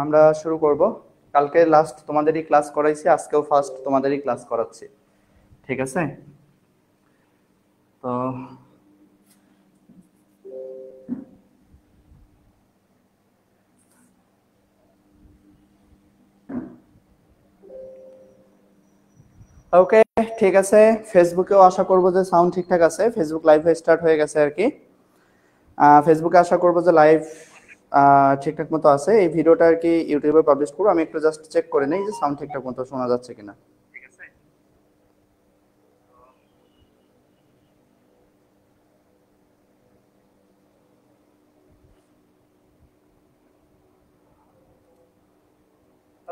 আমরা শুরু করব। কালকে লাস্ট তোমাদেরই ক্লাস করাইছি, আজকেও ফার্স্ট তোমাদেরই ক্লাস করাচ্ছি, ঠিক আছে? তো ওকে, ঠিক আছে। ফেসবুকেও আশা করব যে সাউন্ড ঠিকঠাক আছে, ফেসবুক লাইভ স্টার্ট হয়ে গেছে আর কি। ফেসবুকে আশা করব যে লাইভ ঠিকঠাক মতো আছে। এই ভিডিওটা আর কি ইউটিউবে পাবলিশ করব, আমি একটু জাস্ট চেক করে নেই যে সাউন্ড ঠিকঠাক মতো শোনা যাচ্ছে কিনা।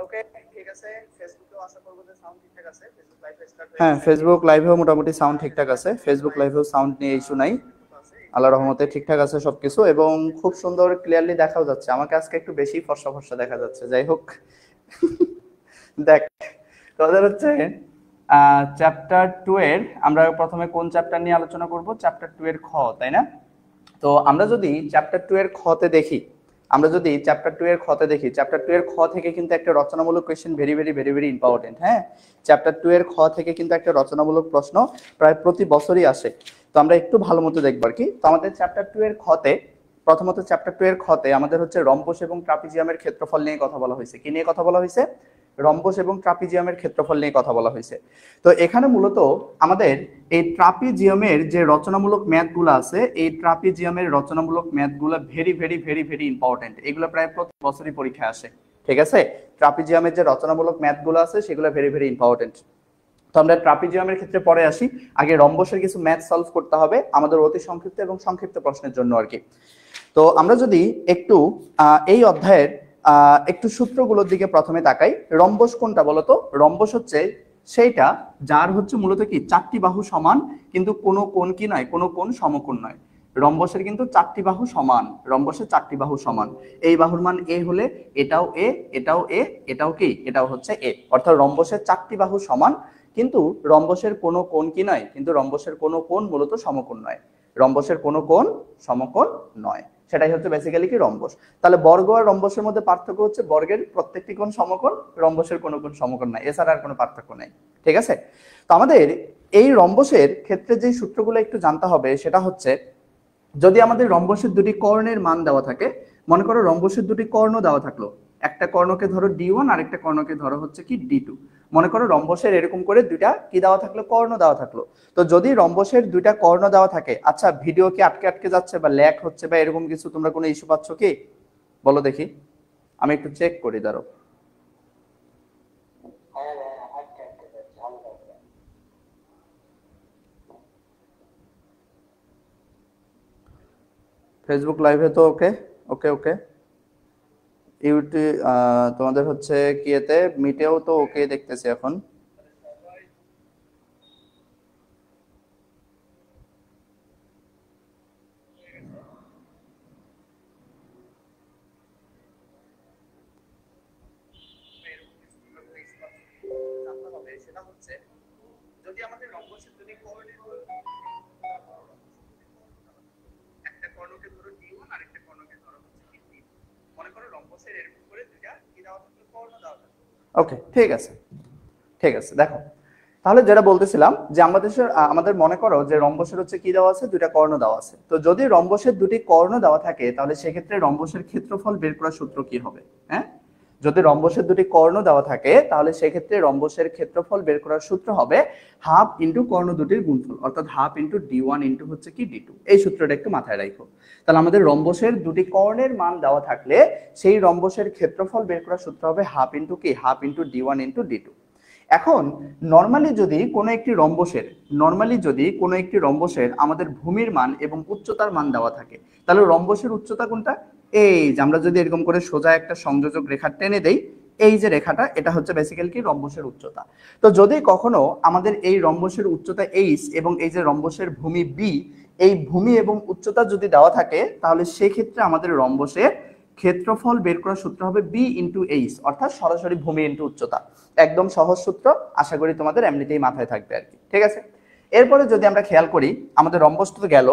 ওকে, ঠিক আছে। ফেসবুকেও আশা করব যে সাউন্ড ঠিকঠাক আছে, ফেসবুক লাইভ স্টার্ট হয়ে গেছে। হ্যাঁ, ফেসবুক লাইভেও মোটামুটি সাউন্ড ঠিকঠাক আছে, ফেসবুক লাইভেও সাউন্ড নিয়ে ইস্যু নাই, আল্লাহর রহমতে ঠিকঠাক আছে সবকিছু, এবং খুব সুন্দর ক্লিয়ারলি দেখাও যাচ্ছে। আমাকে আজকে একটু বেশি ফর্সা ফর্সা দেখা যাচ্ছে, যাই হোক। দেখ, তোদের হচ্ছে চ্যাপ্টার 2 এর আমরা প্রথমে কোন চ্যাপ্টার নিয়ে আলোচনা করব? চ্যাপ্টার 2 এর খ, তাই না? তো আমরা যদি চ্যাপ্টার 2 এর খতে দেখি, চ্যাপ্টার 2 এর খ থেকে কিন্তু একটা রচনামূলক question very very very very important. হ্যাঁ, চ্যাপ্টার 2 এর খ থেকে কিন্তু একটা রচনামূলক প্রশ্ন প্রায় প্রতি বছরই আসে। তো আমরা একটু ভালো মতো দেখব আর কি। তো আমাদের চ্যাপ্টার 2 এর খতে, প্রথমত চ্যাপ্টার 2 এর খতে আমাদের হচ্ছে রম্বস এবং ট্রাপিজিয়ামের ক্ষেত্রফল নিয়ে কথা বলা হয়েছে। কি নিয়ে কথা বলা হয়েছে? রম্বস এবং ট্রাপিজিয়ামের ক্ষেত্রফল নিয়ে কথা বলা হয়েছে। তো এখানে মূলত আমাদের এই ট্রাপিজিয়ামের যে রচনামূলক ম্যাথগুলো আছে, এই ট্রাপিজিয়ামের রচনামূলক ম্যাথগুলো very very very very important. এগুলো প্রায় প্রতি বছরই পরীক্ষায় আসে, ঠিক আছে? ট্রাপিজিয়ামের যে রচনামূলক ম্যাথগুলো আছে সেগুলো ভেরি ভেরি ইম্পর্টেন্ট। তো আমরা ট্রাপিজিয়ামের ক্ষেত্রে পরে আসি। আগে রম্বসের কিছু ম্যাথ সলভ করতে হবে আমাদের অতি সংক্ষিপ্ত এবং সংক্ষিপ্ত প্রশ্নের জন্য আর কি। তো আমরা যদি একটু এই অধ্যায়ের একটু সূত্রগুলোর দিকে প্রথমে তাকাই। রম্বস কোনটা বলতো? রম্বস হচ্ছে সেইটা যার হচ্ছে মূলত কি চারটি বাহু সমান, কিন্তু কোনো কোণ কি নয়, কোনো কোণ সমকোণ নয়। রম্বসের কিন্তু চারটি বাহু সমান, রম্বসের চারটি বাহু সমান। এই বাহুর মান এ হলে এটাও এ, এটাও এ, এটাও কি, এটাও হচ্ছে এ। অর্থাৎ রম্বসের চারটি বাহু সমান, কিন্তু রম্বসের কোনো কোণ কি নয়, কিন্তু রম্বসের কোনো কোণ মূলত সমকোণ নয়। রম্বসের কোনো কোণ সমকোণ নয়, সেটাই হচ্ছে বেসিক্যালি কি রম্বস। তাহলে বর্গ আর রম্বসের মধ্যে পার্থক্য হচ্ছে বর্গের প্রত্যেকটি কোণ সমকোণ, রম্বসের কোনো কোণ সমকোণ নাই, এছাড়া আর কোনো পার্থক্য নাই, ঠিক আছে? তো আমাদের এই রম্বসের ক্ষেত্রে যে সূত্রগুলো একটু জানতে হবে সেটা হচ্ছে, যদি আমাদের রম্বসের দুটি কর্ণের মান দেওয়া থাকে, মনে করো রম্বসের দুটি কর্ণ দেওয়া থাকলো, একটা কর্ণকে ধরো D1 আর একটা কর্ণকে ধরো হচ্ছে কি D2। মনে করো রম্বসের এরকম করে দুইটা কি দেওয়া থাকলো, কর্ণ দেওয়া থাকলো। তো যদি রম্বসের দুইটা কর্ণ দেওয়া থাকে, আচ্ছা ভিডিও কি আটকে আটকে যাচ্ছে বা ল্যাগ হচ্ছে বা এরকম কিছু তোমরা কোনো ইস্যু পাচ্ছ কি? বলো দেখি, আমি একটু চেক করি, দাঁড়ো। ফেসবুক লাইভে তো ওকে ওকে ওকে, ইউটিউব তোমাদের হচ্ছে কিয়েতে মিটেও তো ওকে দেখতেছি এখন। সেটা হচ্ছে, যদি আমাদের রম্বসের দুটি কর্ণের একটা কর্ণকে ধরো D1 আর একটা কর্ণকে ধরো হচ্ছে কি D2। মনে করো রম্বসের এরকম করে দুইটা কি দেওয়া থাকলো, কর্ণ দেওয়া থাকলো। ওকে, ঠিক আছে, ঠিক আছে। দেখো, তাহলে যেটা বলতেছিলাম যে আমাদের মনে করো যে রম্বসের হচ্ছে কি দেওয়া আছে, দুইটা কর্ণ দেওয়া আছে। তো যদি রম্বসের দুটি কর্ণ দেওয়া থাকে তাহলে সেক্ষেত্রে রম্বসের ক্ষেত্রফল বের করার সূত্র কি হবে? হ্যাঁ, যদি রম্বসের দুটি কর্ণ দেওয়া থাকে তাহলে সেক্ষেত্রে রম্বসের ক্ষেত্রফল বের করার সূত্র হবে হাফ ইন্টু কর্ণ দুটির গুণফল, অর্থাৎ হাফ ইন্টু D1 ইন্টু হচ্ছে কি D2। এই সূত্রটা একটু মাথায় রাখো। তাহলে আমাদের রম্বসের দুটি কর্ণের মান দেওয়া থাকলে সেই রম্বসের ক্ষেত্রফল বের করার সূত্র হবে হাফ ইন্টু কি, half into D1 into D2। এখন নরমালি যদি কোনো একটি রম্বসের আমাদের ভূমির মান এবং উচ্চতার মান দেওয়া থাকে, তাহলে রম্বসের উচ্চতা কোনটা? এই যে আমরা যদি এরকম করে সোজা একটা সংযোজক রেখা টেনে দেই, এই যে রেখাটা, এটা হচ্ছে বেসিক্যালি কি রম্বসের উচ্চতা। তো যদি কখনো আমাদের এই রম্বসের উচ্চতা h এবং এই যে রম্বসের ভূমি b, এই ভূমি এবং উচ্চতা যদি দেওয়া থাকে তাহলে সেক্ষেত্রে আমাদের রম্বসের ক্ষেত্রফল বের করার সূত্র হবে b ইন্টু h, অর্থাৎ সরাসরি ভূমি ইন্টু উচ্চতা। একদম সহজ সূত্র, আশা করি তোমাদের এমনিতেই মাথায় থাকবে আর কি, ঠিক আছে? এরপরে যদি আমরা খেয়াল করি আমাদের রম্বস তো গেল,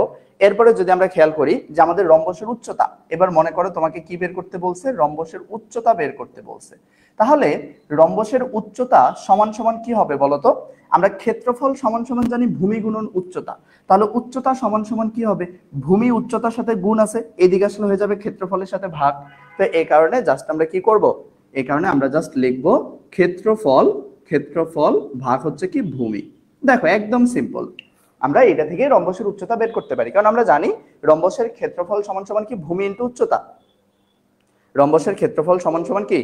এরপরে যদি আমরা খেয়াল করি যে আমাদের রম্বসের উচ্চতা, এবার মনে করো তোমাকে কি বের করতে বলছে, রম্বসের উচ্চতা বের করতে বলছে। তাহলে রম্বসের উচ্চতা সমান সমান কি হবে বলতো, আমরা ক্ষেত্রফল সমান সমান জানি ভূমি গুণন উচ্চতা, তাহলে উচ্চতা সমান সমান কি হবে, ভূমি উচ্চতার সাথে গুণ আছে, এদিকে আসলে হয়ে যাবে ক্ষেত্রফলের সাথে ভাগ। তো এই কারণে জাস্ট আমরা কি করব, এই কারণে আমরা জাস্ট লিখব ক্ষেত্রফল, ক্ষেত্রফল ভাগ হচ্ছে কি ভূমি। দেখো একদম সিম্পল, আমরা এটা থেকে রম্বসের উচ্চতা বের করতে পারি, কারণ আমরা জানি রম্বসের ক্ষেত্রফল সমান সমান কি ভূমি ইনটু উচ্চতা। রম্বসের ক্ষেত্রফল সমান সমান কি,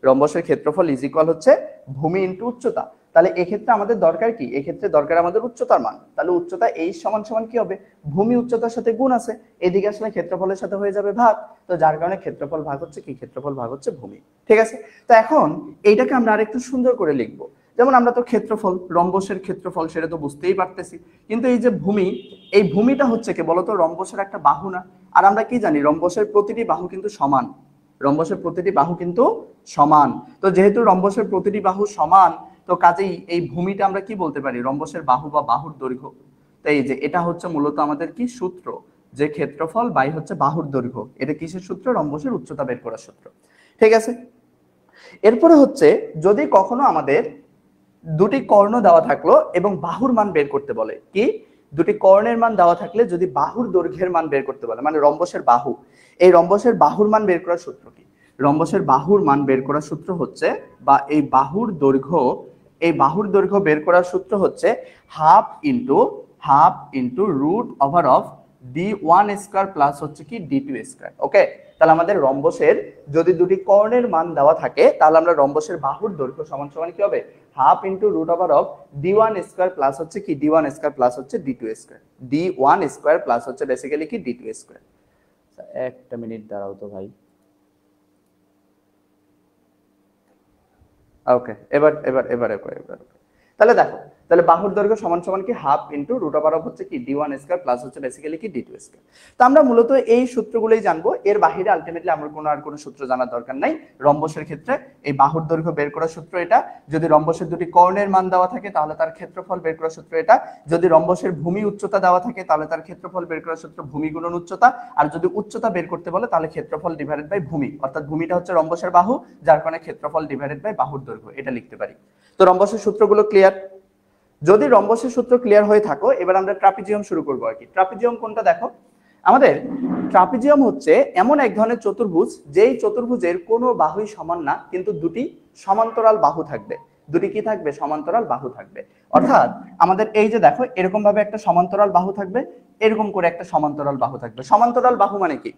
রম্বসের ক্ষেত্রফল ইজ ইকুয়াল হচ্ছে ভূমি ইনটু উচ্চতা। তাহলে এক্ষেত্রে আমাদের দরকার কি, এক্ষেত্রে দরকার আমাদের উচ্চতার মান। তাহলে উচ্চতা এই সমান সমান কি হবে, ভূমি উচ্চতার সাথে গুণ আছে, এদিকে আসলে ক্ষেত্রফলের সাথে হয়ে যাবে ভাগ, তো যার কারণে ক্ষেত্রফল ভাগ হচ্ছে কি, ক্ষেত্রফল ভাগ হচ্ছে ভূমি। ঠিক আছে, তো এখন এইটাকে আমরা আরেকটু সুন্দর করে লিখবো। যেমন আমরা তো ক্ষেত্রফল, রম্বসের ক্ষেত্রফল সেটা তো বুঝতেই পারতেছি, কিন্তু এই যে ভূমি, এই ভূমিটা হচ্ছে কি বলতো, রম্বসের একটা বাহু না? আর আমরা কি জানি রম্বসের প্রতিটি বাহু কিন্তু সমান, রম্বসের প্রতিটি বাহু কিন্তু সমান। তো যেহেতু রম্বসের প্রতিটি বাহু সমান, তো কাজেই এই ভূমিটা আমরা কি বলতে পারি, রম্বসের বাহু বা বাহুর দৈর্ঘ্য। তো এই যে এটা হচ্ছে মূলত আমাদের কি সূত্র, যে ক্ষেত্রফল বাই হচ্ছে বাহুর দৈর্ঘ্য। এটা কিসের সূত্র, রম্বসের উচ্চতা বের করার সূত্র। ঠিক আছে, এরপরে হচ্ছে যদি কখনো আমাদের দুটি কর্ণ দেওয়া থাকলো এবং বাহুর মান বের করতে বলে, কি দুটি কর্ণের মান দেওয়া থাকলে যদি বাহুর দৈর্ঘ্যের মান বের করতে বলে, মানে রম্বসের বাহু, এই রম্বসের বাহুর মান বের করার সূত্র কি, রম্বসের বাহুর মান বের করার সূত্র হচ্ছে, বা এই বাহুর দৈর্ঘ্য, এই বাহুর দৈর্ঘ্য বের করার সূত্র হচ্ছে half into root over of d1 square plus হচ্ছে কি d2 স্কয়ার। ওকে, তাহলে আমাদের রম্বসের যদি দুটি কর্ণের মান দেওয়া থাকে, তাহলে আমরা রম্বসের বাহুর দৈর্ঘ্য সমান সমান কি হবে, half into root over of d1 square plus হচ্ছে কি d1 স্কয়ার প্লাস হচ্ছে d2 square, d1 square plus হচ্ছে বেসিক্যালি কি d2 স্কয়ার। একটা মিনিট দাঁড়াও তো ভাই। ওকে, এবার এবার এবার এবার এবার তাহলে দেখো, তাহলে বাহুর দৈর্ঘ্য সমান সমান কি half into root over of হচ্ছে কি d1 স্কয়ার প্লাস হচ্ছে বেসিক্যালি কি d2 স্কয়ার। তো আমরা মূলত এই সূত্রগুলোই জানবো, এর বাইরে আলটিমেটলি আমরা কোনো আর কোনো সূত্র জানার দরকার নাই। রম্বসের ক্ষেত্রে এই বাহুর দৈর্ঘ্য বের করার সূত্র এটা, যদি রম্বসের দুটি কর্ণের মান দেওয়া থাকে তাহলে তার ক্ষেত্রফল বের করার সূত্র এটা, যদি রম্বসের ভূমি উচ্চতা দেওয়া থাকে তাহলে তার ক্ষেত্রফল বের করার সূত্র ভূমি গুণন উচ্চতা, আর যদি উচ্চতা বের করতে বলে তাহলে ক্ষেত্রফল ডিভাইডেড বাই ভূমি, অর্থাৎ ভূমিটা হচ্ছে রম্বসের বাহু, যার কারণে ক্ষেত্রফল ডিভাইডেড বাই বাহুর দৈর্ঘ্য, এটা লিখতে পারি। তো রম্বসের সূত্রগুলো ক্লিয়ার? যদি রম্বসের সূত্র ক্লিয়ার হয়ে থাকো, এবার আমরা ট্রাপিজিয়াম শুরু করবো আর কি। ট্রাপিজিয়াম কোনটা দেখো, আমাদের ট্রাপিজিয়াম হচ্ছে এমন এক ধরনের চতুর্ভুজ, যেই চতুর্ভুজের কোনো বাহুই সমান না, কিন্তু দুটি সমান্তরাল বাহু থাকবে। দুটি কি থাকবে, সমান্তরাল বাহু থাকবে। অর্থাৎ আমাদের এই যে দেখো এরকম ভাবে একটা সমান্তরাল বাহু থাকবে, এরকম করে একটা সমান্তরাল বাহু থাকবে। সমান্তরাল বাহু মানে কি,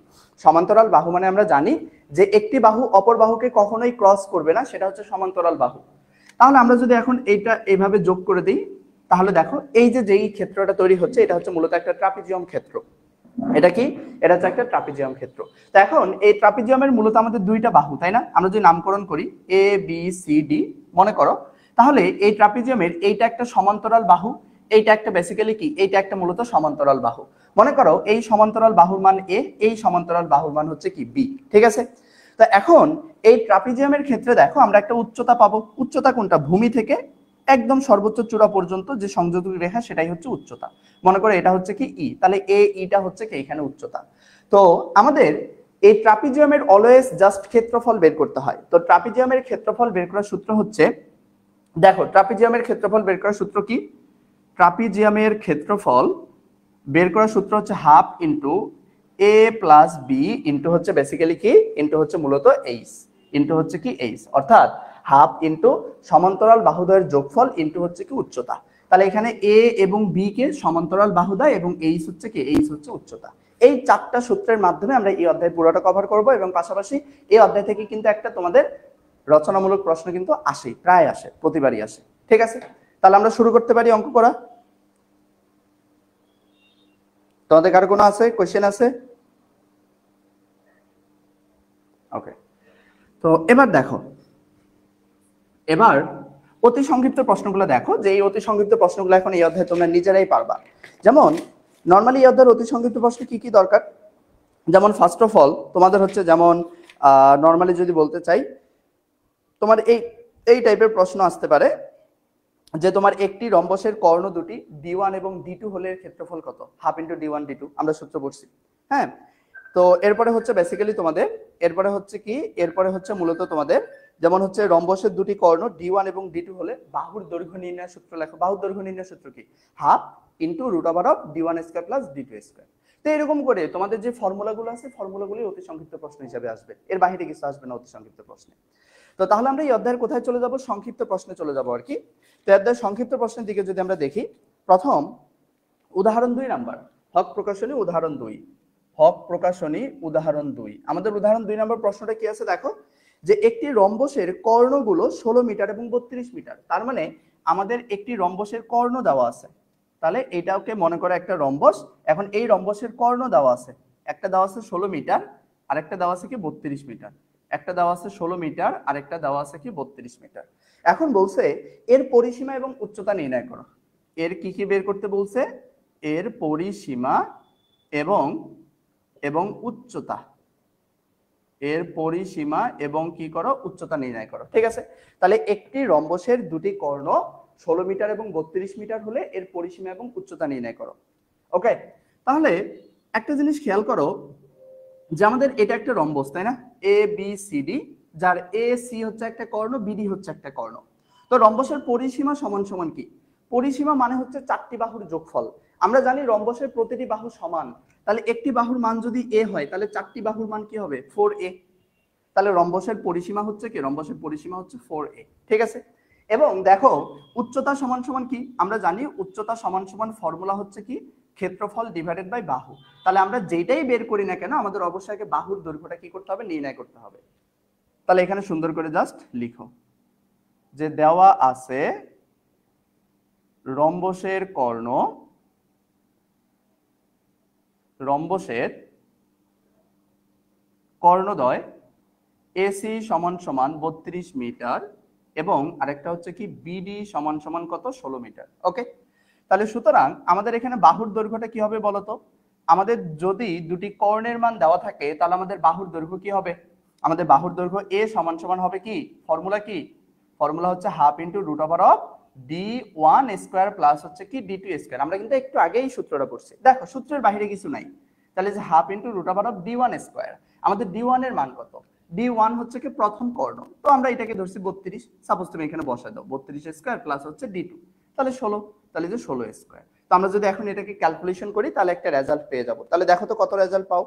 সমান্তরাল বাহু মানে আমরা জানি যে একটি বাহু অপর বাহুকে কখনোই ক্রস করবে না, সেটা হচ্ছে সমান্তরাল বাহু। তাহলে আমরা যদি এখন এইটা এইভাবে যোগ করে দিই, তাহলে দেখো এই যে যেই ক্ষেত্রটা তৈরি হচ্ছে এটা হচ্ছে মূলত একটা ট্রাপিজিয়াম ক্ষেত্র। এটা কি, এটা হচ্ছে একটা ট্রাপিজিয়াম ক্ষেত্র। তো এখন এই ট্রাপিজিয়ামের মূলত আমাদের দুইটা বাহু, তাই না? আমরা যদি নামকরণ করি এ বি সি ডি মনে করো, তাহলে এই ট্রাপিজিয়ামের এইটা একটা সমান্তরাল বাহু, এইটা একটা বেসিক্যালি কি, এইটা একটা মূলত সমান্তরাল বাহু। মনে করো এই সমান্তরাল বাহুর মান এ, এই সমান্তরাল বাহুর মান হচ্ছে কি বি। ঠিক আছে, তো এখন এই ট্রাপিজিয়ামের ক্ষেত্রে দেখো আমরা একটা উচ্চতা পাবো। উচ্চতা কোনটা, ভূমি থেকে একদম সর্বোচ্চ চূড়া পর্যন্ত যে সংযোগ রেখা সেটাই হচ্ছে উচ্চতা। মনে করো এটা হচ্ছে কি ই, তাহলে এ ইটা হচ্ছে কি এখানে উচ্চতা। তো আমাদের এই ট্রাপিজিয়ামের অলওয়েজ জাস্ট ক্ষেত্রফল বের করতে হয়। তো ট্রাপিজিয়ামের ক্ষেত্রফল বের করার সূত্র হচ্ছে, দেখো ট্রাপিজিয়ামের ক্ষেত্রফল বের করার সূত্র কি, ট্রাপিজিয়ামের ক্ষেত্রফল বের করার সূত্র হচ্ছে হাফ ইন্টু এ প্লাস বি ইন্টু হচ্ছে বেসিক্যালি কি, ইন্টু হচ্ছে মূলত এইচ, ইন্টু হচ্ছে কি এইচ, অর্থাৎ হাফ ইন্টু সমান্তরাল বাহুদ্বয়ের যোগফল ইন্টু হচ্ছে কি উচ্চতা। তাহলে এখানে এ এবং বি কে সমান্তরাল বাহুদ্বয় এবং এইচ হচ্ছে কি, এইচ হচ্ছে উচ্চতা। এই চারটা সূত্রের মাধ্যমে আমরা এই অধ্যায় পুরোটা কভার করব, এবং পাশাপাশি এই অধ্যায় থেকে কিন্তু একটা তোমাদের রচনামূলক প্রশ্ন কিন্তু আসেই, প্রায় আসে, প্রতিবারই আসে। ঠিক আছে, তাহলে আমরা শুরু করতে পারি অঙ্ক করা। তোমাদের কারো কোনো আছে কোশ্চেন আছে? ওকে, তো এবার দেখো, এবার অতি সংক্ষিপ্ত প্রশ্নগুলো দেখো, যে এই অতি সংক্ষিপ্ত প্রশ্নগুলো এখন এই অধ্যায়ে তোমরা নিজেরাই পারবা। যেমন নর্মালি এই অধ্যায়ের অতি সংক্ষিপ্ত প্রশ্ন কি কি দরকার, যেমন ফার্স্ট অফ অল তোমাদের হচ্ছে, যেমন নর্মালি যদি বলতে চাই, তোমার এই এই টাইপের প্রশ্ন আসতে পারে যে তোমার একটি রম্বসের কর্ণ দুটি D1 এবং D2 হলে এর ক্ষেত্রফল কত, হাফ ইন্টু D1 D2, আমরা সূত্র পড়ছি। হ্যাঁ, তো এরপরে হচ্ছে বেসিক্যালি তোমাদের এরপরে হচ্ছে কি, এরপরে হচ্ছে মূলত তোমাদের যেমন হচ্ছে রম্বসের দুটি কর্ণ D1 এবং D2 হলে বাহুর দৈর্ঘ্য নির্ণয়ের সূত্র লেখো। বাহুর দৈর্ঘ্য নির্ণয়ের সূত্র কি, half into root over of D1 square plus D2 square. তো এরকম করে তোমাদের যে ফর্মুলাগুলো আছে ফর্মুলাগুলি অতি সংক্ষিপ্ত প্রশ্ন হিসেবে আসবে, এর বাইরে কিছু আসবে না অতি সংক্ষিপ্ত প্রশ্নে। তো তাহলে আমরা এই অধ্যায়ের কোথায় চলে যাব, সংক্ষিপ্ত প্রশ্নে চলে যাব আর কি। তো অধ্যায়ের সংক্ষিপ্ত প্রশ্নের দিকে যদি আমরা দেখি, প্রথম উদাহরণ 2 নাম্বার, হক প্রকাশনী উদাহরণ 2, হক প্রকাশনী উদাহরণ 2। আমাদের উদাহরণ 2 নম্বর প্রশ্নটা কি আছে দেখো, যে একটি রম্বসের কর্ণগুলো 16 মিটার এবং 32 মিটার। তার মানে আমাদের একটি রম্বসের কর্ণ দেওয়া আছে, তাহলে এটাকে মনে করো একটা রম্বস। এখন এই রম্বসের কর্ণ দেওয়া আছে, একটা দেওয়া আছে 16 মিটার, আরেকটা দেওয়া আছে কি 32 মিটার। একটা দেওয়া আছে 16 মিটার, আরেকটা দেওয়া আছে কি 32 মিটার। এখন বলছে এর পরিসীমা এবং উচ্চতা নির্ণয় করো। এর কি কি বের করতে বলছে, এর পরিসীমা এবং এবং উচ্চতা, এর পরিসীমা এবং কি করো, উচ্চতা নির্ণয় করো। ঠিক আছে, তাহলে একটি রম্বসের দুটি কর্ণ 16 মিটার এবং 32 মিটার হলে এর পরিসীমা এবং উচ্চতা নির্ণয় করো। ওকে, তাহলে একটা জিনিস খেয়াল করো যে আমাদের এটা একটা রম্বস, তাই না, এ বি সি ডি, যার এ সি হচ্ছে একটা কর্ণ, বিডি হচ্ছে একটা কর্ণ। তো রম্বসের পরিসীমা সমান সমান কি, পরিসীমা মানে হচ্ছে চারটি বাহুর যোগফল। আমরা জানি রম্বসের প্রতিটি বাহু সমান, তাহলে একটি বাহুর মান যদি এ হয় তাহলে চারটি বাহুর মান কি হবে, 4a। তাহলে রম্বসের পরিসীমা হচ্ছে কি, রম্বসের পরিসীমা হচ্ছে 4a। ঠিক আছে, এবং দেখো উচ্চতা সমান সমান কি, আমরা জানি উচ্চতা সমান সমান ফর্মুলা হচ্ছে কি, ক্ষেত্রফল ডিভাইডেড বাই বাহু। তাহলে আমরা যেটাই বের করি না কেন আমাদের অবশ্যই আগে বাহুর দৈর্ঘ্যটা কি করতে হবে, নির্ণয় করতে হবে। তাহলে এখানে সুন্দর করে জাস্ট লিখো যে দেওয়া আছে রম্বসের কর্ণ, রম্বসের কর্ণদ্বয় এসি সমান সমান 32 মিটার এবং আরেকটা হচ্ছে কি বিডি সমান সমান কত, 16 মিটার। ওকে, তাহলে সুতরাং আমাদের এখানে বাহুর দৈর্ঘ্যটা কি হবে বলতো, আমাদের যদি দুটি কর্ণের মান দেওয়া থাকে তাহলে আমাদের বাহুর দৈর্ঘ্য কি হবে, আমাদের বাহুর দৈর্ঘ্য এ সমান সমান হবে কি, ফর্মুলা কি, ফর্মুলা হচ্ছে half into root over of D1 square plus হচ্ছে কি D2 স্কয়ার। আমরা কিন্তু একটু আগেই সূত্রটা পড়ছি, দেখো সূত্রের বাইরে কিছু নাই। তাহলে যে half into root over of D1 square, আমাদের D1 এর মান কত, D1 হচ্ছে কি প্রথম কর্ণ, তো আমরা এটাকে ধরছি 32, সাপোজ তুমি এখানে বসায় দাও 32 স্কয়ার প্লাস হচ্ছে D2, তাহলে 16, তাহলে যে 16 স্কয়ার। তো আমরা যদি এখন এটাকে ক্যালকুলেশন করি তাহলে একটা রেজাল্ট পেয়ে যাব। তাহলে দেখো তো কত রেজাল্ট পাও,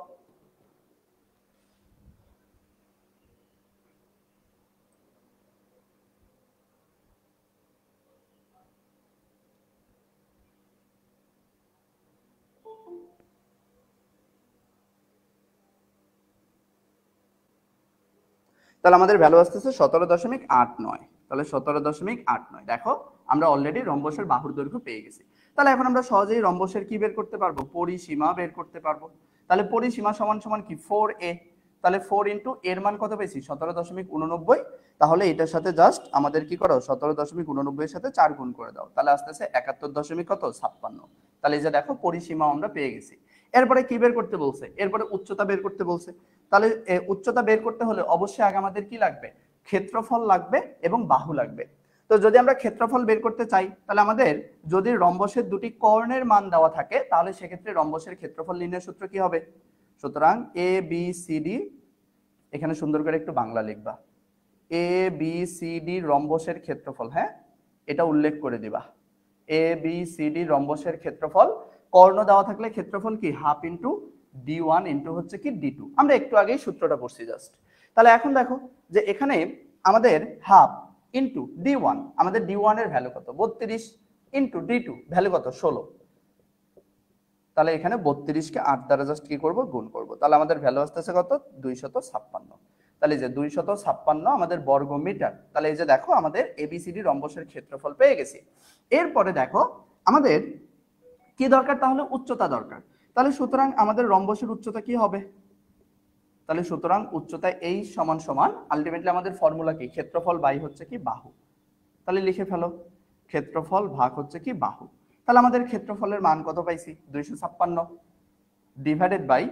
তাহলে আমাদের ভ্যালু আসতেছে 17.89। তাহলে 17.89, দেখো আমরা অলরেডি রম্বসের বাহুর দৈর্ঘ্য পেয়ে গেছি। তাহলে এখন আমরা সহজেই রম্বসের কি বের করতে পারবো, পরিসীমা বের করতে পারবো। তাহলে পরিসীমা সমান সমান কি 4a, তাহলে 4 ইন্টু এর মান কত পেয়েছি 17.89। তাহলে এটার সাথে জাস্ট আমাদের কি করো 17.89 এর সাথে 4 গুণ করে দাও, তাহলে আসতেছে 71.56। তাহলে এই যে দেখো পরিসীমা আমরা পেয়ে গেছি। এরপরে কি বের করতে বলছে, এরপরে উচ্চতা বের করতে বলছে। তাহলে উচ্চতা বের করতে হলে অবশ্যই আগে আমাদের কি লাগবে, ক্ষেত্রফল লাগবে এবং বাহু লাগবে। তো যদি আমরা ক্ষেত্রফল বের করতে চাই তাহলে আমাদের যদি রম্বসের দুটি কর্ণের মান দেওয়া থাকে তাহলে সেক্ষেত্রে রম্বসের ক্ষেত্রফল নির্ণয়ের সূত্র কি হবে, সুতরাং এ বি সি ডি, এখানে সুন্দর করে একটু বাংলা লিখবা, এ বি সি ডি রম্বসের ক্ষেত্রফল, হ্যাঁ এটা উল্লেখ করে দিবা, এ বি সি ডি রম্বসের ক্ষেত্রফল, কর্ণ দেওয়া থাকলে ক্ষেত্রফল কি হাফ ইন্টু D1 ইন্টু হচ্ছে কি D2। আমরা একটু আগেই সূত্রটা পড়ছি জাস্ট। তাহলে এখন দেখো যে এখানে আমাদের হাফ ইন্টু D1, আমাদের D1 এর ভ্যালু কত 32 ইন্টু D2 ভ্যালু কত 16। তাহলে এখানে 32 কে 8 দ্বারা জাস্ট কি করব, গুণ করব। তাহলে আমাদের ভ্যালু আসতেছে কত 256। তাহলে এই যে 256 আমাদের বর্গ মিটার। তাহলে এই যে দেখো আমাদের এবিসিডি রম্বসের ক্ষেত্রফল পেয়ে গেছি। এরপরে দেখো আমাদের কি দরকার, তাহলে উচ্চতা দরকার। তাহলে সুতরাং আমাদের রম্বসের উচ্চতা কি হবে, তাহলে সুতরাং উচ্চতা এই সমান সমান আলটিমেটলি আমাদের ফর্মুলা কি, ক্ষেত্রফল বাই হচ্ছে কি বাহু। তাহলে লিখে ফেলো ক্ষেত্রফল ভাগ হচ্ছে কি বাহু। তাহলে আমাদের ক্ষেত্রফলের মান কত পাইছি 256 ডিভাইডেড বাই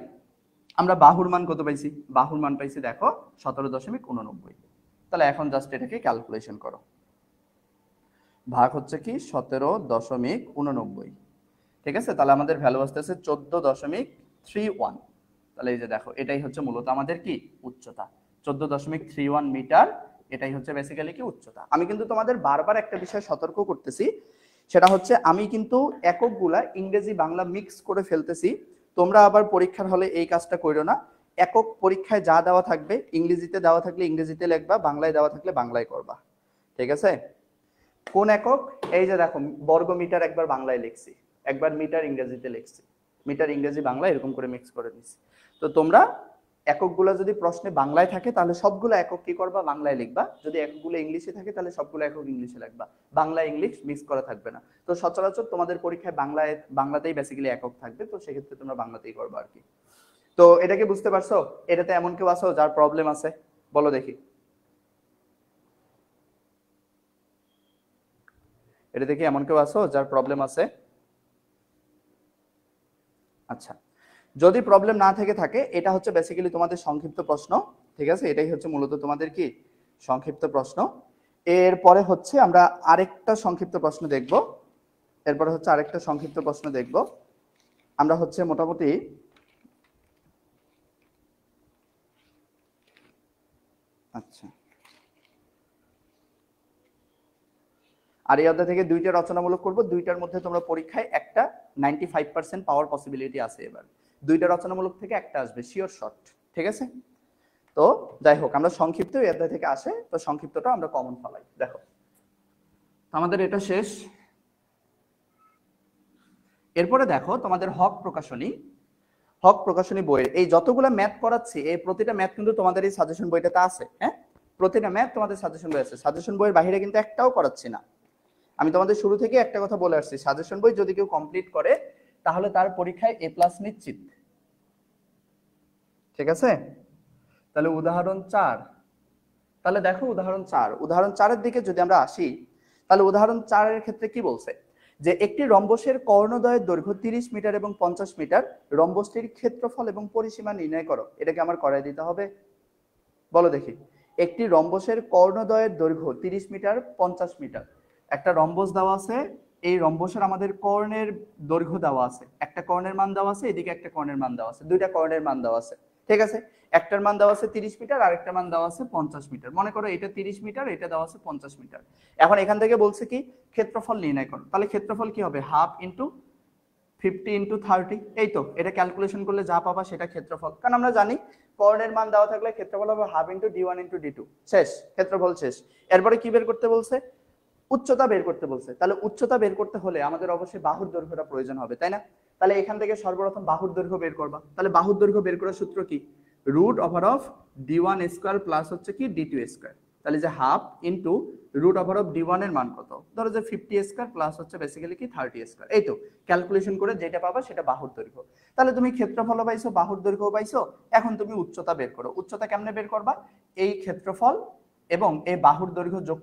আমরা বাহুর মান কত পাইছি, বাহুর মান পাইছি দেখো 17.89। তাহলে এখন জাস্ট এটাকে ক্যালকুলেশন করো, ভাগ হচ্ছে কি 17.89। ঠিক আছে, তাহলে আমাদের ভ্যালু আসতেছে 14.31। তাহলে এই যে দেখো, এটাই হচ্ছে মূলত আমাদের কি উচ্চতা, 14.31 মিটার। এটাই হচ্ছে বেসিক্যালি কি উচ্চতা। আমি কিন্তু তোমাদের বারবার একটা বিষয় সতর্ক করতেছি, সেটা হচ্ছে আমি কিন্তু এককগুলা ইংরেজি বাংলা মিক্স করে ফেলতেছি। তোমরা আবার পরীক্ষার হলে এই কাজটা করো না। একক পরীক্ষায় যা দেওয়া থাকবে, ইংরেজিতে দেওয়া থাকলে ইংরেজিতে লিখবা, বাংলায় দেওয়া থাকলে বাংলায় করবা। ঠিক আছে? কোন একক? এই যে দেখো, বর্গ মিটার একবার বাংলায় লিখছি, একবার মিটার ইংরেজিতে লিখছি, মিটার ইংরেজি বাংলা এরকম করে মিক্স করে নিছি। তো তোমরা এককগুলো যদি প্রশ্নে বাংলায় থাকে তাহলে সবগুলো একক কি করবা, বাংলায় লিখবা। যদি এককগুলো ইংলিশে থাকে তাহলে সবগুলো একক ইংলিশে লিখবা, বাংলা ইংলিশ মিক্স করা থাকবে না। তো সচরাচর তোমাদের পরীক্ষায় বাংলাতেই বেসিক্যালি একক থাকবে, তো সেক্ষেত্রে তোমরা বাংলাতেই করবা আর কি। তো এটা কি বুঝতে পারছো? এটাতে এমন কেউ আছো যার প্রবলেম আছে? বলো দেখি। এটা দেখি এমন কেউ আছো যার প্রবলেম আছে? আচ্ছা, যদি প্রবলেম না থেকে থাকে, এটা হচ্ছে বেসিক্যালি তোমাদের সংক্ষিপ্ত প্রশ্ন। ঠিক আছে, এটাই হচ্ছে মূলত তোমাদের কি সংক্ষিপ্ত প্রশ্ন। এরপরে হচ্ছে আমরা আরেকটা সংক্ষিপ্ত প্রশ্ন দেখব। এরপরে হচ্ছে আরেকটা সংক্ষিপ্ত প্রশ্ন দেখব। আমরা হচ্ছে মোটামুটি আচ্ছা, আর এই অধ্যায় থেকে দুইটা রচনামূলক করব। দুইটার মধ্যে তোমরা পরীক্ষায় একটা 95% পাওয়ার পসিবিলিটি আছে। এবার দুইটা রচনামূলক থেকে একটা আসবে শিওর শর্ট। ঠিক আছে? তো যাই হোক, আমরা সংক্ষিপ্ত এই অধ্যায় থেকে আসে, তো সংক্ষিপ্তটা আমরা কমন ফলাই। দেখো, আমাদের এটা শেষ। এরপরে দেখো তোমাদের হক প্রকাশনী, হক প্রকাশনী বইয়ের এই যতগুলো ম্যাথ করাচ্ছি, এই প্রতিটা ম্যাথ কিন্তু তোমাদের এই সাজেশন বইটাতে আছে। হ্যাঁ, প্রতিটা ম্যাথ তোমাদের সাজেশন বই আছে, সাজেশন বইয়ের বাইরে কিন্তু একটাও করাচ্ছি না। আমি তোমাদের শুরু থেকে একটা কথা বলে আসছি, সাজেশন বই যদি কেউ কমপ্লিট করে তাহলে তার পরীক্ষায় এ প্লাস নিশ্চিত। ঠিক আছে? তাহলে উদাহরণ 4, তাহলে দেখো উদাহরণ 4-এর দিকে যদি আমরা আসি, তাহলে উদাহরণ 4-এর ক্ষেত্রে কি বলছে, যে একটি রম্বসের কর্ণদ্বয়ের দৈর্ঘ্য 30 মিটার এবং 50 মিটার, রম্বসটির ক্ষেত্রফল এবং পরিসীমা নির্ণয় করো। এটাকে আমার করাই দিতে হবে। বলো দেখি, একটি রম্বসের কর্ণদ্বয়ের দৈর্ঘ্য 30 মিটার 50 মিটার, একটা রম্বস দেওয়া আছে, এই রম্বসের আমাদের কর্ণের দৈর্ঘ্য দেওয়া আছে, একটা কর্ণের মান দেওয়া আছে, এদিকে একটা কর্ণের মান দেওয়া আছে, দুইটা কর্ণের মান দেওয়া আছে। ঠিক আছে, একটার মান দেওয়া আছে 30 মিটার আর একটা মান দেওয়া আছে 50 মিটার। মনে করো এটা 30 মিটার, এটা দেওয়া আছে 50 মিটার। এখন এখান থেকে বলছে কি ক্ষেত্রফল নির্ণয় করো। তাহলে ক্ষেত্রফল কি হবে, হাফ ইন্টু 50 ইন্টু 30। এই তো, এটা ক্যালকুলেশন করলে যা পাবা সেটা ক্ষেত্রফল। কারণ আমরা জানি কর্ণের মান দেওয়া থাকলে ক্ষেত্রফল হবে half into d1 into d2। শেষ, ক্ষেত্রফল শেষ। এরপরে কি বের করতে বলছে, উচ্চতা বের করতে বলছে। তাহলে উচ্চতা বের করতে হলে আমাদের অবশ্যই বাহুর দৈর্ঘ্যটা প্রয়োজন হবে, তাই না? তাহলে এখান থেকে সর্বপ্রথম বাহুর দৈর্ঘ্য বের করবা। তাহলে বাহুর দৈর্ঘ্য বের করার সূত্র কি, root over of d1 square plus হচ্ছে কি d2 স্কয়ার। তাহলে যে half into root over of d1 এর মান কত, ধরো যে 50 স্কয়ার প্লাস হচ্ছে বেসিক্যালি কি 30 স্কয়ার। এই তো, ক্যালকুলেশন করে যেটা পাবা সেটা বাহুর দৈর্ঘ্য। তাহলে তুমি ক্ষেত্রফল পাইছো, বাহুর দৈর্ঘ্য পাইছো। এখন তুমি উচ্চতা বের করো। উচ্চতা কেমনে বের করবা, এই ক্ষেত্রফল এবং এই বাহুর দৈর্ঘ্য যোগ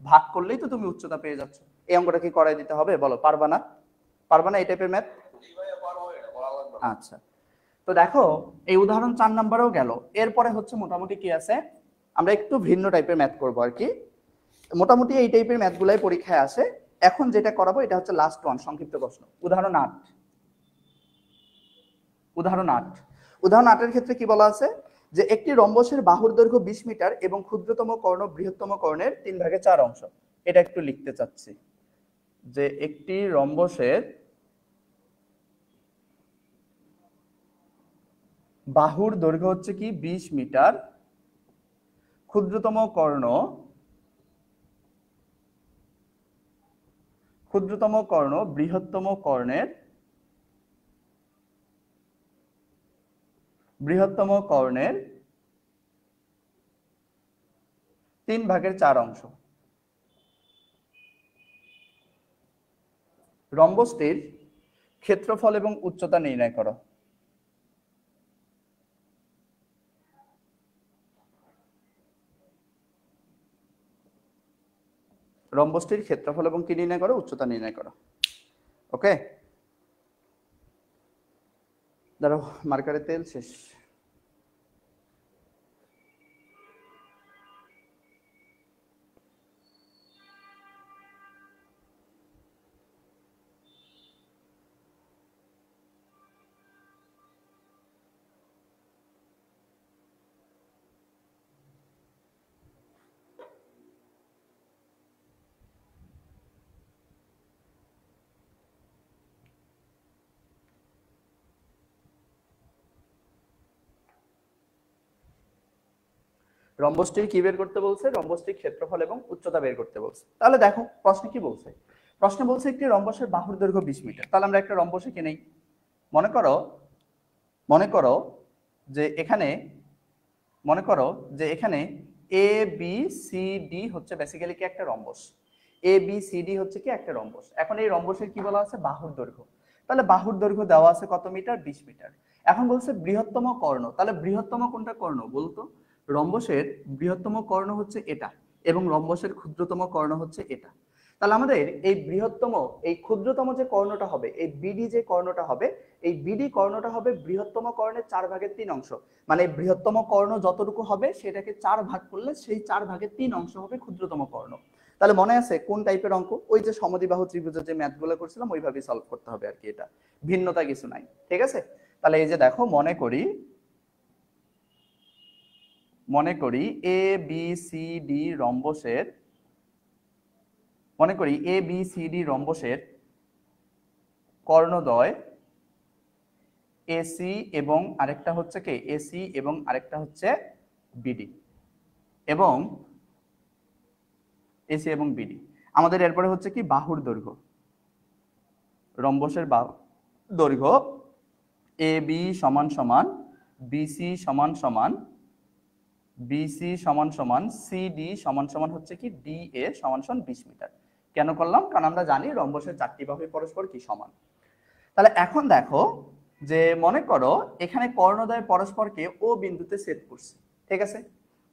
ভাগ করলেই তো তুমি উচ্চতা পেয়ে যাচ্ছ। এই অঙ্কটা কি করাই দিতে হবে? বলো, পারবা না? পারবা না এই টাইপের ম্যাথ? আচ্ছা, তো দেখো এই উদাহরণ 4 নম্বরেও গেল। এরপরে হচ্ছে মোটামুটি কি আছে, আমরা একটু ভিন্ন টাইপের ম্যাথ করবো আর কি। মোটামুটি এই টাইপের ম্যাথগুলাই পরীক্ষায় আসে। এখন যেটা করাবো এটা হচ্ছে লাস্ট ওয়ান, সংক্ষিপ্ত প্রশ্ন। উদাহরণ 8, উদাহরণ 8, উদাহরণ 8-এর ক্ষেত্রে কি বলা আছে, যে একটি রম্বসের বাহুর দৈর্ঘ্য 20 মিটার এবং ক্ষুদ্রতম কর্ণ বৃহত্তম কর্ণের 3/4 অংশ। এটা একটু লিখতে চাচ্ছি, যে একটি রম্বসের বাহুর দৈর্ঘ্য হচ্ছে কি 20 মিটার, ক্ষুদ্রতম কর্ণ বৃহত্তম কর্ণের 3/4 অংশ। রম্বসটির ক্ষেত্রফল এবং উচ্চতা নির্ণয় করো। রম্বসটির ক্ষেত্রফল এবং কি নির্ণয় করো, উচ্চতা নির্ণয় করো। ওকে, দাঁড়াও, মার্কারের তেল শেষ। রম্বসটির কি বের করতে বলছে? রম্বসটির ক্ষেত্রফল এবং উচ্চতা বের করতে বলছে। তাহলে দেখো প্রশ্নে কি বলছে, প্রশ্নে বলছে একটি রম্বসের বাহুর দৈর্ঘ্য 20 মিটার। তাহলে আমরা একটা রম্বস এঁকে নেই। মনে করো যে এখানে এ বি সি ডি হচ্ছে বেসিক্যালি কি একটা rhombus. A B C D হচ্ছে কি একটা রম্বস। এখন এই রম্বসের কি বলা আছে? বাহুর দৈর্ঘ্য। তাহলে বাহুর দৈর্ঘ্য দেওয়া আছে কত মিটার? 20 মিটার। এখন বলছে বৃহত্তম কর্ণ। তাহলে বৃহত্তম কোনটা কর্ণ বলতো? রম্বসের বৃহত্তম কর্ণ হচ্ছে এটা এবং রম্বসের ক্ষুদ্রতম কর্ণ হচ্ছে এটা। তাহলে আমাদের এই ক্ষুদ্রতম যে কর্ণটা হবে, এই বিডি যে কর্ণটা হবে, এই বিডি কর্ণটা হবে বৃহত্তম কর্ণের 4/3 অংশ। মানে বৃহত্তম কর্ণ যতটুকু হবে সেটাকে 4 ভাগ করলে সেই 4/3 অংশ হবে ক্ষুদ্রতম কর্ণ। তাহলে মনে আছে কোন টাইপের অঙ্ক? ওই যে সমদ্বিবাহু ত্রিভুজের যে ম্যাথগুলো করছিলাম ওইভাবেই সলভ করতে হবে আর কি, এটা ভিন্নতা কিছু নাই। ঠিক আছে? তাহলে এই যে দেখো মনে করি A B C D রম্বসের কর্ণদ্বয় AC এবং আরেকটা হচ্ছে কি এসি এবং আরেকটা হচ্ছে বিডি এবং এসি এবং বিডি। আমাদের এরপরে হচ্ছে কি বাহুর দৈর্ঘ্য। রম্বসের বাহুর দৈর্ঘ্য এ বি সমান সমান বিসি সমান সমান সিডি সমান সমান হচ্ছে কি ডি এ সমান সমান 20 মিটার। কেন করলাম? কারণ আমরা জানি রম্বসের 4টি বাহু পরস্পর কি সমান। তাহলে এখন দেখো যে মনে করো এখানে কর্ণদ্বয় পরস্পরকে ও বিন্দুতে ছেদ করছে। ঠিক আছে?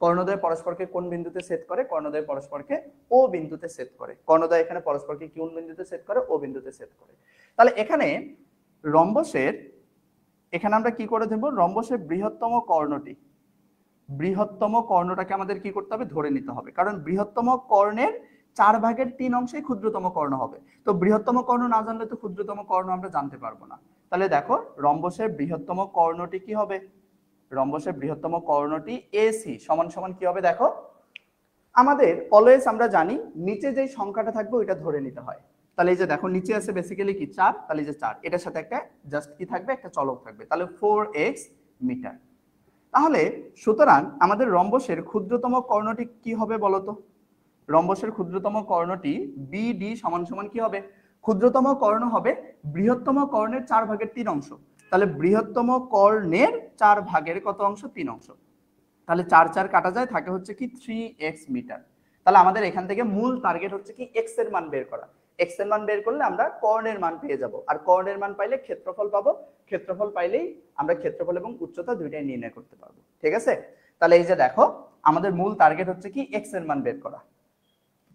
কর্ণদ্বয় পরস্পরকে কোন বিন্দুতে ছেদ করে? কর্ণদ্বয় পরস্পরকে ও বিন্দুতে ছেদ করে। কর্ণদ্বয় এখানে পরস্পরকে কোন বিন্দুতে ছেদ করে? ও বিন্দুতে ছেদ করে। তাহলে এখানে আমরা কি করে দেব? রম্বসের বৃহত্তম কর্ণটাকে আমাদের কি করতে হবে? ধরে নিতে হবে, কারণ বৃহত্তম কর্ণের 4/3 অংশে ক্ষুদ্রতম কর্ণ হবে। তো বৃহত্তম কর্ণ না জানলে তো ক্ষুদ্রতম কর্ণ আমরা জানতে পারবো না। তাহলে দেখো রম্বসের বৃহত্তম কর্ণটি কি হবে? রম্বসের বৃহত্তম কর্ণটি এসি সমান সমান কি হবে? দেখো আমাদের অলওয়েজ আমরা জানি নিচে যে সংখ্যাটা থাকবে ওইটা ধরে নিতে হয়। তাহলে এই যে দেখো নিচে আছে বেসিক্যালি কি 4, তাহলে এই যে 4 এটার সাথে একটা জাস্ট কি থাকবে? একটা চলক থাকবে। তাহলে 4x মিটার। তাহলে সুতরাং আমাদের রম্বসের ক্ষুদ্রতম কর্ণটি কি হবে বলতো? রম্বসের ক্ষুদ্রতম কর্ণটি বিডি সমান সমান কি হবে? ক্ষুদ্রতম কর্ণ হবে বৃহত্তম কর্ণের 4/3 অংশ। তাহলে বৃহত্তম কর্ণের 4 ভাগের কত অংশ? 3 অংশ। তাহলে 4 4 কাটা যায়, থাকে হচ্ছে কি 3x মিটার। তাহলে আমাদের এখান থেকে মূল টার্গেট হচ্ছে কি x এর মান বের করা। x এর মান বের করলে আমরা কর্ণের মান পেয়ে যাব, আর কর্ণের মান পাইলে ক্ষেত্রফল পাবো। ক্ষেত্রফল পাইলেই আমরা ক্ষেত্রফল এবং উচ্চতা দুইটাই নির্ণয় করতে পারবো। ঠিক আছে? তাহলে এই যে দেখো আমাদের মূল টার্গেট হচ্ছে কি x এর মান বের করা।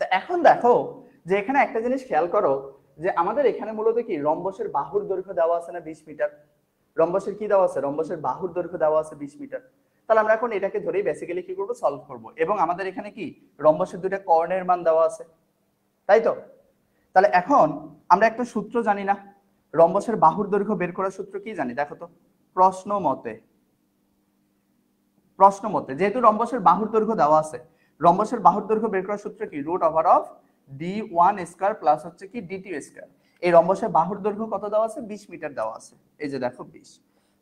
তো এখন দেখো যে এখানে একটা জিনিস খেয়াল করো যে আমাদের এখানে মূলত কি রম্বসের বাহুর দৈর্ঘ্য দেওয়া আছে না 20 মিটার। রম্বসের কি দেওয়া আছে? রম্বসের বাহুর দৈর্ঘ্য দেওয়া আছে 20 মিটার। তাহলে আমরা এখন এটাকে ধরেই বেসিক্যালি কি করব? সলভ করব। এবং আমাদের এখানে কি রম্বসের দুইটা কর্ণের মান দেওয়া আছে, তাই তো? তাহলে এখন আমরা একটা সূত্র জানি না, রম্বসের বাহুর দৈর্ঘ্য বের করার সূত্র কি জানি? দেখো তো প্রশ্ন মতে যেহেতু রম্বসের বাহুর দৈর্ঘ্য দেওয়া আছে, রম্বসের বাহুর দৈর্ঘ্য বের করার সূত্র কি? √of d1 স্কয়ার প্লাস হচ্ছে কি d2 স্কয়ার। এই রম্বসের বাহুর দৈর্ঘ্য কত দেওয়া আছে? 20 মিটার দেওয়া আছে। এই যে দেখো 20।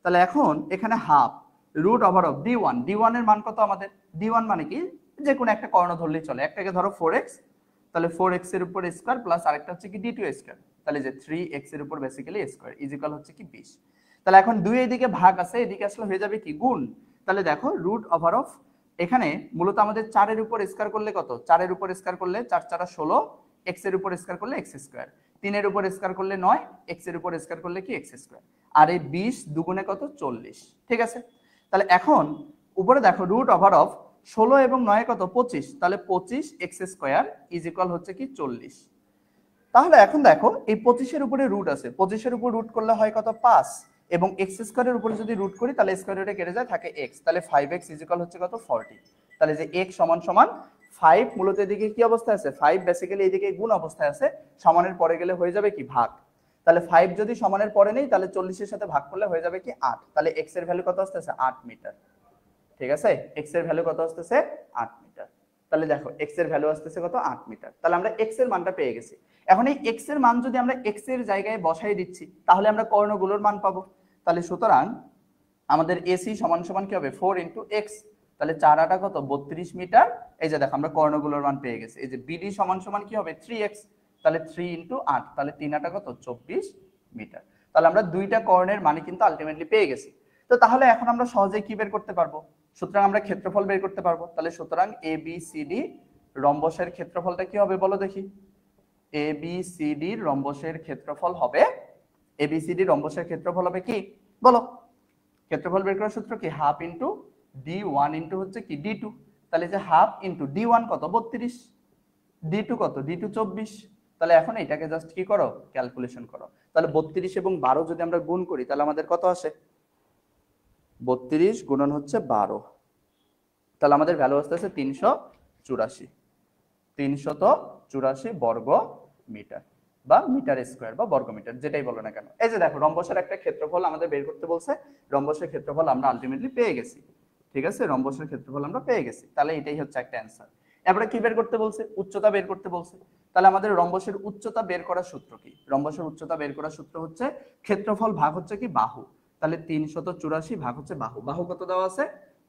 তাহলে এখন এখানে হাফ √of d1 এর মান কত আমাদের? d1 মানে কি যে কোনো একটা কর্ণ ধরলেই চলে। একটাকে ধরো 4x, তাহলে 4x এর উপর স্কয়ার প্লাস আরেকটা হচ্ছে কি d2 স্কয়ার। তাহলে যে 3x এর উপর বেসিক্যালি স্কয়ার ইকুয়াল হচ্ছে কি 20। তাহলে এখন 2 এদিকে ভাগ আছে, এদিকে আসলে হয়ে যাবে কি গুণ। তাহলে দেখো √of এখানে মূলত আমাদের 4 এর উপর স্কয়ার করলে কত? 4 এর উপর স্কয়ার করলে 4 4 16, x এর উপর স্কয়ার করলে x স্কয়ার, 3 এর উপর স্কয়ার করলে 9, x এর উপর স্কয়ার করলে কি x স্কয়ার। আর এই 20 দুগুণে কত? 40। ঠিক আছে? তাহলে এখন উপরে দেখো √of 16 এবং 9 কত? 25। তাহলে 25x স্কয়ার ইকুয়াল হচ্ছে কি 40। তাহলে এখন দেখো এই 25 এর উপরে রুট আছে, 25 এর উপর রুট করলে হয় কত? 5, এবং x স্কয়ারের উপরে যদি রুট করি তাহলে স্কয়ার রুটে কেটে যায়, থাকে x। তাহলে 5x ইকুয়াল হচ্ছে কত? 40। তাহলে যে x সমান সমান 5, মূলত এদিকে কি অবস্থায় আছে? 5 বেসিক্যালি এদিকে গুণ অবস্থায় আছে, সমানের পরে গেলে হয়ে যাবে কি ভাগ। তাহলে 5 যদি সমানের পরে নেই তাহলে 40 এর সাথে ভাগ করলে হয়ে যাবে কি 8। তাহলে x এর ভ্যালু কত আসতেছে? 8 মিটার। ঠিক আছে? x এর ভ্যালু কত আসতেছে? 8 মিটার। তাহলে দেখো x এর ভ্যালু আসতেছে কত? 8 মিটার। তাহলে আমরা x এর মানটা পেয়ে গেছি। এখন এই x এর মান যদি আমরা x এর জায়গায় বসাই দিচ্ছি তাহলে আমরা কর্ণগুলোর মান পাবো। তাহলে সুতরাং আমাদের AC সমান সমান কি হবে? 4 × x। তাহলে 4 8 কত 32 মিটার। এই যে দেখো আমরা কর্ণগুলোর মান পেয়ে গেছি। এই যে বিডি সমান সমান কি হবে 3x, তাহলে 3 × 8, তাহলে 3 8 কত 24 মিটার। তাহলে আমরা দুইটা কর্ণের মানে কিন্তু আলটিমেটলি পেয়ে গেছি। তো তাহলে এখন আমরা সহজেই কি বের করতে পারবো, সুতরাং আমরা ক্ষেত্রফল বের করতে পারবো। তাহলে সুতরাং ABCD রম্বসের ক্ষেত্রফলটা কি হবে বলো দেখি। ABCD রম্বসের ক্ষেত্রফল হবে, ABCD রম্বসের ক্ষেত্রফল হবে কি বলো। ক্ষেত্রফল বের করার সূত্র কি হাফ ইনটু D1 ইনটু হচ্ছে কি D2। তাহলে যে হাফ ইনটু D1 কত 32, D2 কত D2 24। তাহলে এখন এটাকে জাস্ট কি করো ক্যালকুলেশন করো। তাহলে 32 এবং 12 যদি আমরা গুণ করি তাহলে আমাদের কত আসে 32 গুণন হচ্ছে 12, তাহলে আমাদের ভ্যালু আসছে 384 বর্গ মিটার বা মিটার স্কয়ার বা বর্গ মিটার যেটাই বলো না কেন। এই যে দেখো রম্বসের একটা ক্ষেত্রফল আমাদের বের করতে বলছে, রম্বসের ক্ষেত্রফল আমরা আলটিমেটলি পেয়ে গেছি। ঠিক আছে, রম্বসের ক্ষেত্রফল আমরা পেয়ে গেছি, তাহলে এটাই হচ্ছে একটা অ্যানসার। এবারে কি বের করতে বলছে উচ্চতা বের করতে বলছে। তাহলে আমাদের রম্বসের উচ্চতা বের করার সূত্র কি, রম্বসের উচ্চতা বের করার সূত্র হচ্ছে ক্ষেত্রফল ভাগ হচ্ছে কি বাহু। তাহলে 384 ভাগ হচ্ছে বাহু, বাহু কত দেওয়া আছে,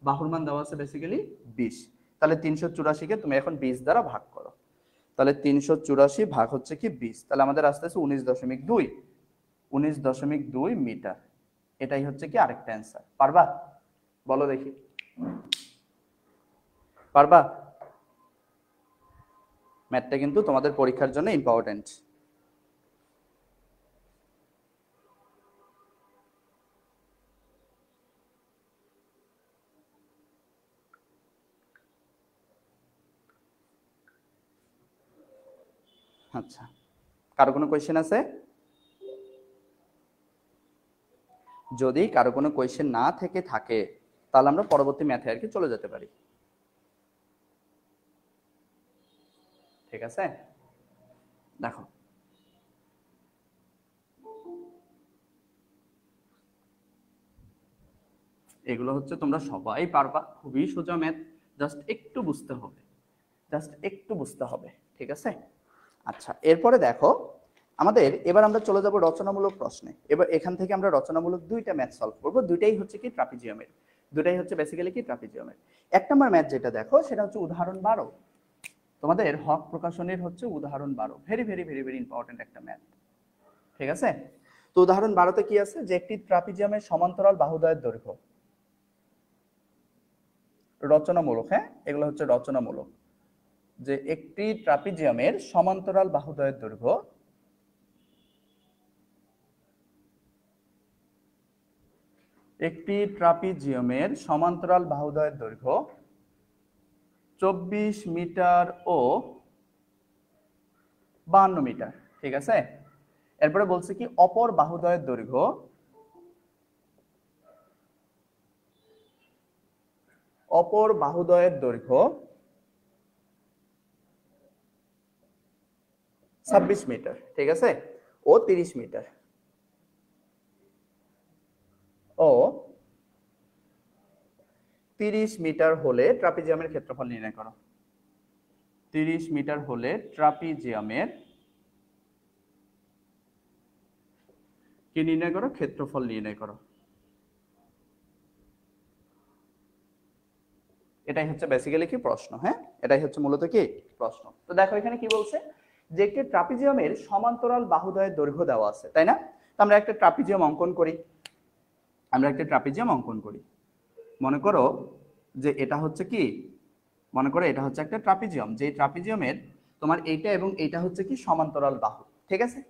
বাহুর মান দেওয়া আছে বেসিক্যালি 20। তাহলে 384 কে তুমি এখন 20 দ্বারা ভাগ করো, তাহলে 384 ভাগ হচ্ছে কি 20, তাহলে আমাদের আসতে আছে 19.2 মিটার। এটাই হচ্ছে কি আরেকটা অ্যানসার। পারবা বলো দেখি, পারবা? ম্যাথটা কিন্তু তোমাদের পরীক্ষার জন্য ইম্পর্টেন্ট। আচ্ছা, কারো কোনো কোয়েশ্চেন আছে? যদি কারো কোনো কোয়েশ্চেন না থেকে থাকে তাহলে আমরা পরবর্তী ম্যাথে আর কি চলে যেতে পারি। ঠিক আছে, দেখো এগুলো হচ্ছে তোমরা সবাই পারবা, খুবই সোজা ম্যাথ, জাস্ট একটু বুঝতে হবে, জাস্ট একটু বুঝতে হবে। ঠিক আছে, আচ্ছা এরপরে দেখো আমাদের এবার আমরা চলে যাব রচনামূলক প্রশ্নে। এবার এখান থেকে আমরা রচনামূলক দুইটা ম্যাথ সলভ করব, দুইটাই হচ্ছে কি ট্রাপিজিয়ামের, দুটাই হচ্ছে বেসিক্যালি কি ট্রাপিজিয়ামের। 1 নম্বর ম্যাথ যেটা দেখো সেটা হচ্ছে উদাহরণ 12, তোমাদের হক প্রকাশনের হচ্ছে উদাহরণ 12, very very very very important একটা ম্যাথ। ঠিক আছে, তো উদাহরণ 12তে কি আছে যে একটি ট্রাপিজিয়ামের সমান্তরাল বাহুদ্বয়ের দৈর্ঘ্য, রচনামূলক, হ্যাঁ এগুলো হচ্ছে রচনামূলক, যে একটি ট্রাপিজিয়ামের সমান্তরাল বাহুদ্বয়ের দৈর্ঘ্য একটি ট্রাপিজিয়ামের সমান্তরাল বাহুদ্বয়ের দৈর্ঘ্য 24 মিটার ও 52 মিটার। ঠিক আছে, এরপরে বলছে কি অপর বাহুদ্বয়ের দৈর্ঘ্য অপর বাহুদ্বয়ের দৈর্ঘ্য 26 মিটার। ঠিক আছে, ও 30 মিটার ও 30 মিটার হলে ট্রাপিজিয়ামের ক্ষেত্রফল নির্ণয় করো। 30 মিটার হলে ট্রাপিজিয়ামের কি নির্ণয় করো, ক্ষেত্রফল নির্ণয় করো। এটাই হচ্ছে বেসিক্যালি কি প্রশ্ন, হ্যাঁ এটাই হচ্ছে মূলত কি প্রশ্ন। তো দেখো এখানে কি বলছে যে একটি ট্রাপিজিয়ামের সমান্তরাল বাহুদ্বয়ের দৈর্ঘ্য দেওয়া আছে, তাই না? তো আমরা একটা ট্রাপিজিয়াম অঙ্কন করি, আমরা একটা ট্রাপিজিয়াম অঙ্কন করি। মনে করো যে এটা হচ্ছে কি, মনে করো এটা হচ্ছে একটা ট্রাপিজিয়াম, যে ট্রাপিজিয়ামের তোমার এইটা এবং এইটা হচ্ছে কি সমান্তরাল বাহু। ঠিক আছে,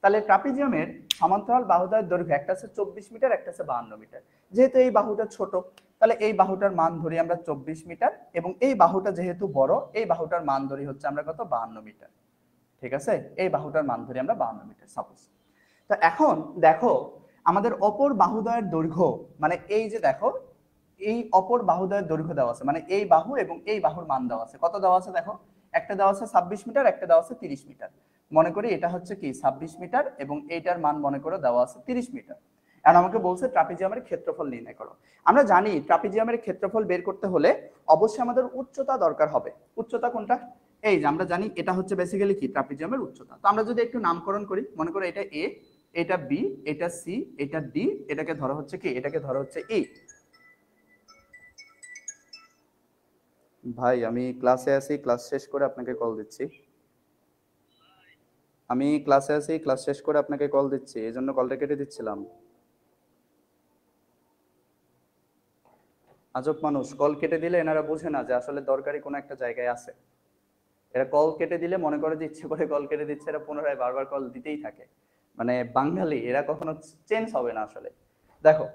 তাহলে ট্রাপিজিয়ামের সমান্তরাল বাহুদ্বয়ের দৈর্ঘ্য একটা আছে 24 মিটার, একটা আছে 52 মিটার। যেহেতু এই বাহুটা ছোট তাহলে এই বাহুটার মান ধরি আমরা 24 মিটার, এবং এই বাহুটা যেহেতু বড় এই বাহুটার মান ধরি হচ্ছে আমরা কত 52 মিটার। ঠিক আছে, এই বাহুটার মান ধরি আমরা 52 মিটার সাপোজ। তো এখন দেখো আমাদের অপর বাহুদ্বয়ের দৈর্ঘ্য, মানে এই যে দেখো এই অপর বাহুদ্বয়ের দৈর্ঘ্য দেওয়া আছে, মানে এই বাহু এবং এই বাহুর মান দেওয়া আছে। কত দেওয়া আছে দেখো, একটা দেওয়া আছে 26 মিটার, একটা দেওয়া আছে 30 মিটার। মনে করি এটা হচ্ছে কি 26 মিটার এবং এইটার মান মনে করে দেওয়া আছে 30 মিটার। এখন আমাকে বলছে ট্রাপিজিয়ামের ক্ষেত্রফল নির্ণয় করো। আমরা জানি ট্রাপিজিয়ামের ক্ষেত্রফল বের করতে হলে অবশ্যই আমাদের উচ্চতা দরকার হবে। উচ্চতা কোনটা, এই যে আমরা জানি এটা হচ্ছে বেসিক্যালি কি ট্রাপিজিয়ামের উচ্চতা। তো আমরা যদি একটু নামকরণ করি, মনে করো এটা এ, এটা বি, এটা সি, এটা ডি, এটাকে ধরো হচ্ছে কি, এটাকে ধরো হচ্ছে ই। ভাই আমি ক্লাসে আছি, ক্লাস শেষ করে আপনাকে কল দিচ্ছি। আমি ক্লাসে আছি, ক্লাস শেষ করে আপনাকে কল দিচ্ছি, এই জন্য কলটা কেটে দিচ্ছিলাম। আজব মানুষ, কল কেটে দিলে এনারা বোঝে না যে আসলে দরকারি কোনো একটা জায়গায় আছে। এরা কল কেটে দিলে মনে করে যে ইচ্ছে করে কল কেটে দিচ্ছে, এরা পুনরায় বারবার কল দিতেই থাকে। মানে বাঙালি এরা কখনো চেঞ্জ হবে না আসলে। দেখো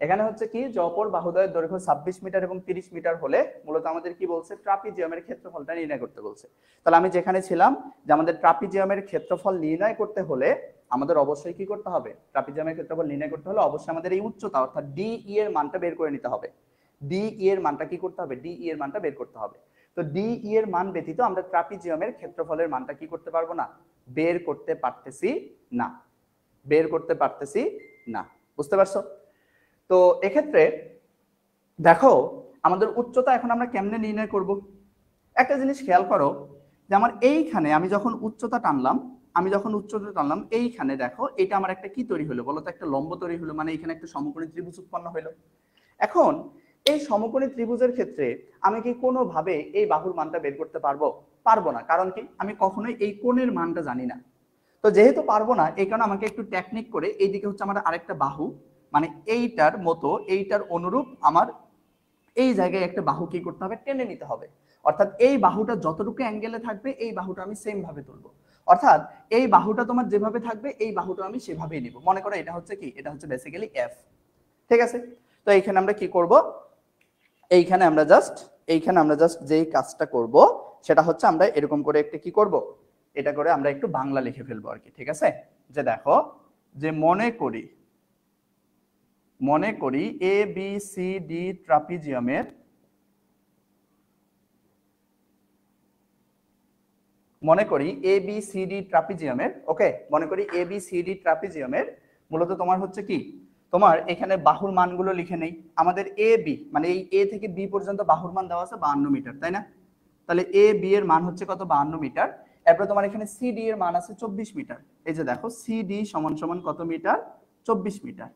এখানে হচ্ছে কি যে অপর বাহুদ্বয়ের দৈর্ঘ্য 26 মিটার এবং 30 মিটার হলে মূলত আমাদের কি বলছে, ট্রাপিজিয়ামের ক্ষেত্রফলটা নির্ণয় করতে বলছে। তাহলে আমি যেখানে ছিলাম যে আমাদের ট্রাপিজিয়ামের ক্ষেত্রফল নির্ণয় করতে হলে আমাদের অবশ্যই কি করতে হবে, ট্রাপিজিয়ামের ক্ষেত্রফল নির্ণয় করতে হলে অবশ্যই আমাদের এই উচ্চতা অর্থাৎ ডিই এর মানটা বের করে নিতে হবে। ডিই এর মানটা কি করতে হবে, ডিই এর মানটা বের করতে হবে। তো ডিই এর মান ব্যতীত আমরা ট্রাপিজিয়ামের ক্ষেত্রফলের মানটা কি করতে পারবো না, বের করতে পারতেছি না, বের করতে পারতেছি না। বুঝতে পারছো? তো এক্ষেত্রে দেখো আমাদের উচ্চতা এখন আমরা কেমনে নির্ণয় করব। একটা জিনিস খেয়াল করো যে আমার এইখানে আমি যখন উচ্চতা টানলাম, এইখানে দেখো এটা আমার একটা কি তৈরি হলো বলো তো, একটা লম্ব তৈরি হলো, মানে এখানে একটা সমকোণী ত্রিভুজ উৎপন্ন হলো। এখন এই সমকোণী ত্রিভুজের ক্ষেত্রে আমি কি কোনোভাবে এই বাহুর মানটা বের করতে পারবো? পারবো না। কারণ কি, আমি কখনোই এই কোণের মানটা জানি না। তো যেহেতু পারবো না, এই কারণে আমাকে একটু টেকনিক করে এইদিকে হচ্ছে আমার আরেকটা বাহু, মানে এইটার মতো এইটার অনুরূপ আমার এই জায়গায় একটা বাহু কি করতে হবে, টেনে নিতে হবে। অর্থাৎ এই বাহুটা যতটুকু অ্যাঙ্গেলে থাকবে এই বাহুটা আমি সেম ভাবে তুলবো। অর্থাৎ এই বাহুটা তোমার যেভাবে থাকবে এই বাহুটা আমি সেভাবেই নিব। মনে করো এটা হচ্ছে কি, এটা হচ্ছে বেসিক্যালি এফ। ঠিক আছে? তো এইখানে আমরা কি করব, এইখানে আমরা জাস্ট যেই কাজটা করব সেটা হচ্ছে আমরা এরকম করে একটা কি করব, এটা করে আমরা একটু বাংলা লিখে ফেলবো আর কি। ঠিক আছে? যে দেখো যে মনে করি এ বি সি ডি ট্রাপিজিয়ামের, মনে করি এ বি সি ডি ট্রাপিজিয়ামের, ওকে, মনে করি এ বি সি ডি ট্রাপিজিয়ামের মূলত তোমার হচ্ছে কি, তোমার এখানে বাহুর মানগুলো লিখে নেই। আমাদের এ বি মানে এই এ থেকে বি পর্যন্ত বাহুর মান দেওয়া আছে 52 মিটার, তাই না? তাহলে এ বি এর মান হচ্ছে কত, 52 মিটার। এরপর তোমার এখানে সি ডি এর মান আছে 24 মিটার। এই যে দেখো সি ডি সমান সমান কত মিটার, 24 মিটার।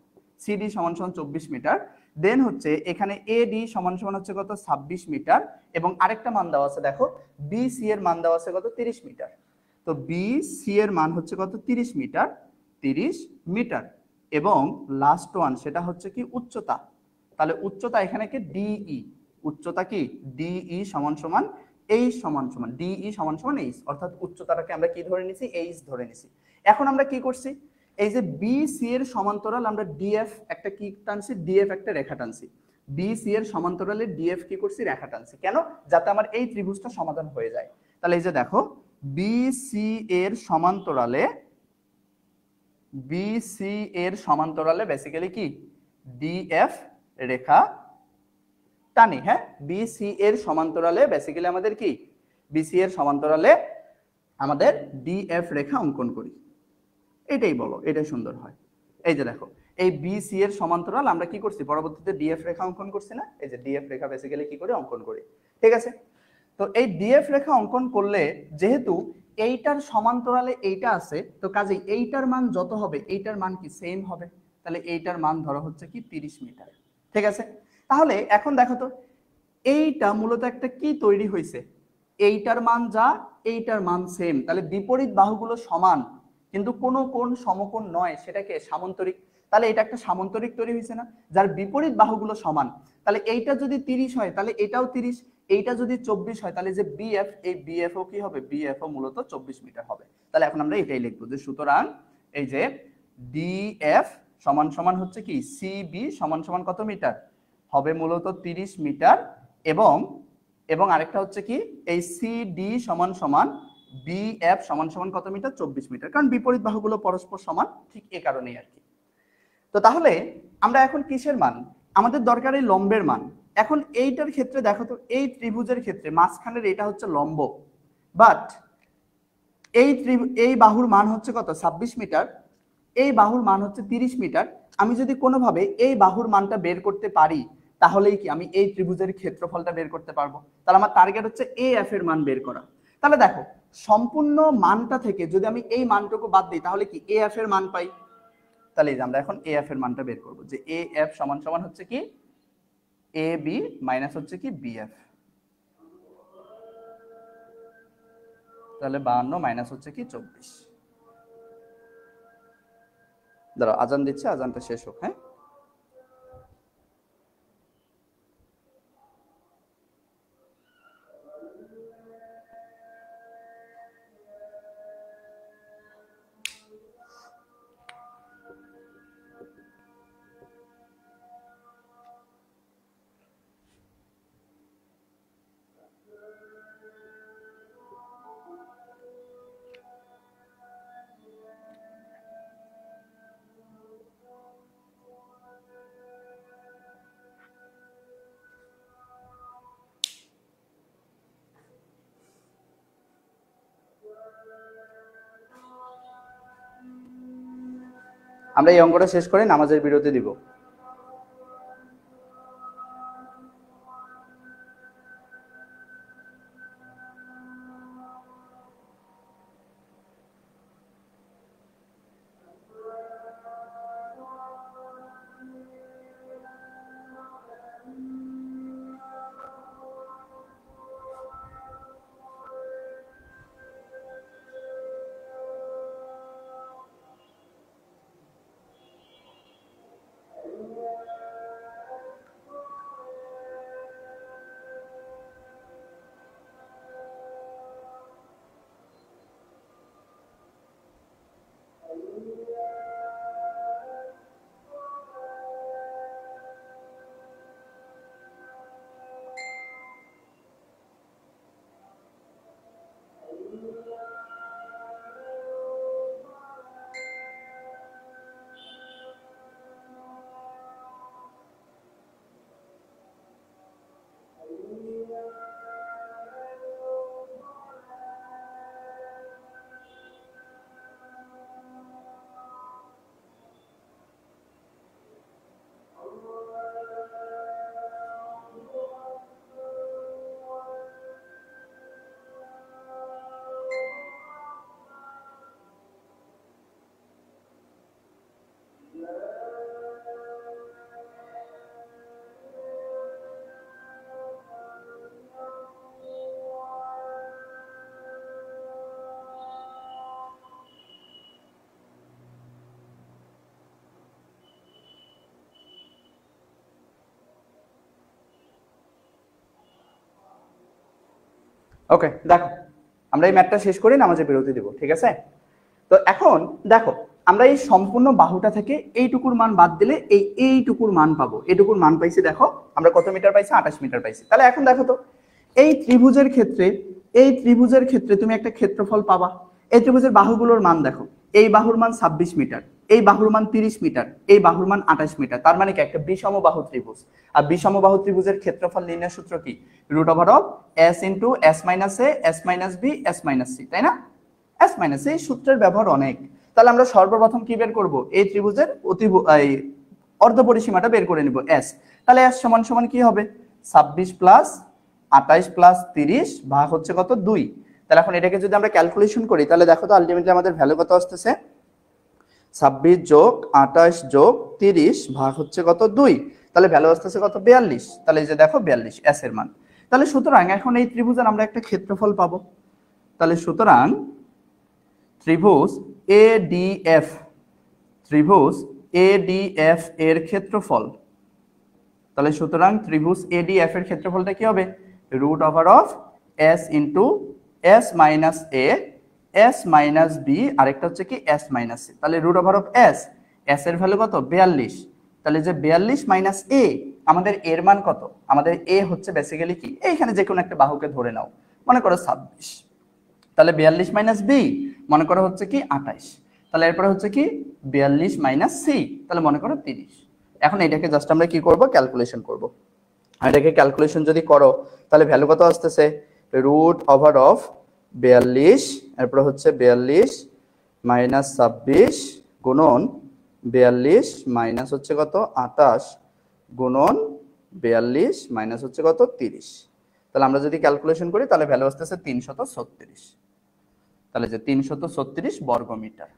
সি ডি সমান সমান 24 মিটার। দেন হচ্ছে এখানে এ ডি সমান সমান হচ্ছে কত, 26 মিটার। এবং আরেকটা মান দেওয়া আছে দেখো, বি সি এর মান দেওয়া আছে কত, 30 মিটার। তো বি সি এর মান হচ্ছে কত, 30 মিটার, 30 মিটার। এবং লাস্ট ওয়ান সেটা হচ্ছে কি উচ্চতা। তাহলে উচ্চতা এখানে কি ডিই, উচ্চতা কি ডিই সমান সমান এইচ সমান সমান, ডিই সমান সমান এইচ, অর্থাৎ উচ্চতাটাকে আমরা কি ধরে নিছি, এইচ ধরে নিছি। এখন আমরা কি করছি, এই যে বি সি এর সমান্তরাল আমরা ডিএফ একটা কি টানছি, ডিএফ একটা রেখা টানছি। বি সি এর সমান্তরালে ডিএফ কি করছি, রেখা টানছি। কেন? যাতে আমার এই ত্রিভুজটা সমাধান হয়ে যায়। তাহলে এই যে দেখো বি সি এর সমান্তরালে, বিসি এর সমান্তরালে বেসিক্যালি কি ডিএফ রেখা টানি। হ্যাঁ, বিসি এর সমান্তরালে বেসিক্যালি আমাদের কি, বিসি এর সমান্তরালে আমাদের ডিএফ রেখা অঙ্কন করি। এটাই বলো, এটাই সুন্দর হয়। এই যে দেখো এই বিসি এর সমান্তরাল আমরা কি করছি, পরবর্তীতে ডিএফ রেখা অঙ্কন করছি না, এই যে ডিএফ রেখা বেসিক্যালি কি করে অঙ্কন করি। ঠিক আছে? তো এই ডিএফ রেখা অঙ্কন করলে যেহেতু এইটার সমান্তরালে এইটা আছে, তো কাজেই এইটার মান যত হবে এইটার মান কি সেম হবে। তাহলে এইটার মান ধরো হচ্ছে কি 30 মিটার। ঠিক আছে? তাহলে এখন দেখো তো এইটা মূলত একটা কি তৈরি হয়েছে, এইটার মান যা এইটার মান সেম, তাহলে বিপরীত বাহুগুলো সমান কিন্তু কোনো কোণ সমকোণ নয়, সেটাকে সামান্তরিক। তাহলে এটা একটা সামান্তরিক তৈরি হয়েছে না, যার বিপরীত বাহুগুলো সমান। তাহলে এইটা যদি 30 হয় তাহলে এটাও 30, এইটা যদি 24 হয় তাহলে যে বিএফ, এই বিএফ ও কি হবে, বিএফ ও মূলত 24 মিটার হবে। তাহলে এখন আমরা এটাই লিখবো যে সুতরাং এই যে ডিএফ সমান সমান হচ্ছে কি সিবি সমান সমান কত মিটার হবে, মূলত 30 মিটার। এবং এবং আরেকটা হচ্ছে কি এই সিডি সমান সমান বিএফ সমান সমান কত মিটার, 24 মিটার, কারণ বিপরীত বাহুগুলো পরস্পর সমান, ঠিক এই কারণেই আর কি। তো তাহলে আমরা এখন কিসের মান, আমাদের দরকার এই লম্বের মান। এখন এইটার ক্ষেত্রে দেখো তো এই ত্রিভুজের ক্ষেত্রে মাঝখানের এটা হচ্ছে লম্ব, বাট এই বাহুর মান হচ্ছে কত, 26 মিটার, এই বাহুর মান হচ্ছে 30 মিটার। আমি যদি কোনোভাবে এই বাহুর মানটা বের করতে পারি তাহলেই কি আমি এই ত্রিভুজের ক্ষেত্রফলটা বের করতে পারবো। তাহলে আমার টার্গেট হচ্ছে এ এফ এর মান বের করা। তাহলে দেখো সম্পূর্ণ মানটা থেকে যদি আমি এই মানটুকু বাদ দিই তাহলে কি এ এফ এর মান পাই। তাহলে এই যে আমরা এখন এ এফ এর মানটা বের করব, যে এ এফ সমান সমান হচ্ছে কি এ বি মাইনাস হচ্ছে কি বিএফ। তাহলে 52 মাইনাস হচ্ছে কি 24। দাঁড়াও আজান দিচ্ছে, আজানটা শেষ হোক। হ্যাঁ, আমরা এই অঙ্কটা শেষ করে নামাজের বিরতি দিব। ওকে, দেখো আমরা এই ম্যাথটা শেষ করে নামাজের বিরতি দিব, ঠিক আছে? তো এখন দেখো আমরা এই সম্পূর্ণ বাহুটা থেকে এইটুকুর মান বাদ দিলে এইটুকুর মান পাবো। এইটুকুর মান পাইছি, দেখো আমরা কত মিটার পাইছি? 28 মিটার পাইছি। তাহলে এখন দেখো তো এই ত্রিভুজের ক্ষেত্রে তুমি একটা ক্ষেত্রফল পাবা। এই ত্রিভুজের বাহুগুলোর মান দেখো, এই বাহুর মান 26 মিটার, এই বাহুর মান 30 মিটার, এই বাহুর মান 28 মিটার। তার মানে কি একটা বিষম বাহু ত্রিভুজ। আর বিষম বাহু ত্রিভুজের ক্ষেত্রফল নির্ণয়ের সূত্র কি? Root over of s into s minus a s minus b s minus c, তাই না? s মাইনাস এই সূত্রের ব্যবহার অনেক। তাহলে আমরা সর্বপ্রথম কি বের করব? এই ত্রিভুজের অর্ধ পরিসীমাটা বের করে নিব s। তাহলে s সমান সমান কি হবে? 26 প্লাস 28 প্লাস 30 ভাগ হচ্ছে কত? 2। তাহলে এখন এটাকে যদি আমরা ক্যালকুলেশন করি তাহলে দেখো তো আলটিমেটলি আমাদের ভ্যালু কত আসতেছে? 26 যোগ 28 যোগ 30 ভাগ হচ্ছে কত? 2। তাহলে ভ্যালু আসতেছে কত? 42। তাহলে এই যে দেখো 42 s এর মান। তাহলে সুতরাং এখন এই ত্রিভুজের আমরা একটা ক্ষেত্রফল পাবো। তাহলে সুতরাং ত্রিভুজ ADF এর ক্ষেত্রফল, তাহলে সুতরাং ত্রিভুজ ADF এর ক্ষেত্রফলটা কি হবে? Root over of s into s minus a s minus b, আরেকটা হচ্ছে কি s মাইনাস c। তাহলে রুট ওভার অফ s এর ভ্যালু কত? 42। তাহলে যে 42 মাইনাস a, আমাদের এর মান কত? আমাদের a হচ্ছে বেসিক্যালি কি, এইখানে যে কোনো একটা বাহুকে ধরে নাও, মনে করো 26। তাহলে 42 মাইনাস b মনে করো হচ্ছে কি 28। তাহলে এরপরে হচ্ছে কি 42 মাইনাস c, তাহলে মনে করো 30। এখন এটাকে জাস্ট আমরা কি করব? ক্যালকুলেশন করব। আর এটাকে ক্যালকুলেশন যদি করো তাহলে ভ্যালু কত আসতেছে? রুট ওভার অফ 42, এরপর হচ্ছে 42 মাইনাস 26 গুণন 42 মাইনাস হচ্ছে কত? 28 গুণন 42 মাইনাস হচ্ছে কত? 30। তাহলে আমরা যদি ক্যালকুলেশন করি তাহলে ভ্যালু আসতেছে 336। তাহলে যে 336 বর্গ মিটার,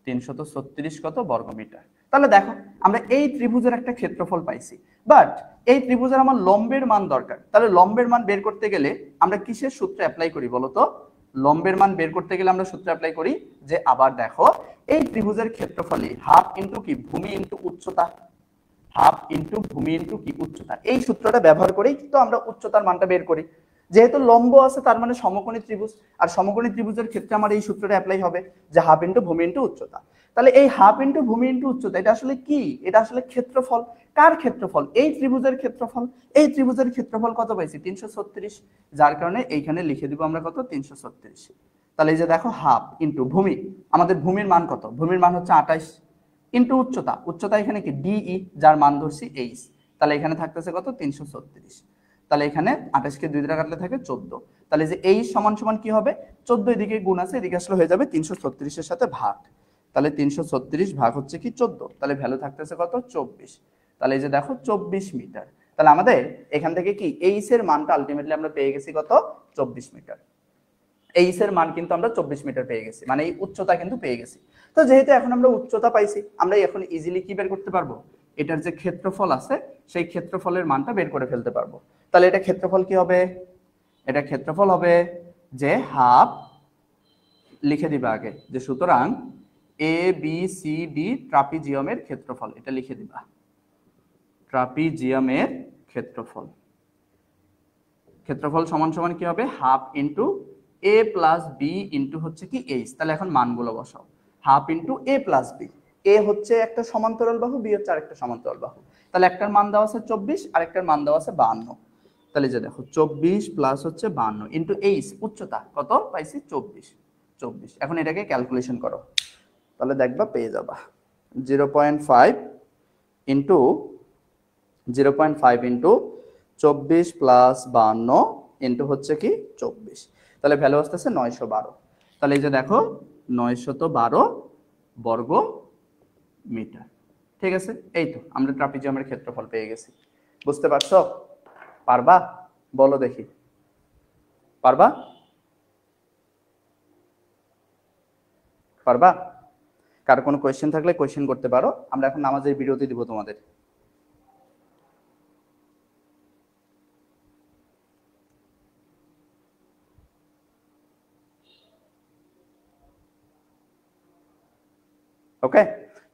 336 কত? বর্গ মিটার। তাহলে দেখো আমরা এই ত্রিভুজের একটা ক্ষেত্রফল পাইছি, বাট এই ত্রিভুজের আমার লম্বের মান দরকার। তাহলে লম্বের মান বের করতে গেলে আমরা কিসের সূত্র অ্যাপ্লাই করি বলো তো? লম্বের মান বের করতে গেলে আমরা সূত্র অ্যাপ্লাই করি যে আবার দেখো এই ত্রিভুজের ক্ষেত্রফলই হাফ ইন্টু কি ভূমি ইন্টু উচ্চতা, হাফ ইন্টু ভূমি ইন্টু কি উচ্চতা। এই সূত্রটা ব্যবহার করেই কিন্তু আমরা উচ্চতার মানটা বের করি। যেহেতু লম্ব আছে তার মানে সমকোণী ত্রিভুজ, আর সমকোণী ত্রিভুজের ক্ষেত্রে আমার এই সূত্রটা অ্যাপ্লাই হবে যে হাফ ইন্টু ভূমি ইন্টু উচ্চতা। তাহলে এই হাফ ইন্টু ভূমি ইন্টু উচ্চতা এটা আসলে কি? এটা আসলে ক্ষেত্রফল। কার ক্ষেত্রফল? এই ত্রিভুজের ক্ষেত্রফল। এই ত্রিভুজের ক্ষেত্রফল কত পাইছি? 336, যার কারণে এইখানে লিখে দিব আমরা কত? 336। তাহলে এই যে দেখো হাফ ইন্টু ভূমি, আমাদের ভূমির মান কত? ভূমির মান হচ্ছে 28, ইন্টু উচ্চতা, উচ্চতা এখানে কি ডিই, যার মান ধরছি এইচ, তাহলে এখানে থাকতেছে কত? 336। তাহলে এখানে 28 কে 2 দ্বারা কাটলে থাকে 14। তাহলে যে এইচ সমান সমান কি হবে? 14 এদিকে গুণ আছে, এদিকে আসলে হয়ে যাবে 336 এর সাথে ভাগ। তাহলে 336 ভাগ হচ্ছে কি 14, তাহলে ভ্যালু থাকতেছে কত? 24। তাহলে এই যে দেখো 24 মিটার। তাহলে আমাদের এখান থেকে কি এইচ এর মানটা আলটিমেটলি আমরা পেয়ে গেছি কত? 24 মিটার। এইচ এর মান কিন্তু আমরা 24 মিটার পেয়ে গেছি, মানে এই উচ্চতা কিন্তু পেয়ে গেছি। তো যেহেতু এখন আমরা উচ্চতা পাইছি, আমরা এখন ইজিলি কি বের করতে পারবো? এটার যে ক্ষেত্রফল আছে সেই ক্ষেত্রফলের মানটা বের করে ফেলতে পারবো। তাহলে এটা ক্ষেত্রফল কি হবে? এটা ক্ষেত্রফল হবে যে হাফ, লিখে দিবা আগে যে সুতরাং এ বি সি ডি ট্রাপিজিয়ামের ক্ষেত্রফল, এটা লিখে দিবা ট্রাপিজিয়ামের ক্ষেত্রফল। ক্ষেত্রফল সমান সমান কি হবে? হাফ ইন্টু এ প্লাস বি ইন্টু হচ্ছে কি এইচ। তাহলে এখন মানগুলো বসাও। হাফ ইন্টু এ প্লাস বি, এ হচ্ছে একটা সমান্তরাল বাহু, বি হচ্ছে আরেকটা সমান্তরাল বাহু। তাহলে একটার মান দেওয়া আছে 24, আরেকটার মান দেওয়া আছে 52। তাহলে যে দেখো 24 প্লাস হচ্ছে 52 ইন্টু এইচ, উচ্চতা কত পাইছি? 24। এখন এটাকে ক্যালকুলেশন করো, তাহলে দেখবা পেয়ে যাবা 0.5 ইন্টু 0.5 ইন্টু 24 প্লাস 52 ইন্টু হচ্ছে কি 24, তাহলে ভ্যালু আসতেছে 912। তাহলে এই যে দেখো 912 বর্গ মিটার। ঠিক আছে, এই তো আমরা ট্রাপিজিয়ামের ক্ষেত্রফল পেয়ে গেছি। বুঝতে পারছো? পারবা? বলো দেখি, পারবা? পারবা? কার কোনো কোয়েশ্চেন থাকলে কোয়েশ্চেন করতে পারো, আমরা এখন নামাজের বিরতি দিব তোমাদের। ওকে,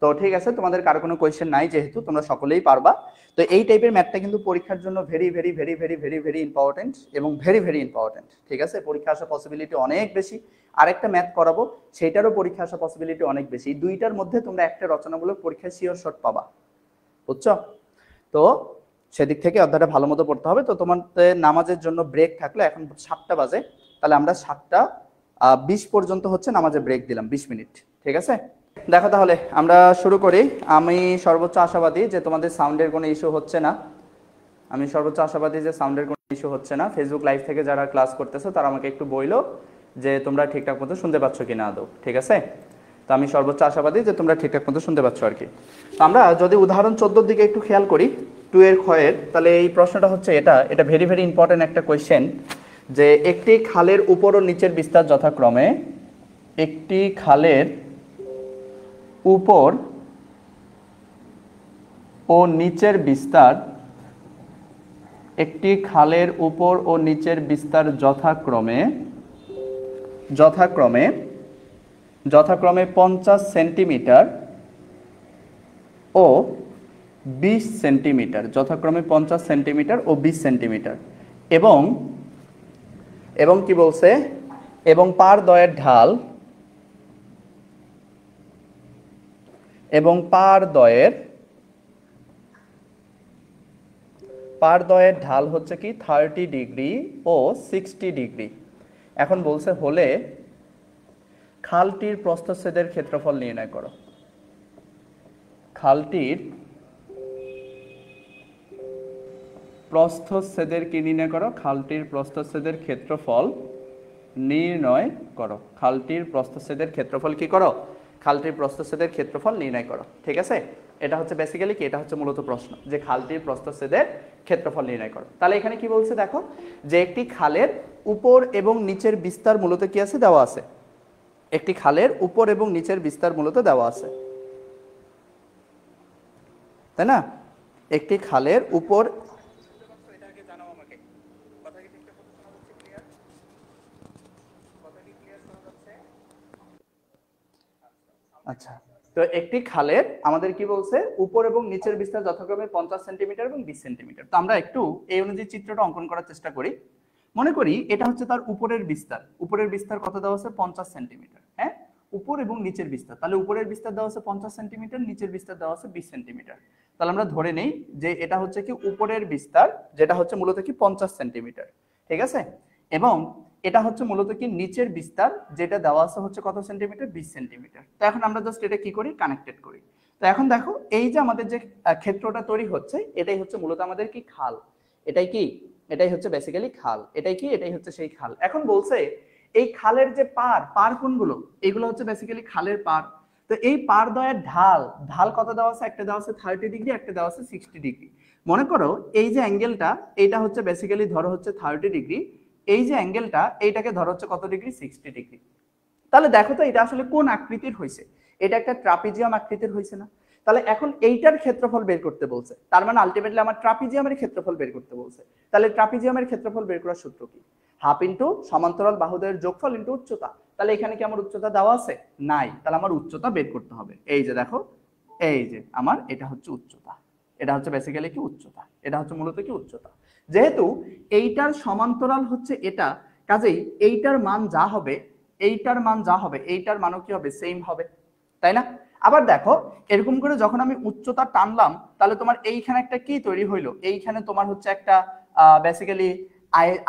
তো ঠিক আছে, তোমাদের কারো কোনো কোয়েশ্চেন নাই যেহেতু তোমরা সকলেই পারবা। তো এই টাইপের ম্যাথটা কিন্তু পরীক্ষার জন্য very very very very very very important এবং ভেরি ভেরি ইম্পর্টেন্ট। ঠিক আছে, পরীক্ষা আসার পসিবিলিটি অনেক বেশি। আরেকটা ম্যাথ করাবো, সেটারও পরীক্ষা আসার পসিবিলিটি অনেক বেশি। এই দুইটার মধ্যে তোমরা একটা রচনামূলক পরীক্ষায় শিওর শট পাবা, বুঝছো? তো সেদিক থেকে অধ্যায়টা ভালো মতো পড়তে হবে। তো তোমাদের নামাজের জন্য ব্রেক থাকলে এখন 7টা বাজে, তাহলে আমরা 7টা 20 পর্যন্ত হচ্ছে নামাজের ব্রেক দিলাম, 20 মিনিট। ঠিক আছে, দেখো তাহলে আমরা শুরু করি। আমি সর্বোচ্চ আশাবাদী যে তোমাদের সাউন্ডের কোনো ইস্যু হচ্ছে না। আমি সর্বোচ্চ আশাবাদী যে সাউন্ডের কোনো ইস্যু হচ্ছে না। ফেসবুক লাইভ থেকে যারা ক্লাস করতেছো তারা আমাকে একটু বইলো যে তোমরা ঠিকঠাক মতো শুনতে পাচ্ছ কিনা আদৌ। ঠিক আছে, তো আমি সর্বোচ্চ আশাবাদী যে তোমরা ঠিকঠাক মতো শুনতে পাচ্ছ আর কি। তো আমরা যদি উদাহরণ 14 দিকে একটু খেয়াল করি, 2 এর ক্ষয়ের, তাহলে এই প্রশ্নটা হচ্ছে এটা ভেরি ভেরি ইম্পর্টেন্ট একটা কোয়েশ্চেন, যে একটি খালের উপর ও নিচের বিস্তার যথাক্রমে, একটি খালের উপর ও নিচের বিস্তার, একটি খালের উপর ও নিচের বিস্তার যথাক্রমে 50 সেন্টিমিটার ও 20 সেন্টিমিটার, যথাক্রমে 50 সেন্টিমিটার ও 20 সেন্টিমিটার, এবং কি বলছে, এবং পারদ্বয়ের ঢাল, এবং পারদ্বয়ের ঢাল হচ্ছে কি 30 ডিগ্রি ও 60 ডিগ্রি। এখন বলছে হলে খালটির প্রস্থচ্ছেদের ক্ষেত্রফল নির্ণয় করো। খালটির প্রস্থচ্ছেদের কি নির্ণয় করো? খালটির প্রস্থচ্ছেদের ক্ষেত্রফল নির্ণয় করো। খালটির প্রস্থচ্ছেদের ক্ষেত্রফল কি করো? খালটির প্রস্থচ্ছেদের ক্ষেত্রফল নির্ণয় করো। ঠিক আছে, এটা হচ্ছে বেসিক্যালি কি, এটা হচ্ছে মূলত প্রশ্ন যে খালটির প্রস্থচ্ছেদের ক্ষেত্রফল নির্ণয় করো। তাহলে এখানে কি বলছে দেখো, যে একটি খালের উপর এবং নিচের বিস্তার মূলত কি আছে? দেওয়া আছে। একটি খালের উপর এবং নিচের বিস্তার মূলত দেওয়া আছে, তাই না? একটি খালের উপর, আচ্ছা, তো একটি খালের আমাদের কি বলছে, উপর এবং নিচের বিস্তার যথাক্রমে 50 সেন্টিমিটার এবং 20 সেন্টিমিটার। তো আমরা একটু এই অনুযায়ী চিত্রটা অঙ্কন করার চেষ্টা করি। মনে করি এটা হচ্ছে তার উপরের বিস্তার। উপরের বিস্তার কত দেওয়া আছে? 50 সেন্টিমিটার। হ্যাঁ, উপর এবং নিচের বিস্তার, তাহলে উপরের বিস্তার দেওয়া আছে 50 সেন্টিমিটার, নিচের বিস্তার দেওয়া আছে 20 সেন্টিমিটার। তাহলে আমরা ধরে নেই যে এটা হচ্ছে কি উপরের বিস্তার, যেটা হচ্ছে মূলত কি 50 সেন্টিমিটার, ঠিক আছে, এবং এটা হচ্ছে মূলত কি নিচের বিস্তার, যেটা দেওয়া আছে হচ্ছে কত সেন্টিমিটার? 20 সেন্টিমিটার। তো এখন আমরা জাস্ট এটা কি করি, কানেক্টেড করি। তো এখন দেখো এই যে আমাদের যে ক্ষেত্রটা তৈরি হচ্ছে, এটাই হচ্ছে মূলত আমাদের কি খাল। এটাই কি, এটাই হচ্ছে বেসিক্যালি খাল। এটাই কি, এটাই হচ্ছে সেই খাল। এখন বলছে এই খালের যে পার, পার কোনগুলো? এগুলো হচ্ছে বেসিক্যালি খালের পার। তো এই পার দ্বয়ের ঢাল, ঢাল কত দেওয়া আছে? একটা দেওয়া আছে 30 ডিগ্রি, একটা দেওয়া আছে 60 ডিগ্রি। মনে করো এই যে অ্যাঙ্গেলটা, এটা হচ্ছে বেসিক্যালি ধরো হচ্ছে 30 ডিগ্রি, এই যে অ্যাঙ্গেলটা এইটাকে ধরো হচ্ছে কত ডিগ্রি? 60 ডিগ্রি। তাহলে দেখো তো এটা আসলে কোন আকৃতির হয়েছে? এটা একটা ট্রাপিজিয়াম আকৃতির হয়েছে না? তাহলে এখন এইটার ক্ষেত্রফল বের করতে বলছে, তার মানে আলটিমেটলি আমার ট্রাপিজিয়ামের ক্ষেত্রফল বের করতে বলছে। তাহলে ট্রাপিজিয়ামের ক্ষেত্রফল বের করার সূত্র কি? হাফ ইন্টু সমান্তরাল বাহুদ্বয়ের যোগফল ইন্টু উচ্চতা। তাহলে এখানে কি আমার উচ্চতা দেওয়া আছে? নাই। তাহলে আমার উচ্চতা বের করতে হবে। এই যে দেখো, এই যে আমার এটা হচ্ছে উচ্চতা, এটা হচ্ছে বেসিক্যালি কি উচ্চতা, এটা হচ্ছে মূলত কি উচ্চতা। যেহেতু এইটার সমান্তরাল হচ্ছে এটা, কাজেই এইটার মান যা হবে, এইটার মান যা হবে, এইটার মানও কি হবে? সেম হবে, তাই না? আবার দেখো এরকম করে যখন আমি উচ্চতা টানলাম, তাহলে তোমার এইখানে একটা কি তৈরি হইলো? এইখানে তোমার হচ্ছে একটা বেসিক্যালি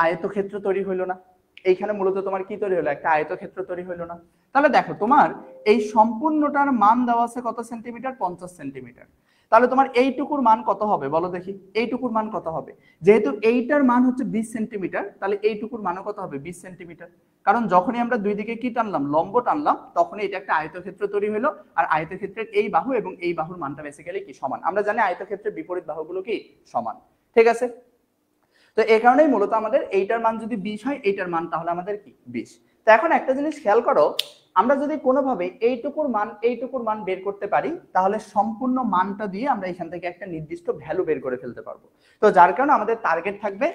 আয়তক্ষেত্র তৈরি হইলো না? এইখানে মূলত তোমার কি তৈরি হলো? একটা আয়তক্ষেত্র তৈরি হইলো না? তাহলে দেখো তোমার এই সম্পূর্ণটার মান দেওয়া আছে কত সেন্টিমিটার? 50 সেন্টিমিটার। তাহলে তোমার এইটুকুর মান কত হবে বলো দেখি? এইটুকুর মান কত হবে? যেহেতু এইটার মান হচ্ছে 20 সেন্টিমিটার, তাহলে এইটুকুর মানও কত হবে? 20 সেন্টিমিটার। কারণ যখনই আমরা দুই দিকে কি টানলাম? লম্ব টানলাম, তখনই এটা একটা আয়তক্ষেত্র তৈরি হলো। আর আয়তক্ষেত্রের এই বাহু এবং এই বাহুর মানটা বেসিক্যালি কি? সমান। আমরা জানি আয়তক্ষেত্রের বিপরীত বাহুগুলো কি? সমান, ঠিক আছে। তো এই কারণেই মূলত আমাদের এইটার মান যদি 20 হয়, এইটার মান তাহলে আমাদের কি? 20। তো এখন একটা জিনিস খেয়াল করো, আমরা যদি কোনোভাবে এইটুকুর মান বের করতে পারি, তাহলে সম্পূর্ণ মানটা দিয়ে আমরা এখান থেকে একটা নির্দিষ্ট ভ্যালু বের করে ফেলতে পারবো। তো যার কারণে আমাদের টার্গেট থাকবে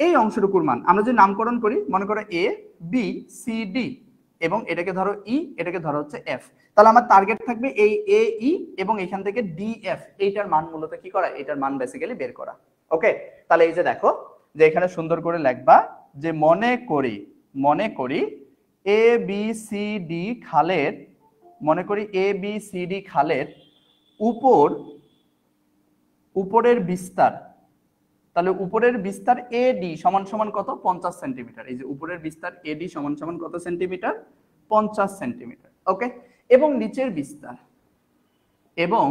এই অংশটুকুর মান। আমরা যদি নামকরণ করি, মনে করো এ বি সি ডি, এবং এটাকে ধরো ই, এটাকে ধরো হচ্ছে এফ। তাহলে আমার টার্গেট থাকবে এই এ ই এবং এখান থেকে ডি এফ, এইটার মান মূলত কি করা? এটার মান বেসিক্যালি বের করা। ওকে, তাহলে এই যে দেখো যে এখানে সুন্দর করে লিখবা যে মনে করি এ বি সি ডি খালের, মনে করি এ বি সি ডি খালের উপরের বিস্তার। তাহলে উপরের বিস্তার এডি সমান সমান কত? 50 সেন্টিমিটার। এই যে উপরের বিস্তার এডি সমান সমান কত সেন্টিমিটার? 50 সেন্টিমিটার। ওকে, এবং নিচের বিস্তার, এবং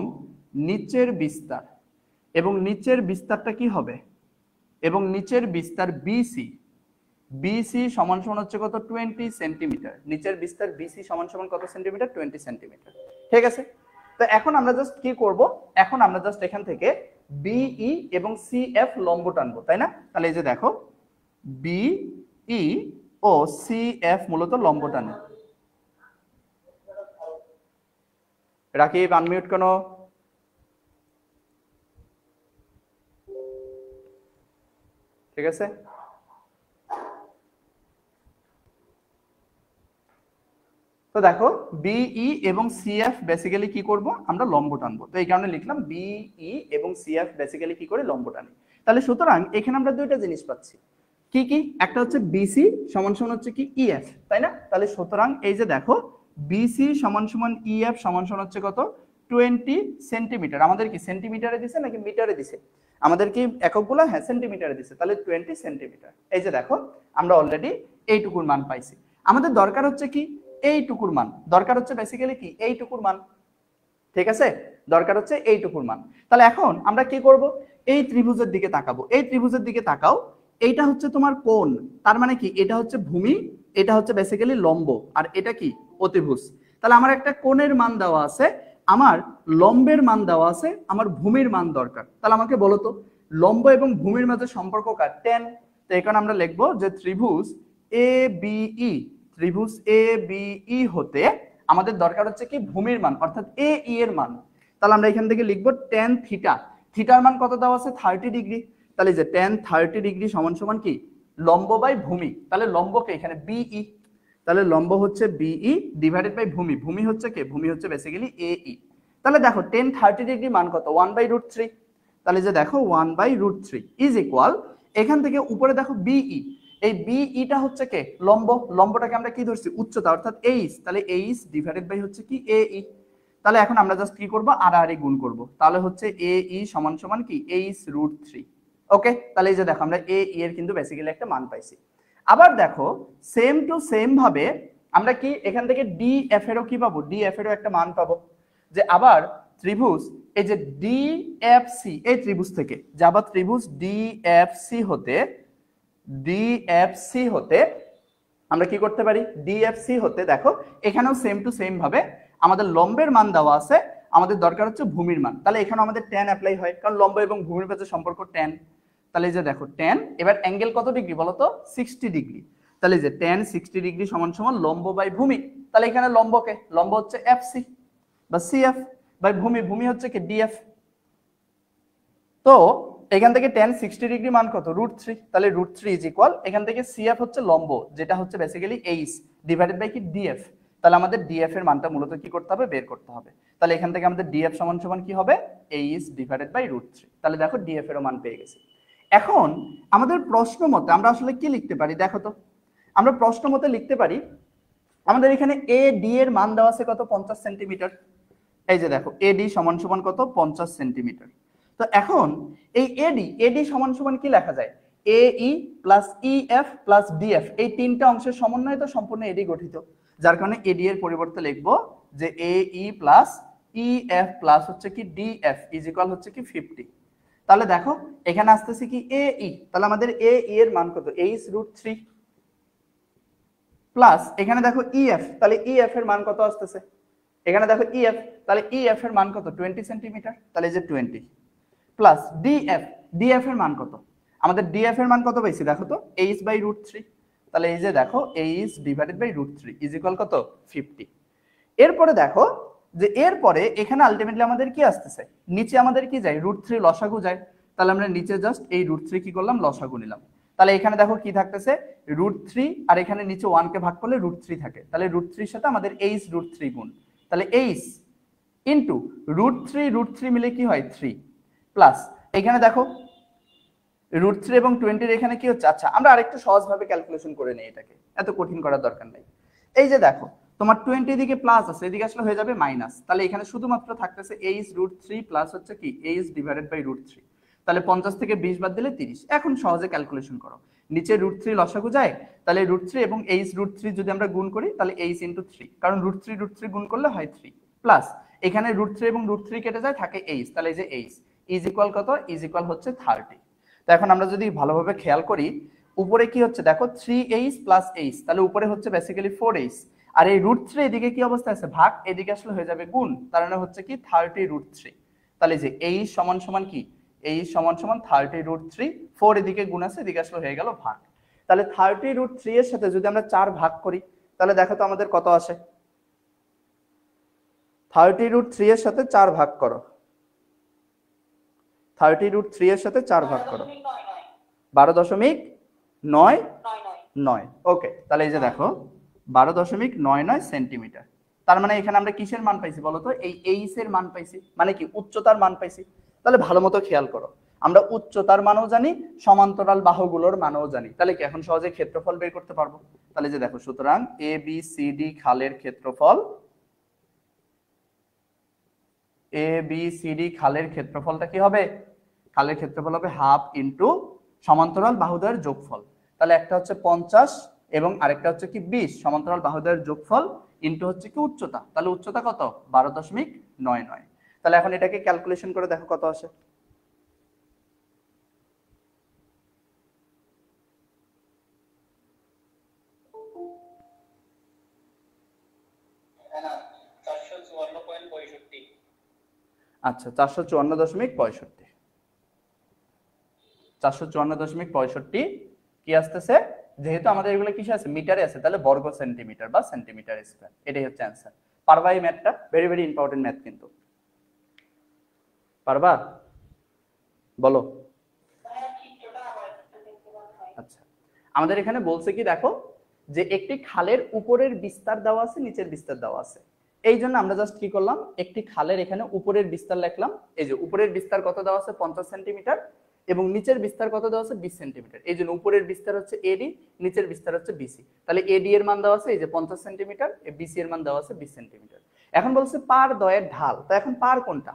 নিচের বিস্তারটা কি হবে? এবং নিচের বিস্তার বিসি সমান সমান হচ্ছে কত? 20 সেন্টিমিটার। নিচের বিস্তার বিসি সমান সমান কত সেন্টিমিটার? 20 সেন্টিমিটার, ঠিক আছে। তো এখন আমরা জাস্ট কি করব? এখন আমরা জাস্ট এখান থেকে বিই এবং সিএফ লম্ব টানবো, তাই না? তাহলে এই যে দেখো বিই ও সিএফ মূলত লম্ব টানে। রাকিব আনমিউট কেন? ঠিক আছে, তো দেখো বিই এবং সিএফ বেসিক্যালি কি করব? আমরা লম্ব টানবো। তো এই কারণে লিখলাম বিই এবং সিএফ বেসিক্যালি কি করে? লম্ব টানে। তাহলে সুতরাং এখানে আমরা দুইটা জিনিস পাচ্ছি, কি কি? একটা হচ্ছে বিসি সমান সমান হচ্ছে কি? ইএফ, তাই না? তাহলে সুতরাং এই যে দেখো বিসি সমান সমান ইএফ সমান সমান হচ্ছে কত? 20 সেন্টিমিটার। আমাদের কি সেন্টিমিটারে দিছে নাকি মিটারে দিছে? আমাদের কি এককগুলো? হ্যাঁ, সেন্টিমিটারে দিছে। তাহলে 20 সেন্টিমিটার। এই যে দেখো আমরা অলরেডি এইটুকুর মান পাইছি। আমাদের দরকার হচ্ছে কি? এইটুকুর মান। দরকার হচ্ছে বেসিক্যালি কি? এইটুকুর মান, ঠিক আছে, দরকার হচ্ছে এইটুকুর মান। তাহলে এখন আমরা কি করব? এই ত্রিভুজের দিকে তাকাবো। এই ত্রিভুজের দিকে তাকাও, এইটা হচ্ছে তোমার কোণ, তার মানে কি? এটা হচ্ছে ভূমি, এটা হচ্ছে বেসিক্যালি লম্ব, আর এটা কি? অতিভুজ। তাহলে আমার একটা কোণের মান দেওয়া আছে, আমার লম্বের মান দেওয়া আছে, আমার ভূমির মান দরকার। তাহলে আমাকে বলো তো লম্ব এবং ভূমির মাঝে সম্পর্ক কার? tan। তো এখানে আমরা লিখবো যে ত্রিভুজ এ বিই, ত্রিভুজ এ বিই হতে আমাদের দরকার হচ্ছে কি? ভূমির মান, অর্থাৎ এ ই এর মান। তাহলে আমরা এখান থেকে লিখবো tan থিটা। থিটার মান কত দেওয়া আছে? 30 ডিগ্রি। তাহলে যে tan 30 ডিগ্রি সমান সমান কি? লম্ব বাই ভূমি। তাহলে লম্বকে এখানে বিই, তাহলে লম্ব হচ্ছে বিই ডিভাইডেড বাই ভূমি, ভূমি হচ্ছে কে, ভূমি হচ্ছে বেসিক্যালি এই। তাহলে দেখো টেন 30 ডিগ্রি মান কত, 1/√3। তাহলে যে দেখো 1/√3 ইজ ইকুয়াল, এখান থেকে উপরে দেখো বিই, এই বিইটা হচ্ছে কে লম্ব, লম্বটাকে আমরা কি ধরছি উচ্চতা অর্থাৎ এইচ, তাহলে এইচ ডিভাইডেড বাই হচ্ছে কি এই। তাহলে এখন আমরা জাস্ট কি করব, আর গুণ করব, তাহলে হচ্ছে এই সমান সমান কি h√3। ওকে, তাহলে এই যে দেখো আমরা এই এর কিন্তু বেসিক্যালি একটা মান পাইছি। আবার দেখো সেম টু সেম ভাবে আমরা কি এখান থেকে ডিএফ এরও কি পাবো, ডিএফ এরও একটা মান পাবো, যে আবার ত্রিভুজ এই যে ডিএফসি, এই ত্রিভুজ থেকে যে আবার ত্রিভুজ ডিএফসি হতে আমরা কি করতে পারি, ডিএফসি হতে দেখো এখানেও সেম টু সেম ভাবে আমাদের লম্বের মান দেওয়া আছে, আমাদের দরকার হচ্ছে ভূমির মান, তাহলে এখানে আমাদের tan অ্যাপ্লাই হয়, কারণ লম্ব এবং ভূমির মধ্যে সম্পর্ক tan। তাহলে এই যে দেখো tan, এবার অ্যাঙ্গেল কত ডিগ্রি বলো তো, 60 ডিগ্রি। তাহলে যে tan 60 ডিগ্রি সমান সমান লম্ব বাই ভূমি, তাহলে এখানে লম্বকে, লম্ব হচ্ছে এফসি বা সিএফ বাই ভূমি, ভূমি হচ্ছে কি ডিএফ। তো এখান থেকে tan 60 ডিগ্রি মান কত, √3, তাহলে √3 ইজ ইকুয়াল, এখান থেকে সিএফ হচ্ছে লম্ব যেটা হচ্ছে বেসিক্যালি এইচ ডিভাইডেড বাই কি ডিএফ। তাহলে আমাদের ডিএফ এর মানটা মূলত কি করতে হবে, বের করতে হবে। তাহলে এখান থেকে আমাদের ডিএফ সমান সমান কি হবে, এইচ ডিভাইডেড বাই √3। তাহলে দেখো ডিএফ এর মান পেয়ে গেছি। এখন আমাদের প্রশ্ন মতে আমরা আসলে কি লিখতে পারি দেখো তো, আমরা প্রশ্ন মতে লিখতে পারি, আমাদের এখানে এ ডি এর মান দেওয়া আছে কত, 50 সেন্টিমিটার। এই যে দেখো এডি সমান সমান কত, 50 সেন্টিমিটার। তো এখন এই এডি সমান সমান কি লেখা যায়, এই প্লাস ইএফ প্লাস ডিএফ, এই তিনটা অংশের সমন্বয়ে তো সম্পূর্ণ এডি গঠিত, যার কারণে এডি এর পরিবর্তে লিখবো যে এই প্লাস ইএফ প্লাস হচ্ছে কি ডিএফ ইজ ইকুয়াল হচ্ছে কি 50। তাহলে দেখো এখানে আসতেছে কি এই, তাহলে আমাদের এর মান কত, h√3 প্লাস এখানে দেখো ইএফ, তাহলে ইএফ এর মান কত আসতেছে, এখানে দেখো ইএফ, তাহলে ইএফ এর মান কত 20 সেন্টিমিটার, তাহলে এই যে 20 প্লাস ডিএফ এর মান কত, আমাদের ডিএফ এর মান কত পাইছি দেখো তো, h/√3। তাহলে এই যে দেখো h divided by √3 is equal কত 50। এরপরে দেখো যে এরপরে এখানে আলটিমেটলি আমাদের কি আসতেছে, নিচে আমাদের কি যায় √3 লসাগু যায়, তাহলে আমরা নিচে জাস্ট এই √3 কি করলাম, লসাগু নিলাম। তাহলে এখানে দেখো কি থাকতেছে √3, আর এখানে নিচে 1 কে ভাগ করলে √3 থাকে, তাহলে √3 এর সাথে আমাদের h√3 গুণ, তাহলে h ইনটু √3 মিলে কি হয় 3 প্লাস এখানে দেখো √3 এবং 20 এখানে কি হচ্ছে, আচ্ছা আমরা আরেকটু সহজভাবে ক্যালকুলেশন করে নেই, এটাকে এত কঠিন করার দরকার নাই। এই যে দেখো তোমার 20 দিকে প্লাস আছে, এদিকে আসলে হয়ে যাবে মাইনাস, তাহলে এখানে শুধুমাত্র থাকতেছে h√3 প্লাস হচ্ছে কি h ডিভাইডেড বাই √3। তাহলে 50 থেকে 20 বাদ দিলে 30। এখন সহজে ক্যালকুলেশন করো, নিচে √3 লসাগু যায়, তাহলে √3 এবং h√3 যদি আমরা গুণ করি তাহলে h ইনটু 3, কারণ √3 গুণ করলে হয় 3 প্লাস এখানে √3 এবং √3 কেটে যায়, থাকে h, তাহলে এই যে h ইজ ইকুয়াল কত, ইজ ইকুয়াল হচ্ছে 30। তো এখন আমরা যদি ভালোভাবে খেয়াল করি উপরে কি হচ্ছে দেখো 3h প্লাস h, তাহলে উপরে হচ্ছে বেসিক্যালি 4h, আর এই √3 এদিকে কি অবস্থা আছে ভাগ, এদিকে আসলে হয়ে যাবে গুণ, তার মানে হচ্ছে কি 30√3। তাহলে যে h সমান সমান কি, h সমান সমান 30√3, 4 এদিকে গুণ আছে, এদিকে আসলে হয়ে গেল ভাগ। তাহলে 30√3 এর সাথে যদি আমরা 4 ভাগ করি তাহলে দেখো তো আমাদের কত আসে, 30√3 এর সাথে 4 ভাগ করো, 30√3 এর সাথে 4 ভাগ করো, 12.99। ওকে, তাহলে এই যে দেখো 12.99 সেন্টিমিটার। তার মানে এখানে আমরা কিসের মান পাইছি বলতো, এই এইচ এর মান পাইছি, মানে কি উচ্চতার মান পাইছি। তাহলে ভালো মতো খেয়াল করো, আমরা উচ্চতার মানও জানি, সমান্তরাল বাহুগুলোর মানও জানি, তাহলে কি এখন সহজে ক্ষেত্রফল বের করতে পারবো। তাহলে যে দেখো সুতরাং এ বি সি ডি খালের ক্ষেত্রফল, এ বি সি ডি খালের ক্ষেত্রফলটা কি হবে, খালের ক্ষেত্রফল হবে হাফ ইনটু সমান্তরাল বাহুদ্বয়ের যোগফল। তাহলে একটা হচ্ছে 50 এবং আরেকটা হচ্ছে কি 20, সমান্তরাল বাহুদ্বয়ের যোগফল ইনটু হচ্ছে কি উচ্চতা, তাহলে উচ্চতা কত 12.99। তাহলে এখন এটাকে ক্যালকুলেশন করে দেখো কত আসে, আচ্ছা 454.65, 454.65 কি আসতেছে, যেহেতু আমাদের এগুলো কিসে আছে মিটারে আছে, তাহলে বর্গ সেন্টিমিটার বা সেন্টিমিটার স্কয়ার, এটাই হচ্ছে অ্যানসার। পারবা এই ম্যাথটা, ভেরি ভেরি ইম্পর্টেন্ট ম্যাথ কিন্তু, পারবা বলো। আচ্ছা আমাদের এখানে বলছে কি দেখো যে একটি খালের উপরের বিস্তার দেওয়া আছে, নিচের বিস্তার দেওয়া আছে। এই জন্য আমরা জাস্ট কি করলাম, একটি খালের এখানে উপরের বিস্তার লিখলাম। এই যে উপরের বিস্তার কত দেওয়া আছে 50 সেন্টিমিটার এবং নিচের বিস্তার কত দেওয়া আছে 20 সেন্টিমিটার। এই জন্য উপরের বিস্তার হচ্ছে এডি, নিচের বিস্তার হচ্ছে বিসি। তাহলে এডি এর মান দেওয়া আছে এই যে 50 সেন্টিমিটার, বিসি এর মান দেওয়া আছে 20 সেন্টিমিটার। এখন বলছে পার দ্বয়ের ঢাল, তো এখন পার কোনটা?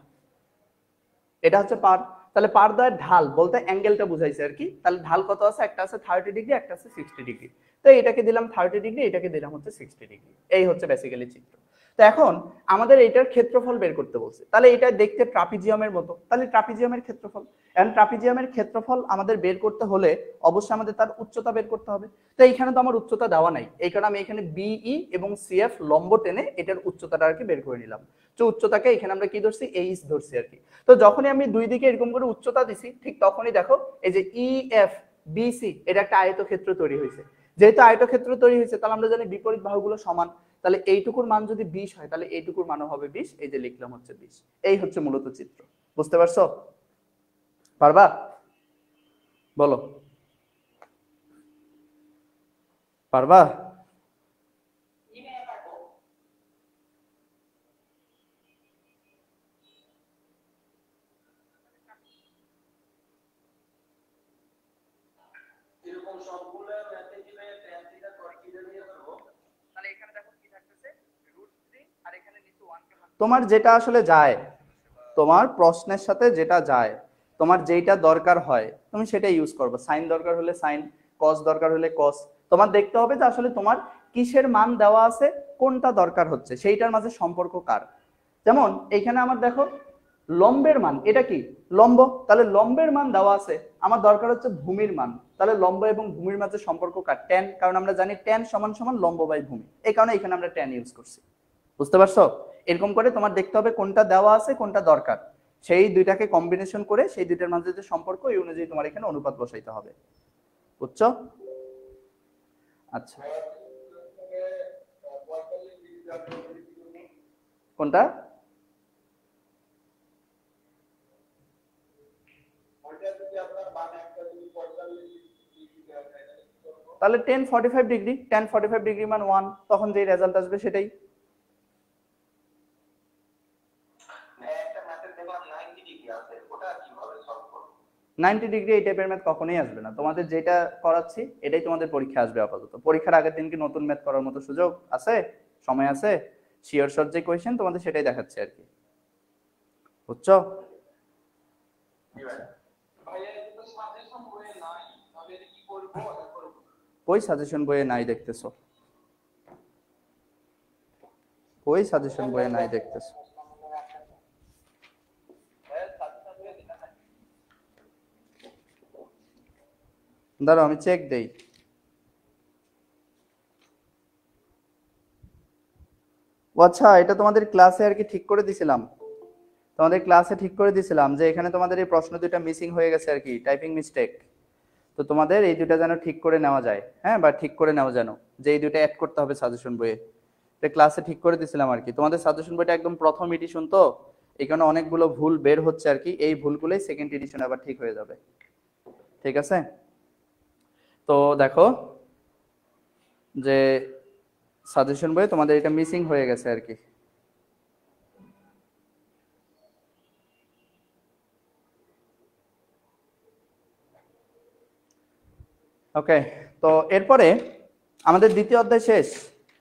এটা হচ্ছে পার। তাহলে পার দ্বয়ের ঢাল বলতে অ্যাঙ্গেলটা বুঝাইছে আর কি। তাহলে ঢাল কত আছে, একটা আছে 30 ডিগ্রি, একটা আছে 60 ডিগ্রি। তো এটাকে দিলাম 30 ডিগ্রি, এটাকে দিলাম হচ্ছে 60 ডিগ্রি। এই হচ্ছে বেসিক্যালি চিত্র। তো এখন আমাদের এটার ক্ষেত্রফল বের করতে বলছে। তাহলে এটা দেখতে ট্রাপিজিয়ামের মতো, তাহলে ট্রাপিজিয়ামের ক্ষেত্রফল। এখন ট্রাপিজিয়ামের ক্ষেত্রফল আমাদের বের করতে হলে অবশ্যই আমাদের তার উচ্চতা বের করতে হবে। তো এইখানে তো আমার উচ্চতা দেওয়া নাই, এই কারণে আমি এখানে বিই এবং সিএফ লম্ব টেনে এটার উচ্চতাটা আর কি বের করে নিলাম। তো উচ্চতাকে এখানে আমরা কি ধরছি, এইচ ধরছি আর কি। তো যখনই আমি দুই দিকে এরকম করে উচ্চতা দিছি, ঠিক তখনই দেখো এই যে ইএফ বিসি এটা একটা আয়তক্ষেত্র তৈরি হয়েছে। যেহেতু আয়তক্ষেত্র তৈরি হয়েছে, তাহলে আমরা জানি বিপরীত বাহুগুলো সমান। তাহলে এইটুকুর মান যদি 20 হয়, তাহলে এইটুকুর মানও হবে 20। এই যে লিখলাম হচ্ছে 20। এই হচ্ছে মূলত চিত্র। বুঝতে পারছো? পারবা? বলো, পারবা? তোমার যেটা আসলে যায়, তোমার প্রশ্নের সাথে যেটা যায়, তোমার যেটা দরকার হয় তুমি সেটা ইউজ করবে। সাইন দরকার হলে সাইন, কস দরকার হলে কস। তোমার দেখতে হবে যে আসলে তোমার কিসের মান দেওয়া আছে, কোনটা দরকার হচ্ছে, সেইটার মাঝে সম্পর্ক কার। যেমন এইখানে আমার দেখো লম্বের মান, এটা কি লম্ব, তাহলে লম্বের মান দেওয়া আছে, আমার দরকার হচ্ছে ভূমির মান। তাহলে লম্ব এবং ভূমির মাঝে সম্পর্ক কার, ট্যান, কারণ আমরা জানি ট্যান সমান সমান লম্ব বাই ভূমি। এই কারণে এখানে আমরা ট্যান ইউজ করছি। বুঝতে পারছো? এরকম করে তোমার দেখতে হবে কোনটা দেওয়া আছে কোনটা দরকার, সেই দুইটাকে কম্বিনেশন করে সেই দুইটার মাঝে যে সম্পর্ক, এই অনুযায়ী তোমার এখানে অনুপাত বসাইতে হবে। বুঝছো? আচ্ছা, কোনটা? তাহলে 1045 ডিগ্রি, 1045 ডিগ্রি মান 1, তখন যে রেজাল্ট আসবে সেটাই। 90 ডিগ্রি এই টাইপের ম্যাথ কখনোই আসবে না। তোমাদের যেটা করাচ্ছি এটাই তোমাদের পরীক্ষা আসবে। আপাতত পরীক্ষার আগের দিন কি নতুন ম্যাথ করার মতো সুযোগ আছে, সময় আছে? শিওর শর্ট যে কোয়েশ্চেন তোমাদের সেটাই দেখাচ্ছে আর কি। বুঝছো? কই সাজেশন বইয়ে নাই দেখতেছো? কই সাজেশন বইয়ে নাই দেখতেছো? দাঁড়াও আমি চেক দেই। আচ্ছা, এটা তোমাদের ক্লাসে আর কি ঠিক করে দিছিলাম, তোমাদের ক্লাসে ঠিক করে দিছিলাম যে এখানে তোমাদের এই প্রশ্ন দুটো মিসিং হয়ে গেছে আর কি, টাইপিং মিস্টেক। তো তোমাদের এই দুটো যেন ঠিক করে নেওয়া যায়, হ্যাঁ, বা ঠিক করে নেওয়া যেন, যে এই দুটো অ্যাড করতে হবে সাজেশন বইয়ে। তো ক্লাসে ঠিক করে দিছিলাম আর কি। তোমাদের সাজেশন বইটা একদম প্রথম এডিশন, তো এই কারণে অনেকগুলো ভুল বের হচ্ছে আর কি। এই ভুলগুলোই সেকেন্ড এডিশনে আবার ঠিক হয়ে যাবে। ঠিক আছে? তো দেখো যে সাজেশন বইয়ে তোমাদের এটা মিসিং হয়ে গেছে আর কি। ওকে, তো এরপরে আমাদের দ্বিতীয় অধ্যায় শেষ।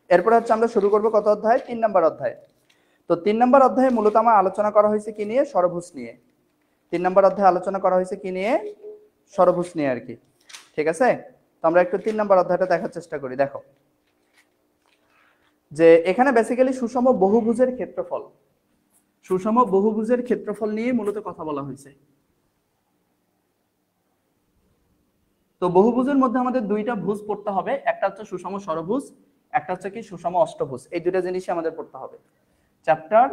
এরপরে হচ্ছে আমরা শুরু করব কত অধ্যায়, 3 নম্বর অধ্যায়। তো 3 নম্বর অধ্যায়ে মূলত আমার আলোচনা করা হয়েছে কি নিয়ে, ষড়ভুজ নিয়ে। 3 নম্বর অধ্যায়ে আলোচনা করা হয়েছে কি নিয়ে, ষড়ভুজ নিয়ে আর কি। ঠিক আছে? তো আমরা একটু 3 নম্বর অধ্যায়টা দেখার চেষ্টা করি। দেখো যে এখানে বেসিক্যালি সুষম বহুভুজের ক্ষেত্রফল, সুষম বহুভুজের ক্ষেত্রফল নিয়ে মূলত কথা বলা হয়েছে। তো বহুভুজের মধ্যে আমাদের দুইটা ভুজ পড়তে হবে, একটা হচ্ছে সুষম ষড়ভুজ, একটা হচ্ছে কি সুষম অষ্টভুজ। এই দুইটা জিনিসই আমাদের পড়তে হবে। চ্যাপ্টার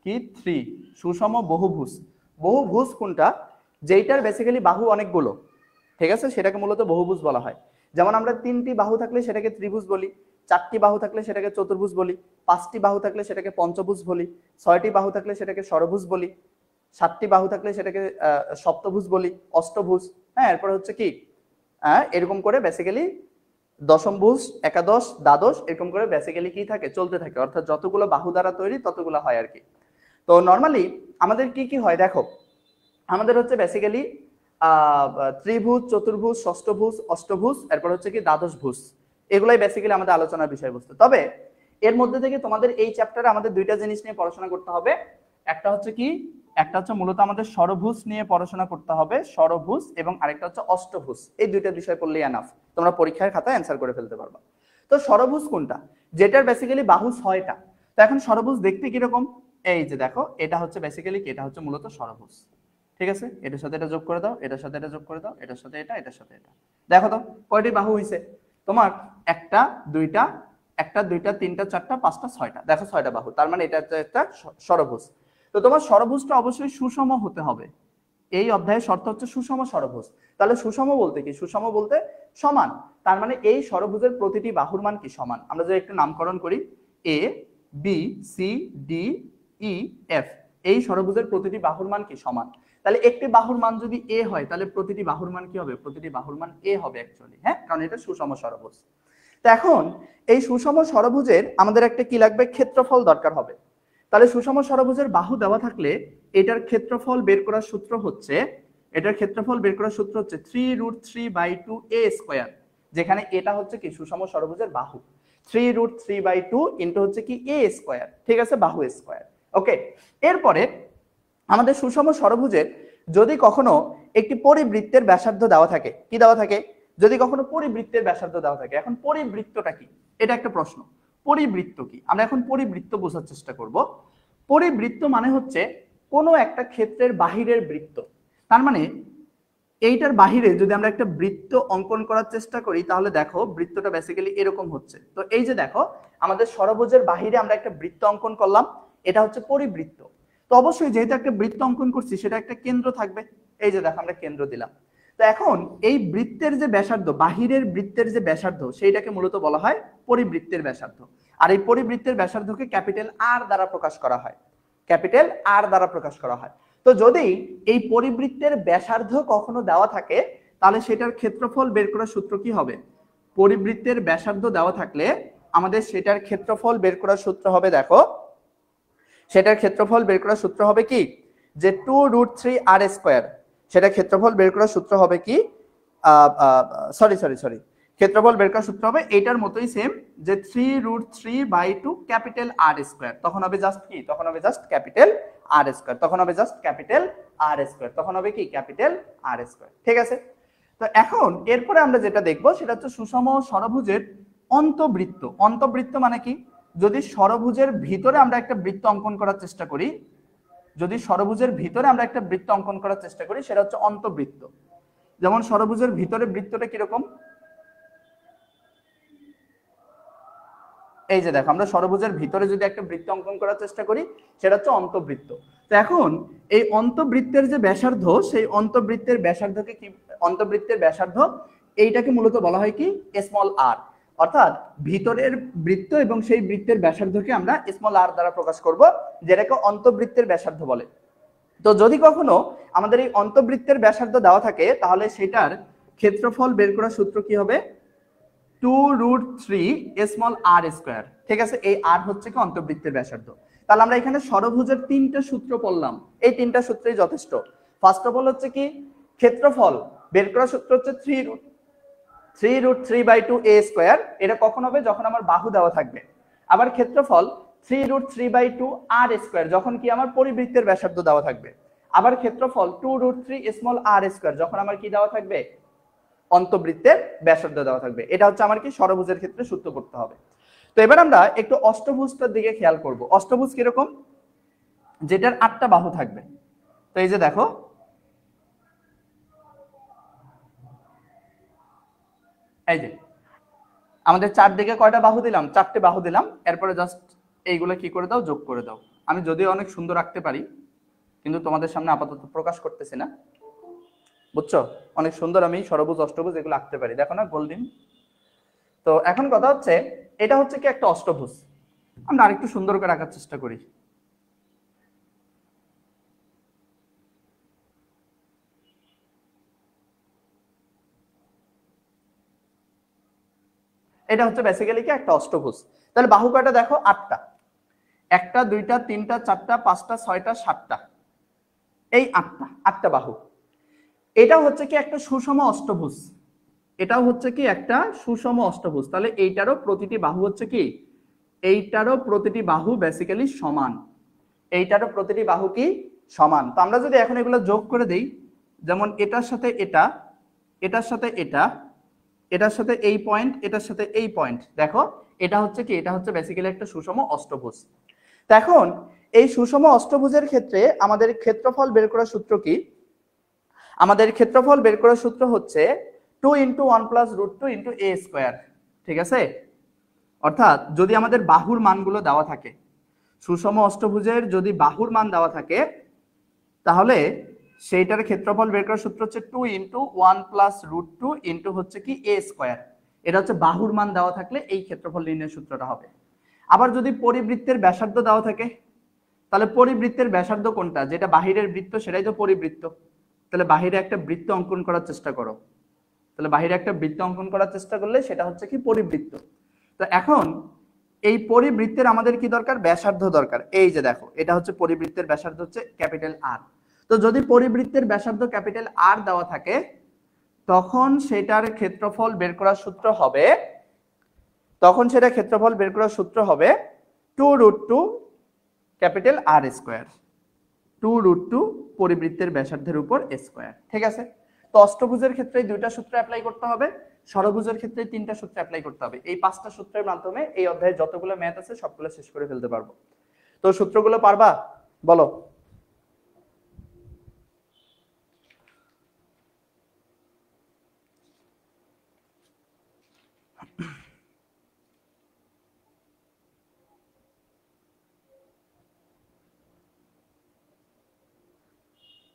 কি 3, সুষম বহুভুজ। বহুভুজ কোনটা, যেইটার বেসিক্যালি বাহু অনেকগুলো, ঠিক আছে, সেটাকে মূলত বহুভুজ বলা হয়। যেমন আমরা 3টি বাহু থাকলে সেটাকে ত্রিভুজ বলি, 4টি বাহু থাকলে সেটাকে চতুর্ভুজ বলি, 5টি বাহু থাকলে সেটাকে পঞ্চভুজ বলি, 6টি বাহু থাকলে সেটাকে ষড়ভুজ বলি, 7টি বাহু থাকলে সেটাকে সপ্তভুজ বলি, অষ্টভুজ। হ্যাঁ, এরপর হচ্ছে কি এরকম করে বেসিক্যালি দশমভুজ, একাদশ, দ্বাদশ এরকম করে বেসিক্যালি কি থাকে, চলতে থাকে। অর্থাৎ যতগুলো বাহু দ্বারা তৈরি ততগুলো হয় আর কি। তো নর্মালি আমাদের কি কি হয় দেখো, আমাদের হচ্ছে বেসিক্যালি ত্রিভুজ, চতুর্ভুজ, ষষ্ঠভুজ, অষ্টভুজ, এরপর হচ্ছে কি দ্বাদশ ভুজ, এগুলাই বেসিক্যালি আমাদের আলোচনার বিষয়বস্তু। তবে এর মধ্যে থেকে তোমাদের এই চ্যাপ্টারে আমাদের দুইটা জিনিস নিয়ে পড়াশোনা করতে হবে। একটা হচ্ছে কি, একটা হচ্ছে মূলত আমাদের ষড়ভুজ নিয়ে পড়াশোনা করতে হবে, ষড়ভুজ, এবং আরেকটা হচ্ছে অষ্টভুজ। এই দুইটা বিষয় পড়লেই এনাফ, তোমরা পরীক্ষার খাতায় অ্যান্সার করে ফেলতে পারবা। তো ষড়ভুজ কোনটা, যেটার বেসিক্যালি বাহু 6টা। তো এখন ষড়ভুজ দেখতে কিরকম, এই যে দেখো, এটা হচ্ছে বেসিক্যালি কি, এটা হচ্ছে মূলত ষড়ভুজ। ঠিক আছে, এটার সাথে এটা যোগ করে দাও, এটার সাথে এটা যোগ করে দাও, এটার সাথে এটা, এটার সাথে এটা। দেখো তো কয়টি বাহু হইছে তোমার, একটা, দুইটা, একটা, দুইটা, তিনটা, চারটা, পাঁচটা, 6টা। দেখো 6টা বাহু, তার মানে এটা একটা ষড়ভুজ। তো তোমার ষড়ভুজটা অবশ্যই সুষম হতে হবে। এই অধ্যায়ের শর্ত হচ্ছে সুষম ষড়ভুজ। তাহলে সুষম বলতে কি, সুষম বলতে সমান। তার মানে এই ষড়ভুজের প্রতিটি বাহুর মান কি, সমান। আমরা যদি একটু নামকরণ করি, এ, বি, সি, ডি, ই, এফ, এই ষড়ভুজের প্রতিটি বাহুর মান কি, সমান। তাহলে একটি বাহুর মান যদি এ হয়, তাহলে প্রতিটি বাহুর মান কি হবে, প্রতিটি বাহুর মান এ হবে অ্যাকচুয়ালি, হ্যাঁ, কারণ এটা সুষম ষড়ভুজ। তো এখন এই সুষম ষড়ভুজের আমাদের একটা কি লাগবে, ক্ষেত্রফল দরকার হবে। তাহলে সুষম ষড়ভুজের বাহু দেওয়া থাকলে এটার ক্ষেত্রফল বের করার সূত্র হচ্ছে, এটার ক্ষেত্রফল বের করার সূত্র হচ্ছে 3√3/2a², যেখানে এটা হচ্ছে কি সুষম ষড়ভুজের বাহু। 3√3/2 ইনটু হচ্ছে কি a², ঠিক আছে, বাহু স্কয়ার। ওকে, এরপরে আমাদের সুষম ষড়ভুজের যদি কখনো একটি পরিবৃত্তের ব্যাসার্ধ দেওয়া থাকে, কি দেওয়া থাকে, যদি কখনো পরিবৃত্তের ব্যাসার্ধ দেওয়া থাকে। এখন পরিবৃত্তটা কি, এটা একটা প্রশ্ন। পরিবৃত্ত কি, আমরা এখন পরিবৃত্ত বোঝার চেষ্টা করব। পরিবৃত্ত মানে হচ্ছে কোনো একটা ক্ষেত্রের বাহিরের বৃত্ত। তার মানে এইটার বাহিরে যদি আমরা একটা বৃত্ত অঙ্কন করার চেষ্টা করি, তাহলে দেখো বৃত্তটা বেসিক্যালি এরকম হচ্ছে। তো এই যে দেখো, আমাদের ষড়ভুজের বাহিরে আমরা একটা বৃত্ত অঙ্কন করলাম, এটা হচ্ছে পরিবৃত্ত। তো অবশ্যই যেহেতু একটা বৃত্ত অঙ্কন করছি, সেটা একটা কেন্দ্র থাকবে। এই যে দেখো, আমরা কেন্দ্র দিলাম। তো এখন এই বৃত্তের যে ব্যাসার্ধ, বাহিরের বৃত্তের যে ব্যাসার্ধ, সেইটাকে মূলত বলা হয় পরিবৃত্তের ব্যাসার্ধ। আর এই পরিবৃত্তের ব্যাসার্ধকে ক্যাপিটাল আর দ্বারা প্রকাশ করা হয়, ক্যাপিটাল আর দ্বারা প্রকাশ করা হয়। তো যদি এই পরিবৃত্তের ব্যাসার্ধ কখনো দেওয়া থাকে, তাহলে সেটার ক্ষেত্রফল বের করার সূত্র কি হবে, পরিবৃত্তের ব্যাসার্ধ দেওয়া থাকলে আমাদের সেটার ক্ষেত্রফল বের করার সূত্র হবে, দেখো সেটার ক্ষেত্রফল বের করার সূত্র হবে কি, যে 2√3r²। সেটা ক্ষেত্রফল বের করার সূত্র হবে কি, সরি, ক্ষেত্রফল বের করার সূত্র হবে এটার মতোই সেম, যে 3√3/2 ক্যাপিটাল r²। তখন হবে জাস্ট কি, তখন হবে জাস্ট ক্যাপিটাল r², তখন হবে জাস্ট ক্যাপিটাল r², তখন হবে কি, ক্যাপিটাল r²। ঠিক আছে, তো এখন এরপরে আমরা যেটা দেখবো সেটা হচ্ছে সুষম ষড়ভুজের অন্তবৃত্ত। অন্তবৃত্ত মানে কি, যদি ষড়ভুজের ভিতরে আমরা একটা বৃত্ত অঙ্কন করার চেষ্টা করি, যদি ষড়ভুজের ভিতরে আমরা একটা বৃত্ত অঙ্কন করার চেষ্টা করি, সেটা হচ্ছে অন্তবৃত্ত। যেমন ষড়ভুজের ভিতরে বৃত্তটা কিরকম, এই যে দেখো, আমরা ষড়ভুজের ভিতরে যদি একটা বৃত্ত অঙ্কন করার চেষ্টা করি, সেটা হচ্ছে অন্তবৃত্ত। তো এখন এই অন্তবৃত্তের যে ব্যাসার্ধ, সেই অন্তবৃত্তের ব্যাসার্ধকে কি, অন্তবৃত্তের ব্যাসার্ধ এইটাকে মূলত বলা হয় কি, স্মল আর। অর্থাৎ ভিতরের বৃত্ত এবং সেই বৃত্তের ব্যাসার্ধকে আমরা স্মল আর দ্বারা প্রকাশ করব, যেটাকে অন্তবৃত্তের ব্যাসার্ধ বলে। তো যদি কখনো আমাদের এই অন্তবৃত্তের ব্যাসার্ধ দেওয়া থাকে, তাহলে সেটার ক্ষেত্রফল বের করার সূত্র কি হবে, 2√3r²। ঠিক আছে, এই আর হচ্ছে কি অন্তবৃত্তের ব্যাসার্ধ। তাহলে আমরা এখানে ষড়ভুজের তিনটা সূত্র পড়লাম, এই তিনটা সূত্রই যথেষ্ট। ফার্স্ট অফ অল হচ্ছে কি, ক্ষেত্রফল বের করার সূত্র হচ্ছে 3√3/2a²। এটা কখন হবে, যখন আমার বাহু দেওয়া থাকবে। আবার ক্ষেত্রফল 3√3/2r², যখন কি আমার পরিবৃত্তের ব্যাসার্ধ দেওয়া থাকবে। আবার ক্ষেত্রফল 2√3r², যখন আমার কি দেওয়া থাকবে, অন্তবৃত্তের ব্যাসার্ধ দেওয়া থাকবে। এটা হচ্ছে আমার কি, ষড়ভুজের ক্ষেত্রে সূত্র করতে হবে। তো এবার আমরা একটু অষ্টভুজটার দিকে খেয়াল করব। অষ্টভুজ কিরকম, যেটার 8টা বাহু থাকবে। তো এই যে দেখো, এই যে আমাদের চারদিকে কয়টা বাহু দিলাম, 4টে বাহু দিলাম। এরপরে জাস্ট এইগুলো কি করে দাও, যোগ করে দাও। আমি যদিও অনেক সুন্দর আঁকতে পারি, কিন্তু তোমাদের সামনে আপাতত প্রকাশ করতেছি না, বুঝছো, অনেক সুন্দর আমি ষড়ভুজ, অষ্টভুজ এগুলো আঁকতে পারি, দেখো না গোল্ডেন। তো এখন কথা হচ্ছে, এটা হচ্ছে কি একটা অষ্টভুজ। আমরা আরেকটু সুন্দর করে আঁকার চেষ্টা করি। এটা হচ্ছে বেসিক্যালি কি একটা অষ্টভুজ। তাহলে বাহু কয়টা দেখো 8টা, 1টা 2টা 3টা 4টা 5টা 6টা 7টা, এই 8টা বাহু। এটা হচ্ছে কি একটা সুষম অষ্টভুজ, এটাও হচ্ছে কি একটা সুষম অষ্টভুজ। তাহলে এইটারও প্রতিটি বাহু হচ্ছে কি, এইটারও প্রতিটি বাহু বেসিক্যালি সমান, এইটারও প্রতিটি বাহু কি সমান। তো আমরা যদি এখন এগুলো যোগ করে দেই, যেমন এটার সাথে এটা, এটার সাথে এটা, এটার সাথে এই পয়েন্ট, এটার সাথে এই পয়েন্ট, দেখো এটা হচ্ছে কি, এটা হচ্ছে বেসিক্যালি একটা সুষম অষ্টভুজ। তো এখন এই সুষম অষ্টভুজের ক্ষেত্রে আমাদের ক্ষেত্রফল বের করার সূত্র কি? আমাদের ক্ষেত্রফল বের করার সূত্র হচ্ছে 2 × 1 + √2 × a²। ঠিক আছে, অর্থাৎ যদি আমাদের বাহুর মানগুলো দেওয়া থাকে, সুষম অষ্টভুজের যদি বাহুর মান দেওয়া থাকে, তাহলে সেইটার ক্ষেত্রফল বের করার সূত্র হচ্ছে 2 × 1 + √2 হচ্ছে কি a²। এটা হচ্ছে বাহুর মান দেওয়া থাকলে এই ক্ষেত্রফল নির্ণয়ের সূত্রটা হবে। আবার যদি পরিবৃত্তের ব্যাসার্ধ দেওয়া থাকে, তাহলে পরিবৃত্তের ব্যাসার্ধ কোনটা, যেটা বাহিরের বৃত্ত সেটাই তো পরিবৃত্ত। তাহলে বাহিরে একটা বৃত্ত অঙ্কন করার চেষ্টা করো, তাহলে বাহিরে একটা বৃত্ত অঙ্কন করার চেষ্টা করলে সেটা হচ্ছে কি পরিবৃত্ত। তো এখন এই পরিবৃত্তের আমাদের কি দরকার, ব্যাসার্ধ দরকার। এই যে দেখো এটা হচ্ছে পরিবৃত্তের ব্যাসার্ধ হচ্ছে R। তো যদি পরিবৃত্তের ব্যাসার্ধ R দেওয়া থাকে, তখন সেটার ক্ষেত্রফল বের করার সূত্র হবে, তখন সেটা ক্ষেত্রফল বের করার সূত্র হবে 2 √2 R²। 2 √2 পরিবৃত্তের ব্যাসার্ধের উপর স্কয়ার। ঠিক আছে, তো অষ্টভুজের ক্ষেত্রে দুইটা সূত্র অ্যাপ্লাই করতে হবে, ষড়ভুজের ক্ষেত্রে তিনটা সূত্র অ্যাপ্লাই করতে হবে। এই 5টা সূত্রের মাধ্যমে এই অধ্যায়ে যতগুলো ম্যাথ আছে সবগুলো শেষ করে ফেলতে পারবো। তো সূত্রগুলো পারবা, বলো।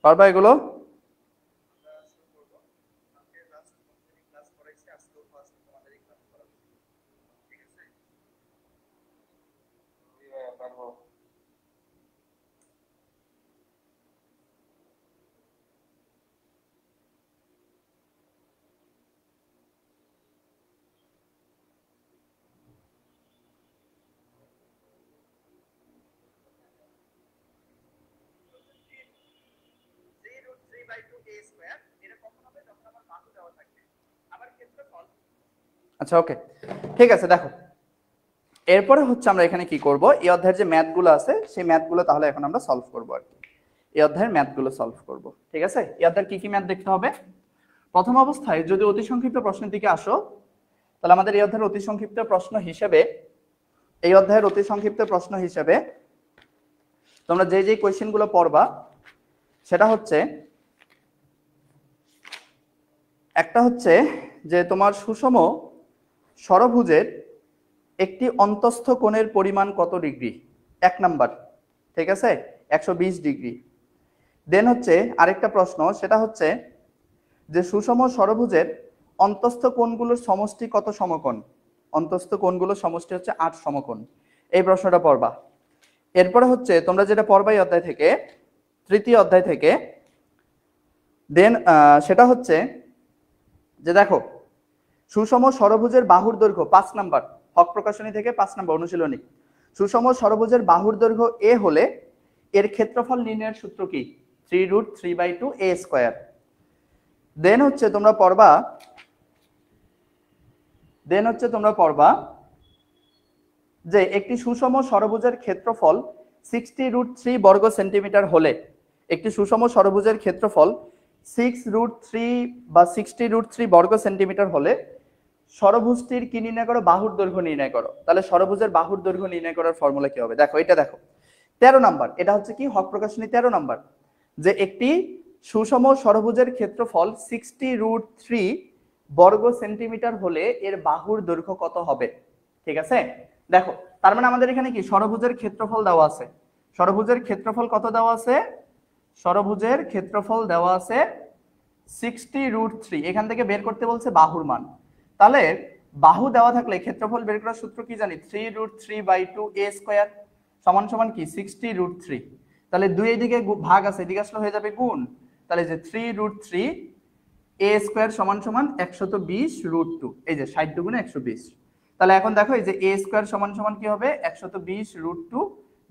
পারবা এগুলো? আচ্ছা ওকে, ঠিক আছে। দেখো এরপরে হচ্ছে আমরা এখানে কি করব, এই অধ্যায়ের যে ম্যাথগুলো আছে সেই ম্যাথগুলো তাহলে এখন আমরা সলভ করব আর কি। এই অধ্যায়ের ম্যাথগুলো সলভ করব। ঠিক আছে, এই অধ্যায়ের কি কি ম্যাথ দেখতে হবে? প্রথম অবস্থায় যদি অতি সংক্ষিপ্ত প্রশ্নের দিকে আসো, তাহলে আমাদের এই অধ্যায়ের অতি সংক্ষিপ্ত প্রশ্ন হিসেবে, এই অধ্যায়ের অতি সংক্ষিপ্ত প্রশ্ন হিসেবে তোমরা যে যে কোয়েশ্চেনগুলো পড়বা, সেটা হচ্ছে একটা হচ্ছে যে তোমার সুষম ষড়ভুজের একটি অন্তস্থ কোণের পরিমাণ কত ডিগ্রি, 1 নাম্বার। ঠিক আছে, 120 ডিগ্রি। দেন হচ্ছে আরেকটা প্রশ্ন, সেটা হচ্ছে যে সুষম ষড়ভুজের অন্তস্থ কোণগুলোর সমষ্টি কত সমকোণ, অন্তস্থ কোণগুলোর সমষ্টি হচ্ছে 8 সমকোণ। এই প্রশ্নটা পড়বা। এরপরে হচ্ছে তোমরা যেটা পড়বা এই অধ্যায় থেকে, তৃতীয় অধ্যায় থেকে, দেন সেটা হচ্ছে যে দেখো সুষম ষড়ভুজের বাহুর দৈর্ঘ্য 5 নাম্বার, হক প্রকাশনী থেকে 5 নাম্বার অনুশীলনী। সুষম ষড়ভুজের বাহুর দৈর্ঘ্য a হলে এর ক্ষেত্রফল নির্ণয়ের সূত্র কি, 3 √3/2 a²। দেন হচ্ছে তোমরা পড়বা যে একটি সুষম ষড়ভুজের ক্ষেত্রফল 60√3 বর্গ সেন্টিমিটার হলে, একটি সুষম ষড়ভুজের ক্ষেত্রফল 6√3 বা 60√3 বর্গ সেন্টিমিটার হলে ষড়ভুজটির কি নির্ণয় করো, বাহুর দৈর্ঘ্য নির্ণয় করো। তাহলে ষড়ভুজের বাহুর দৈর্ঘ্য নির্ণয় করার ফর্মুলা কি হবে, দেখো এটা দেখো 13 নাম্বার, এটা হচ্ছে কি হক প্রকাশনী 13 নাম্বার, যে একটি সুষম ষড়ভুজের ক্ষেত্রফল 60√3 বর্গ সেন্টিমিটার হলে এর বাহুর দৈর্ঘ্য কত হবে। ঠিক আছে, দেখো তার মানে আমাদের এখানে কি ষড়ভুজের ক্ষেত্রফল দেওয়া আছে, ষড়ভুজের ক্ষেত্রফল কত দেওয়া আছে, ষড়ভুজের ক্ষেত্রফল দেওয়া আছে 60√3, এখান থেকে বের করতে বলছে বাহুর মান। তাহলে বাহু দেওয়া থাকলে ক্ষেত্রফল বের করার সূত্র কি জানি, 3√3/2 a² সমান সমান কি 60√3। তাহলে 2 এদিকে ভাগ আছে, এদিকে আসলে হয়ে যাবে গুণ। তাহলে যে 3√3 a² সমান সমান 120√2, এই যে 60 × 120। তাহলে এখন দেখো এই যে a স্কয়ার সমান সমান কি হবে 120√2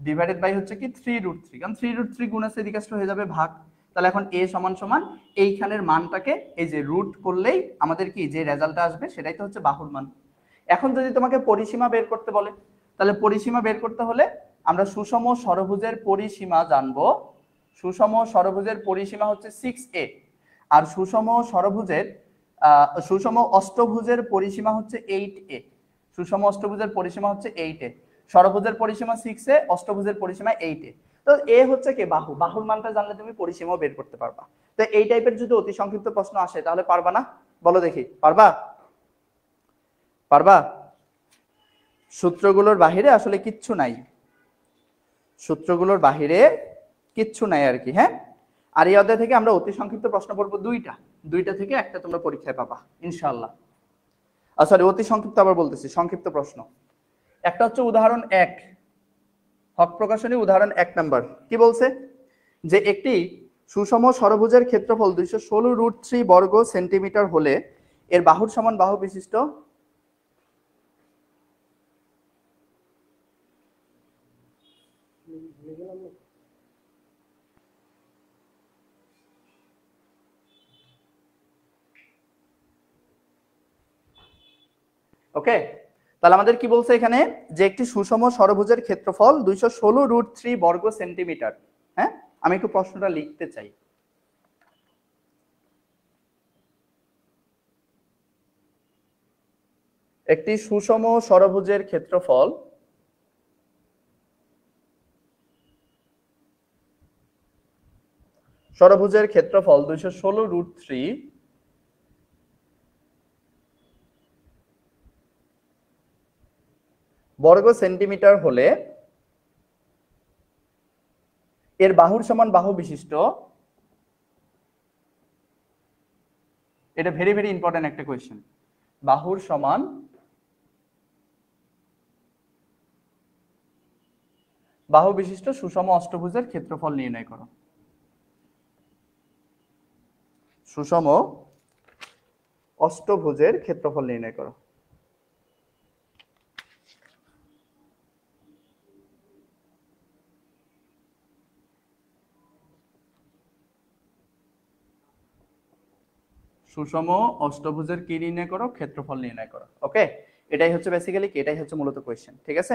ডিভাইডেড বাই হচ্ছে কি 3√3, কারণ 3√3 গুণ আছে এদিকে আসলে হয়ে যাবে ভাগ। তাহলে এখন a সমান সমান এইখানের মানটাকে এই যে রুট করলেই আমাদের কি যে রেজাল্টটা আসবে সেটাই তো হচ্ছে বাহুর মান। এখন যদি তোমাকে পরিসীমা বের করতে বলে, তাহলে পরিসীমা বের করতে হলে আমরা সুষম ষড়ভুজের পরিসীমা জানবো। সুষম ষড়ভুজের পরিসীমা হচ্ছে 6a, আর সুষম অষ্টভুজের পরিসীমা হচ্ছে 8a। সুষম অষ্টভুজের পরিসীমা হচ্ছে 8a, ষড়ভুজের পরিসীমা 6a, অষ্টভুজের পরিসীমা 8a। তো এ হচ্ছে কি বাহু, বাহুর মানটা জানলে তুমি পরিসীমাও বের করতে পারবা। তো এই টাইপের যদি অতি সংক্ষিপ্ত প্রশ্ন আসে তাহলে পারবা না? বলো দেখি, পারবা? পারবা? সূত্রগুলোর বাহিরে আসলে কিচ্ছু নাই, সূত্রগুলোর বাহিরে কিচ্ছু নাই আর কি। হ্যাঁ, আর এই অধ্যায় থেকে আমরা অতি সংক্ষিপ্ত প্রশ্ন পড়বো দুইটা থেকে একটা তোমরা পরীক্ষায় পাবা ইনশাআল্লাহ। সরি, অতি সংক্ষিপ্ত আবার বলতেছি, সংক্ষিপ্ত প্রশ্ন। একটা হচ্ছে উদাহরণ 1, হক প্রকাশনী উদাহরণ 1 নাম্বার। কি বলছে? যে একটি সুষম ষড়ভুজের ক্ষেত্রফল 216√3 বর্গ সেন্টিমিটার হলে এর বাহুর সমান বাহু বিশিষ্ট ওকে। তাহলে আমাদের কি বলছে এখানে, যে একটি সুষম ষড়ভুজের ক্ষেত্রফল 216√3 বর্গ সেন্টিমিটার। হ্যাঁ, আমি একটু প্রশ্নটা লিখতে চাই। একটি সুষম ষড়ভুজের ক্ষেত্রফল ষড়ভুজের ক্ষেত্রফল 216√3 বর্গ সেন্টিমিটার হলে এর বাহুর সমান বাহু বিশিষ্ট, এটা ভেরি ভেরি ইম্পর্টেন্ট একটা কোয়েশ্চেন, বাহুর সমান বাহু বিশিষ্ট সুষম অষ্টভুজের ক্ষেত্রফল নির্ণয় করো। সুষম অষ্টভুজের ক্ষেত্রফল নির্ণয় করো। সুষম অষ্টভুজের কি নির্ণয় করো? ক্ষেত্রফল নির্ণয় করো। ওকে, এটাই হচ্ছে বেসিক্যালি কি, এটাই হচ্ছে মূলত কোয়েশ্চেন। ঠিক আছে,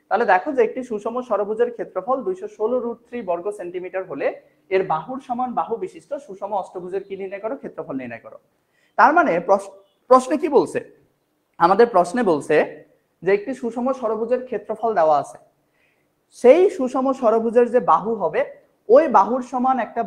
তাহলে দেখো যে একটি সুষম ষড়ভুজের ক্ষেত্রফল 216√3 বর্গ সেন্টিমিটার হলে এর বাহুর সমান বাহু বিশিষ্ট সুষম অষ্টভুজের কি নির্ণয় করো? ক্ষেত্রফল নির্ণয় করো। তার মানে প্রশ্নে কি বলছে? আমাদের প্রশ্নে বলছে যে একটি সুষম ষড়ভুজের ক্ষেত্রফল দেওয়া আছে, সেই সুষম ষড়ভুজের যে বাহু হবে ওই বাহুর সমান একটা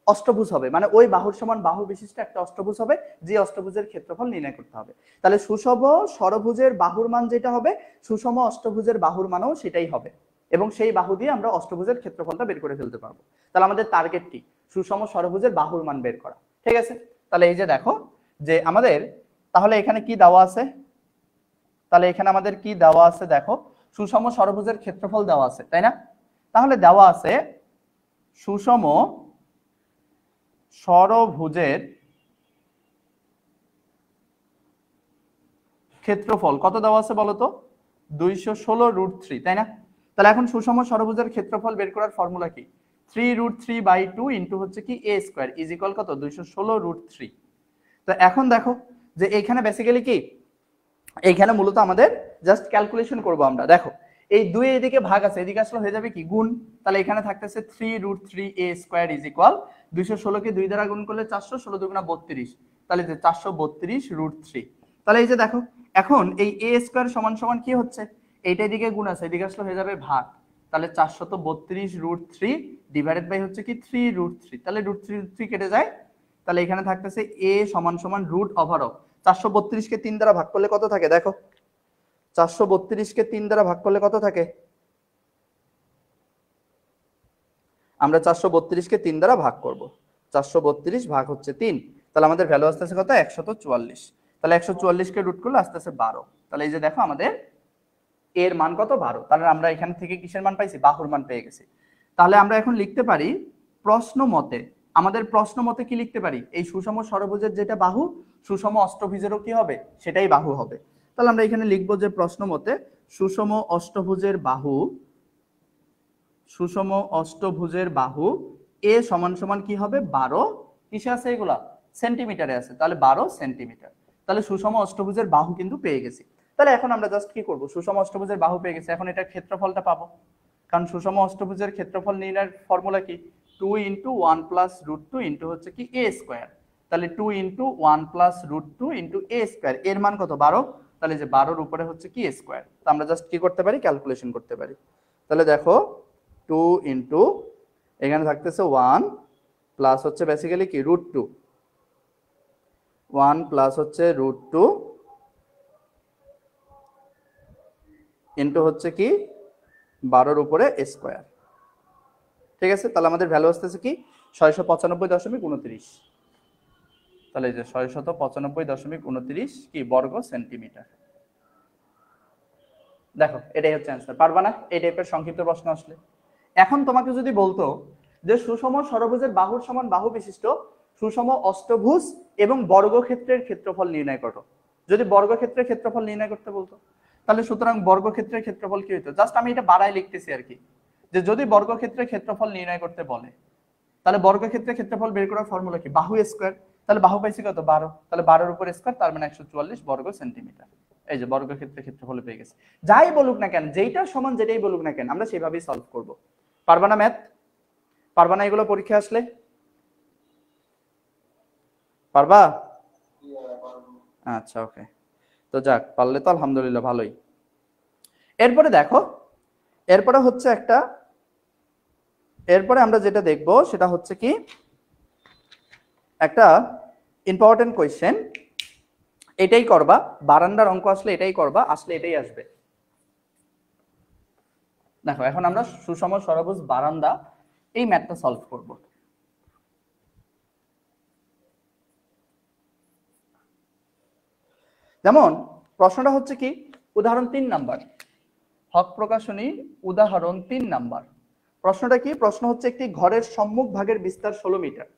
অষ্টভুজ হবে, মানে ওই বাহুর সমান বাহু বিশিষ্ট একটা অষ্টভুজ হবে, যে অষ্টভুজের ক্ষেত্রফল নির্ণয় করতে হবে। তাহলে সুষম ষড়ভুজের বাহুর মান যেটা হবে, সুষম অষ্টভুজের বাহুর মানও সেটাই হবে, এবং সেই বাহু দিয়ে আমরা অষ্টভুজের ক্ষেত্রফলটা বের করে ফেলতে পারবো। তাহলে আমাদের টার্গেট কি? সুষম ষড়ভুজের বাহুর মান বের করা। ঠিক আছে, তাহলে এই যে দেখো যে আমাদের তাহলে এখানে কি দেওয়া আছে, তাহলে এখানে আমাদের কি দেওয়া আছে দেখো, সুষম ষড়ভুজের ক্ষেত্রফল দেওয়া আছে, তাই না? তাহলে দেওয়া আছে সুষম ষড়ভুজের ক্ষেত্রফল কত দেওয়া আছে বলতো? 216√3, তাই না? তাহলে এখন সুষম ষড়ভুজের ক্ষেত্রফল বের করার ফর্মুলা কি? 3√3/2 ইন্টু হচ্ছে কি a স্কয়ার ইজ ইকুয়াল কত? 216√3। তো এখন দেখো যে এইখানে বেসিক্যালি কি, এইখানে মূলত আমাদের জাস্ট ক্যালকুলেশন করব আমরা। দেখো এই 2 এদিকে ভাগ আছে, এদিকে আসলে হয়ে যাবে কি গুণ। তাহলে এখানে থাকতেছে 3√3a স্কয়ার ইজ ইকুয়াল 216 কে 2 দ্বারা গুণ করলে 400, 16 দুগুণা 32, তাহলে 432√3। তাহলে এই যে দেখো এখন এই a স্কয়ার সমান সমান কি হচ্ছে, এইটা এদিকে গুণ আছে, এদিকে আসলে হয়ে যাবে ভাগ। তাহলে 432√3 ডিভাইডেড বাই হচ্ছে কি 3√3, তাহলে √3 কেটে যায়। তাহলে এখানে থাকতেছে a সমান সমান রুট ওভার অফ 432 কে 3 দ্বারা ভাগ করলে কত থাকে দেখো, 432 কে 3 দ্বারা ভাগ করলে কত থাকে? আমরা 432 কে 3 দ্বারা ভাগ করব, 432 ভাগ হচ্ছে 3, তাহলে আমাদের ভ্যালু আসতেছে কত? 144। তাহলে 144 কে রুট করলে আসতেছে 12। তাহলে এই যে দেখো আমাদের এর মান কত? 12। তাহলে আমরা এখান থেকে কিসের মান পাইছি? বাহুর মান পেয়ে গেছি। তাহলে আমরা এখন লিখতে পারি প্রশ্ন মতে, আমাদের প্রশ্ন মতে কি লিখতে পারি? এই সুষম ষড়ভুজের যেটা বাহু, সুষম অষ্টভুজেরও কি হবে? সেটাই বাহু হবে। তাহলে আমরা এখানে লিখবো যে প্রশ্ন মতে সুষম অষ্টভুজের বাহু এ সমান সমান কি হবে 12 কিসে আছে এগুলা সেন্টিমিটারে আছে, তাহলে 12 সেন্টিমিটার। তাহলে সুষম অষ্টভুজের বাহু কিন্তু পেয়ে গেছি। তাহলে এখন আমরা জাস্ট কি করব, সুষম অষ্টভুজের বাহু পেয়ে গেছি, এখন এটার ক্ষেত্রফলটা পাবো। কারণ সুষম অষ্টভুজের ক্ষেত্রফল নির্ণয়ের ফর্মুলা কি 2 × 1 + √2 ইনটু হচ্ছে কি a স্কয়ার। তাহলে 2 × 1 + √2 ইনটু a স্কয়ার, এর মান কত 12, তাহলে যে 12 এর উপরে হচ্ছে কি স্কয়ার। তো আমরা জাস্ট কি করতে পারি ক্যালকুলেশন করতে পারি। তাহলে দেখো 2 ইনটু এখানে থাকতেছে 1 প্লাস হচ্ছে বেসিক্যালি কি √2, 1 প্লাস হচ্ছে √2 ইনটু হচ্ছে কি 12 এর উপরে স্কয়ার। ঠিক আছে, তাহলে আমাদের ভ্যালু আসতেছে কি 695.29। তাহলে এই যে 695.29 কি বর্গ সেন্টিমিটার। দেখো এটাই হচ্ছে অ্যান্সার। পারবা না এই টাইপের সংক্ষিপ্ত প্রশ্ন আসলে? এখন তোমাকে যদি বলতো যে সুষম ষড়ভুজের বাহুর সমান বাহু বিশিষ্ট সুষম অষ্টভুজ এবং বর্গক্ষেত্রের ক্ষেত্রফল নির্ণয় করো, যদি বর্গক্ষেত্রের ক্ষেত্রফল নির্ণয় করতে বলতো, তাহলে সুতরাং বর্গক্ষেত্রের ক্ষেত্রফল কি হইতো, জাস্ট আমি এটা বাড়াই লিখতেছি আর কি, যে যদি বর্গক্ষেত্রের ক্ষেত্রফল নির্ণয় করতে বলে তাহলে বর্গক্ষেত্রের ক্ষেত্রফল বের করার ফর্মুলা কি বাহু স্কয়ার। তাহলে বাহু পাইছি কত 12, তাহলে 12 এর উপর স্কয়ার তার মানে 144 বর্গ সেন্টিমিটার। এই যে বর্গক্ষেত্রের ক্ষেত্রফল পেয়ে গেছে। যাই বলুক না কেন, যেইটার সমান যেটাই বলুক না কেন, আমরা সেইভাবেই সলভ করব। পারবা না ম্যাথ? পারবা না এগুলো পরীক্ষা আসলে? পারবা? আচ্ছা ওকে, তো যাক পারলে তো আলহামদুলিল্লাহ ভালোই। এরপরে দেখো, এরপরে হচ্ছে একটা, এরপরে আমরা যেটা দেখব সেটা হচ্ছে কি একটা ইম্পর্টেন্ট কোয়েশ্চেন। এটাই করবা, বারান্দার অঙ্ক আসলে এটাই করবা, আসলে এটাই আসবে। দেখো এখন আমরা সুষম ষড়ভুজ বারান্দা এই ম্যাথটা সলভ করব। যেমন প্রশ্নটা হচ্ছে কি উদাহরণ 3 নাম্বার, হক প্রকাশনী উদাহরণ 3 নাম্বার। প্রশ্নটা কি, প্রশ্ন হচ্ছে একটি ঘরের সম্মুখ ভাগের বিস্তার 16 মিটার।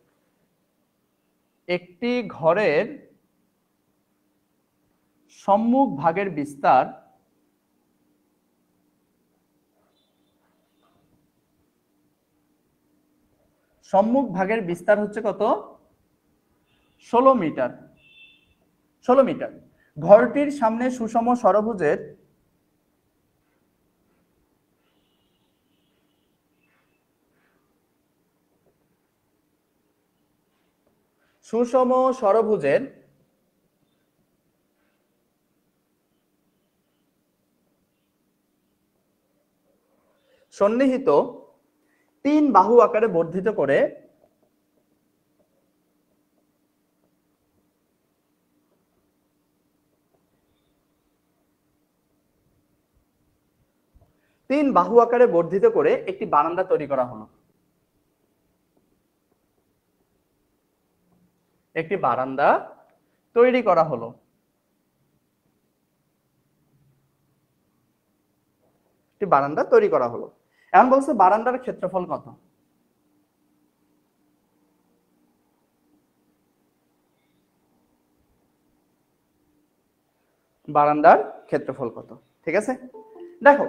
একটি ঘরের সম্মুখ ভাগের বিস্তার হচ্ছে কত 16 মিটার। 16 মিটার। ঘরটির সামনে সুষম ষড়ভুজের সন্নিহিত 3 বাহু আকারে বর্ধিত করে একটি বারান্দা তৈরি করা হলো। একটি বারান্দা তৈরি করা হলো। এখন বলছে বারান্দার ক্ষেত্রফল কত। বারান্দার ক্ষেত্রফল কত, ঠিক আছে। দেখো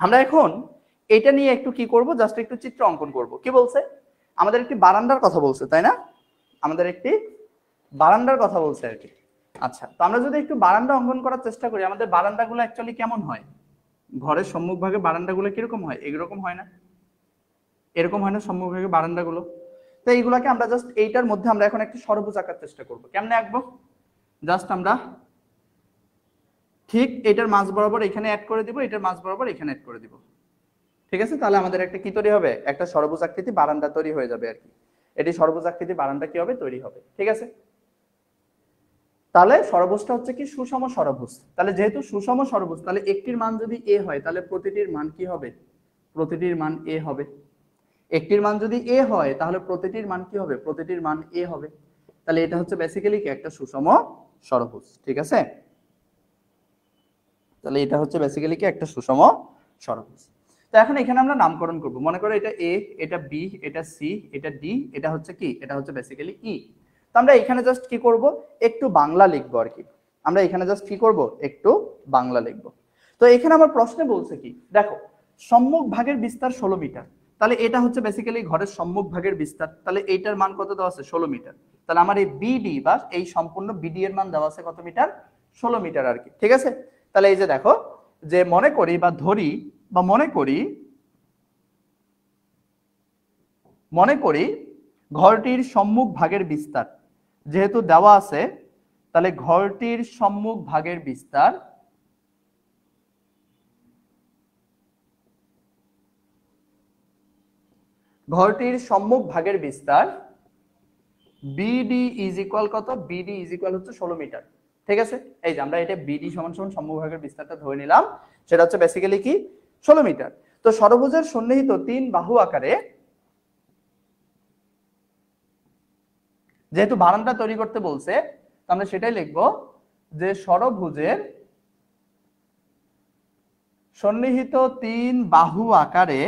আমরা এখন এটা নিয়ে একটু কি করব, জাস্ট একটু চিত্র অঙ্কন করব। কি বলছে, আমাদের একটি বারান্দার কথা বলছে, তাই না? আমাদের একটি বারান্দার কথা বলছে আর কি। আচ্ছা, তো আমরা যদি একটু বারান্দা অঙ্কন করার চেষ্টা করি, আমাদের বারান্দাগুলো অ্যাকচুয়ালি কেমন হয়, ঘরের সম্মুখভাগে বারান্দাগুলো কিরকম হয়, এরকম হয় না, এরকম হয় না সম্মুখভাগে বারান্দাগুলো। তো এইগুলাকে আমরা জাস্ট এইটার মধ্যে আমরা এখন একটা ষড়ভুজ আঁকার চেষ্টা করব। কেমনে আঁকবো, জাস্ট আমরা ঠিক এটার মাঝ বরাবর এখানে অ্যাড করে দিব, এটার মাঝ বরাবর এখানে অ্যাড করে দিব, ঠিক আছে। তাহলে আমাদের একটা কি তৈরি হবে, একটা ষড়ভুজ আকৃতি বারান্দা তৈরি হয়ে যাবে আর কি। এটি ষড়ভুজ আকৃতি বারান্দা কি হবে, তৈরি হবে, ঠিক আছে। তাহলে ষড়ভুজটা হচ্ছে কি সুষম ষড়ভুজ। তাহলে যেহেতু সুষম ষড়ভুজ, তাহলে একটির মান যদি a হয় তাহলে প্রতিটির মান কি হবে, প্রতিটির মান a হবে। একটির মান যদি a হয় তাহলে প্রতিটির মান কি হবে, প্রতিটির মান a হবে। তাহলে এটা হচ্ছে বেসিক্যালি কি একটা সুষম ষড়ভুজ, ঠিক আছে। তাহলে এটা হচ্ছে বেসিক্যালি কি একটা সুষম ষড়ভুজ। তো এখন এখানে আমরা নামকরণ করব। মনে করো এটা a, এটা b, এটা c, এটা d, এটা হচ্ছে কি, এটা হচ্ছে বেসিক্যালি e। তো আমরা এখানে জাস্ট কি করব, একটু বাংলা লিখবো আর কি। আমরা এখানে জাস্ট কি করব, একটু বাংলা লিখব। তো এখানে আমার প্রশ্নে বলছে কি, দেখো সম্মুখ ভাগের বিস্তার 16 মিটার, তাহলে এটা হচ্ছে বেসিক্যালি ঘরের সম্মুখ ভাগের বিস্তার, তাহলে এইটার মান কত দেওয়া আছে, 16 মিটার। তাহলে আমার এই বিডি বা এই সম্পূর্ণ বিডি এর মান দেওয়া আছে কত মিটার, 16 মিটার আর কি, ঠিক আছে। তাহলে এই যে দেখো, যে মনে করি বা ধরি বা মনে করি ঘরটির সম্মুখ ভাগের বিস্তার যেহেতু দেওয়া আছে, তাহলে ঘরটির সম্মুখ ভাগের বিস্তার বিডি ইজ ইকুয়াল কত, বিডি ইজ ইকুয়াল হচ্ছে 16 মিটার, ঠিক আছে। এই যে আমরা এটা বিডি সমান সমান সম্মুখ ভাগের বিস্তারটা ধরে নিলাম, সেটা হচ্ছে বেসিক্যালি কি 16 মিটার। তো ষড়ভুজের সন্নিহিত 3 বাহু আকারে, যেহেতু বারান্দা তৈরি করতে বলছে আমরা সেটাই লিখবো যে ষড়ভুজের সন্নিহিত 3 বাহু আকারে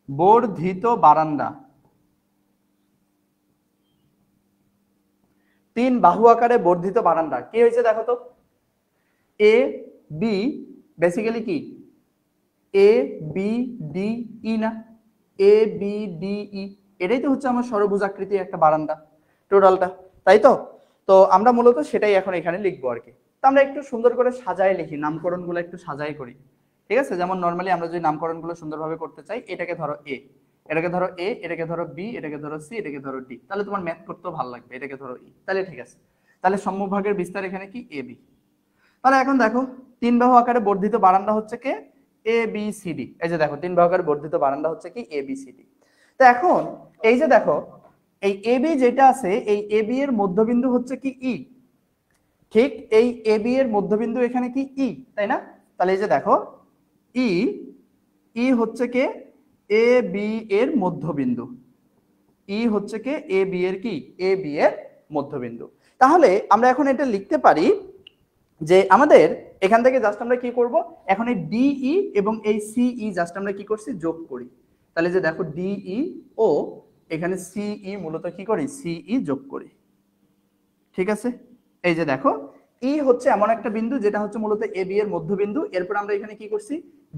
বর্ধিত বারান্দা, 3 বাহু আকারে বর্ধিত বারান্দা কি হয়েছে দেখো তো, এ বি বেসিক্যালি কি এ বি ডি ই না, এ বি ডি ই, এটাই তো হচ্ছে আমার ষড়ভুজ আকৃতির একটা বারান্দা টোটালটা, তাই তো। তো আমরা মূলত সেটাই এখন এখানে লিখবো আর কি। তো আমরা একটু সুন্দর করে সাজায় লিখি, নামকরণগুলো একটু সাজাই করি, ঠিক আছে। যেমন নরমালি আমরা যদি নামকরণগুলো সুন্দরভাবে করতে চাই, এটাকে ধরো এ, এটাকে ধরো এ, এটাকে ধরো বি, এটাকে ধরো সি, এটাকে ধরো ডি, তাহলে তোমার ম্যাথ করতেও ভালো লাগবে। এটাকে ধরো ই, তাহলে ঠিক আছে। তাহলে সম্মুখ ভাগের বিস্তার এখানে কি এ বি। তাহলে এখন দেখো 3 বাহু আকারে বর্ধিত বারান্দা হচ্ছে কি এ বি সি ডি, এই যে দেখো 3 বাহু আকারে বর্ধিত বারান্দা হচ্ছে কি এ বি সি ডি। তো এখন এই যে দেখো এই এ বি যেটা আছে, এই এ বি এর মধ্যবিন্দু হচ্ছে কি ই, ঠিক এই এ বি এর মধ্যবিন্দু এখানে কি ই, তাই না। তাহলে এই যে দেখো ই, ই হচ্ছে কে এ বি এর মধ্যবিন্দু, ই হচ্ছে কে এ বি এর কি এ বি এর মধ্যবিন্দু। তাহলে আমরা এখন এটা লিখতে পারি যে আমাদের এখান থেকে জাস্ট আমরা কি করব, এখন এই ডিই এবং এই সিই জাস্ট আমরা কি করছি, যোগ করি। তাহলে যে দেখো ডিই ও এখানে সিই মূলত কি করি, সিই যোগ করি, ঠিক আছে। এই যে দেখো ই হচ্ছে এমন একটা বিন্দু যেটা হচ্ছে মূলত এ বি এর মধ্যবিন্দু, এরপর আমরা এখানে কি করছি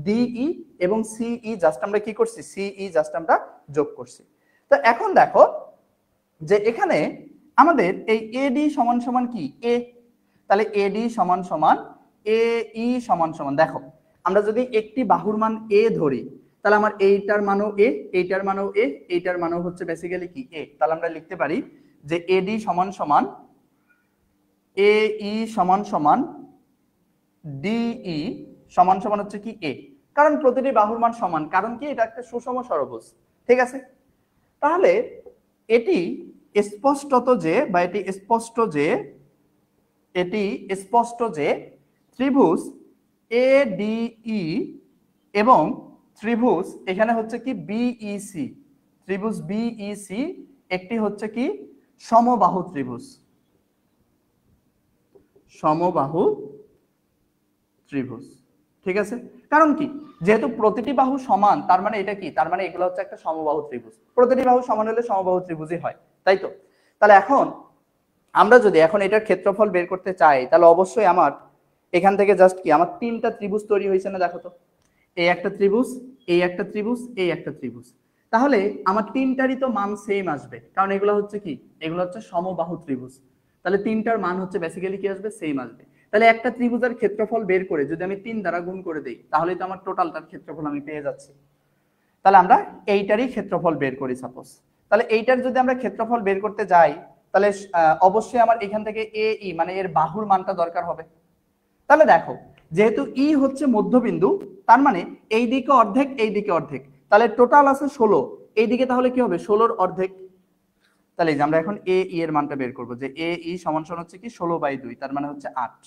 ডিই এবং সিই জাস্ট আমরা কি করছি, সিই জাস্ট আমরা যোগ করছি। তো এখন দেখো যে এখানে আমাদের এই এডি সমান সমান কি এ, তাহলে এডি সমান সমান এ ই সমান সমান, দেখো আমরা যদি একটি বাহুর মান এ ধরি, তাহলে আমার এইটার মানও এ, এইটার মানও এ, এইটার মানও হচ্ছে বেসিক্যালি কি এ। তাহলে আমরা লিখতে পারি যে এডি সমান সমান এ ই সমান সমান ডিই সমান সমান হচ্ছে কি এ, কারণ প্রতিটি বাহুর মান সমান, কারণ কি এটা একটা সুষম ষড়ভুজ, ঠিক আছে। তাহলে এটি স্পষ্টত যে বা এটি স্পষ্ট যে ত্রিভুজ এডিই এবং ত্রিভুজ এখানে হচ্ছে কি বিইসি, ত্রিভুজ বিইসি একটি হচ্ছে কি সমবাহু ত্রিভুজ, সমবাহু ত্রিভুজ, ঠিক আছে। কারণ কি, যেহেতু প্রতিটি বাহু সমান, তার মানে এটা কি, তার মানে এগুলো হচ্ছে একটা সমবাহু ত্রিভুজ, প্রতিটি বাহু সমান হলে সমবাহু ত্রিভুজই হয়, তাই তো। তাহলে এখন আমরা যদি এখন এটার ক্ষেত্রফল বের করতে চাই, তাহলে অবশ্যই আমার এখান থেকে জাস্ট কি আমার 3টা ত্রিভুজ তৈরি হয়েছে না, দেখো তো এই একটা ত্রিভুজ, এই একটা ত্রিভুজ, এই একটা ত্রিভুজ, তাহলে আমার 3টারই তো মান সেম আসবে, কারণ এগুলো হচ্ছে কি, এগুলো হচ্ছে সমবাহু ত্রিভুজ, তাহলে 3টার মান হচ্ছে বেসিক্যালি কি আসবে, সেম আসবে। তাহলে একটা ত্রিভুজের ক্ষেত্রফল বের করে যদি আমি 3 দ্বারা গুণ করে দেই, তাহলে তো আমার টোটালটার ক্ষেত্রফল আমি পেয়ে যাচ্ছি। তাহলে আমরা এইটারই ক্ষেত্রফল বের করি সাপোজ, তাহলে এইটার যদি আমরা ক্ষেত্রফল বের করতে যাই, তাহলে অবশ্যই আমার এখান থেকে এ ই মানে এর বাহুর মানটা দরকার হবে। তাহলে দেখো যেহেতু ই হচ্ছে মধ্যবিন্দু, তার মানে এই দিকে অর্ধেক, এই দিকে অর্ধেক, তাহলে টোটাল আছে 16, এই দিকে তাহলে কি হবে 16-র অর্ধেক। তাহলে এই যে আমরা এখন এ ই এর মানটা বের করব, যে এ ই সমান সমান হচ্ছে কি 16/2, তার মানে হচ্ছে 8,